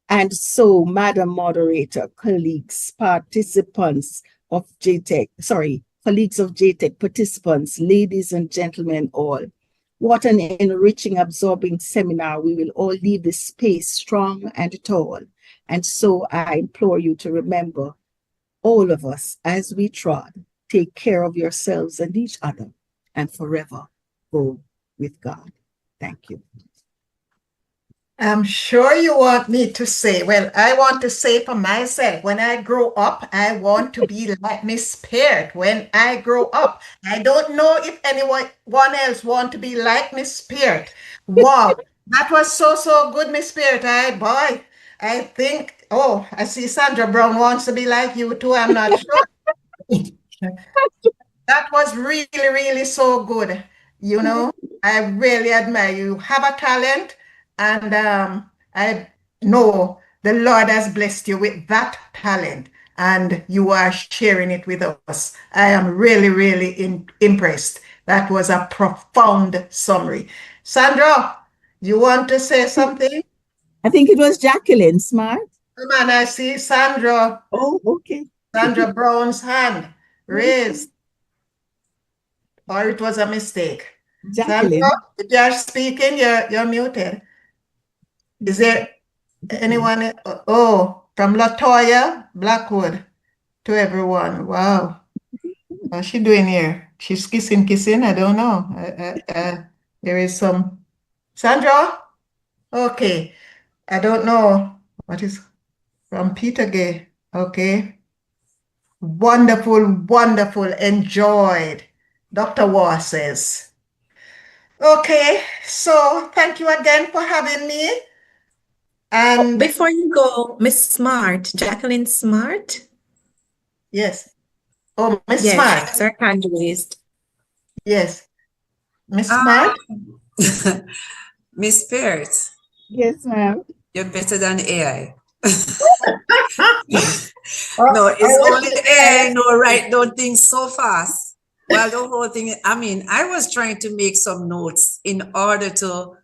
Speaker 3: And so, Madam Moderator, colleagues, participants of J-TEC, colleagues of J-TEC, participants, ladies and gentlemen all, what an enriching, absorbing seminar. We will all leave this space strong and tall. And so I implore you to remember, all of us, as we trod, take care of yourselves and each other, and forever go with God. Thank you.
Speaker 1: I'm sure you want me to say, well, I want to say for myself, when I grow up, I want to be like Miss Peart. When I grow up, I don't know if anyone else want to be like Miss Peart. Wow, that was so good, Miss Peart. Boy, I think, oh, I see Sandra Brown wants to be like you too. I'm not sure. That was really so good. You know, I really admire you. You have a talent, and I know the Lord has blessed you with that talent, and you are sharing it with us. I am really impressed. That was a profound summary. Sandra, you want to say something?
Speaker 3: I think it was Jacqueline Smart.
Speaker 1: Come on, I see Sandra.
Speaker 3: Oh, okay.
Speaker 1: Sandra Brown's hand raised. Or it was a mistake.
Speaker 3: Jacqueline.
Speaker 1: Sandra, if you're speaking, you're muted. Is there anyone? Oh, from Latoya Blackwood to everyone. Wow. What's she doing here? She's kissing. I don't know. There is some. Sandra? Okay. I don't know. What is from Peter Gay? Okay. Wonderful. Enjoyed. Dr. Waugh says. Okay, so thank you again for having me. And
Speaker 7: before you go, Miss Smart, Jacqueline Smart?
Speaker 1: Yes. Oh, Miss
Speaker 7: Yes,
Speaker 1: Smart.
Speaker 7: that's her hand raised.
Speaker 1: Yes. Miss Smart?
Speaker 9: Miss Peart,
Speaker 3: Yes, ma'am.
Speaker 9: you're better than AI.
Speaker 1: Oh,
Speaker 9: No, it's
Speaker 1: I
Speaker 9: only AI no write down things so fast. Well, the whole thing, I mean, I was trying to make some notes in order to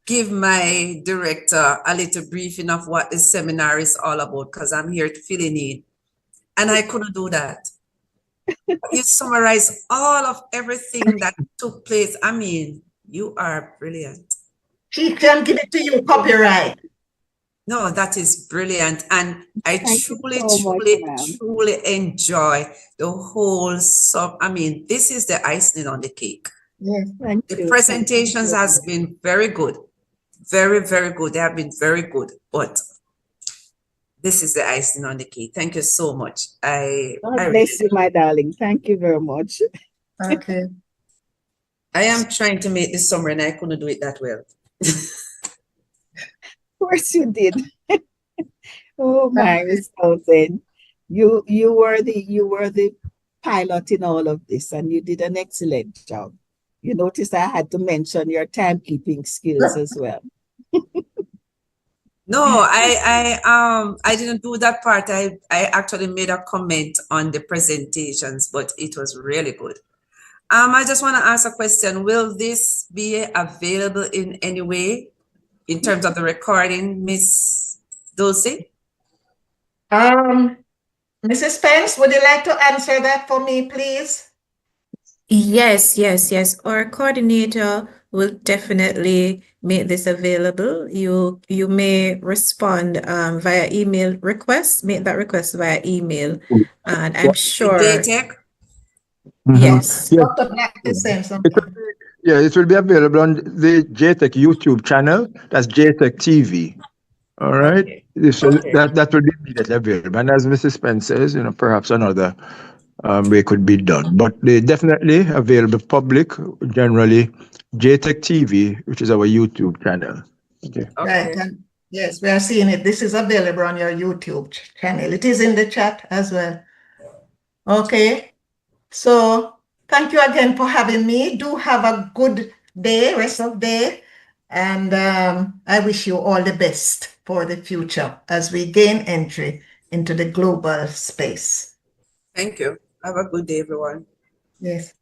Speaker 9: give my director a little briefing of what the seminar is all about, because I'm here to fill in need. And I couldn't do that. You summarize all of everything that took place. I mean, you are brilliant.
Speaker 1: She can give it to you copyright.
Speaker 9: No, that is brilliant. And I
Speaker 3: Thank you
Speaker 9: truly,
Speaker 3: so much,
Speaker 9: truly,
Speaker 3: ma'am.
Speaker 9: truly enjoy the whole I mean, this is the icing on the cake.
Speaker 3: Yes, thank you.
Speaker 9: The presentations has been very good. Very good. They have been very good. But this is the icing on the cake. Thank you so much.
Speaker 3: God bless you, my darling. Thank you very much.
Speaker 1: Okay.
Speaker 9: I am trying to make this summer and I couldn't do it that well.
Speaker 3: Of course you did. Oh my, Miss Townsend. You were the pilot in all of this, and you did an excellent job. You notice I had to mention your timekeeping skills as well.
Speaker 9: No, I didn't do that part. I actually made a comment on the presentations, but it was really good. I just want to ask a question. Will this be available in any way in terms of the recording, Miss Dulcie?
Speaker 1: Mrs. Spence, would you like to answer that for me, please?
Speaker 7: Yes. Our coordinator will definitely make this available. You may respond via email request, make that request via email. And I'm sure,
Speaker 9: J-TEC?
Speaker 7: yes.
Speaker 2: Yes.
Speaker 1: Dr. Black is saying something.
Speaker 2: Yeah, it will be available on the J-TEC YouTube channel. That's J-TEC TV. All right.
Speaker 9: Okay.
Speaker 2: So
Speaker 9: Okay.
Speaker 2: that will be immediately available. And as Mrs. Spence says, perhaps another way could be done. But they definitely available public, generally J-TEC TV, which is our YouTube channel. Okay.
Speaker 1: Right. And yes, we are seeing it. This is available on your YouTube channel. It is in the chat as well. Okay. So thank you again for having me. Do have a good day, rest of the day. And I wish you all the best for the future as we gain entry into the global space.
Speaker 9: Thank you. Have a good day, everyone.
Speaker 1: Yes.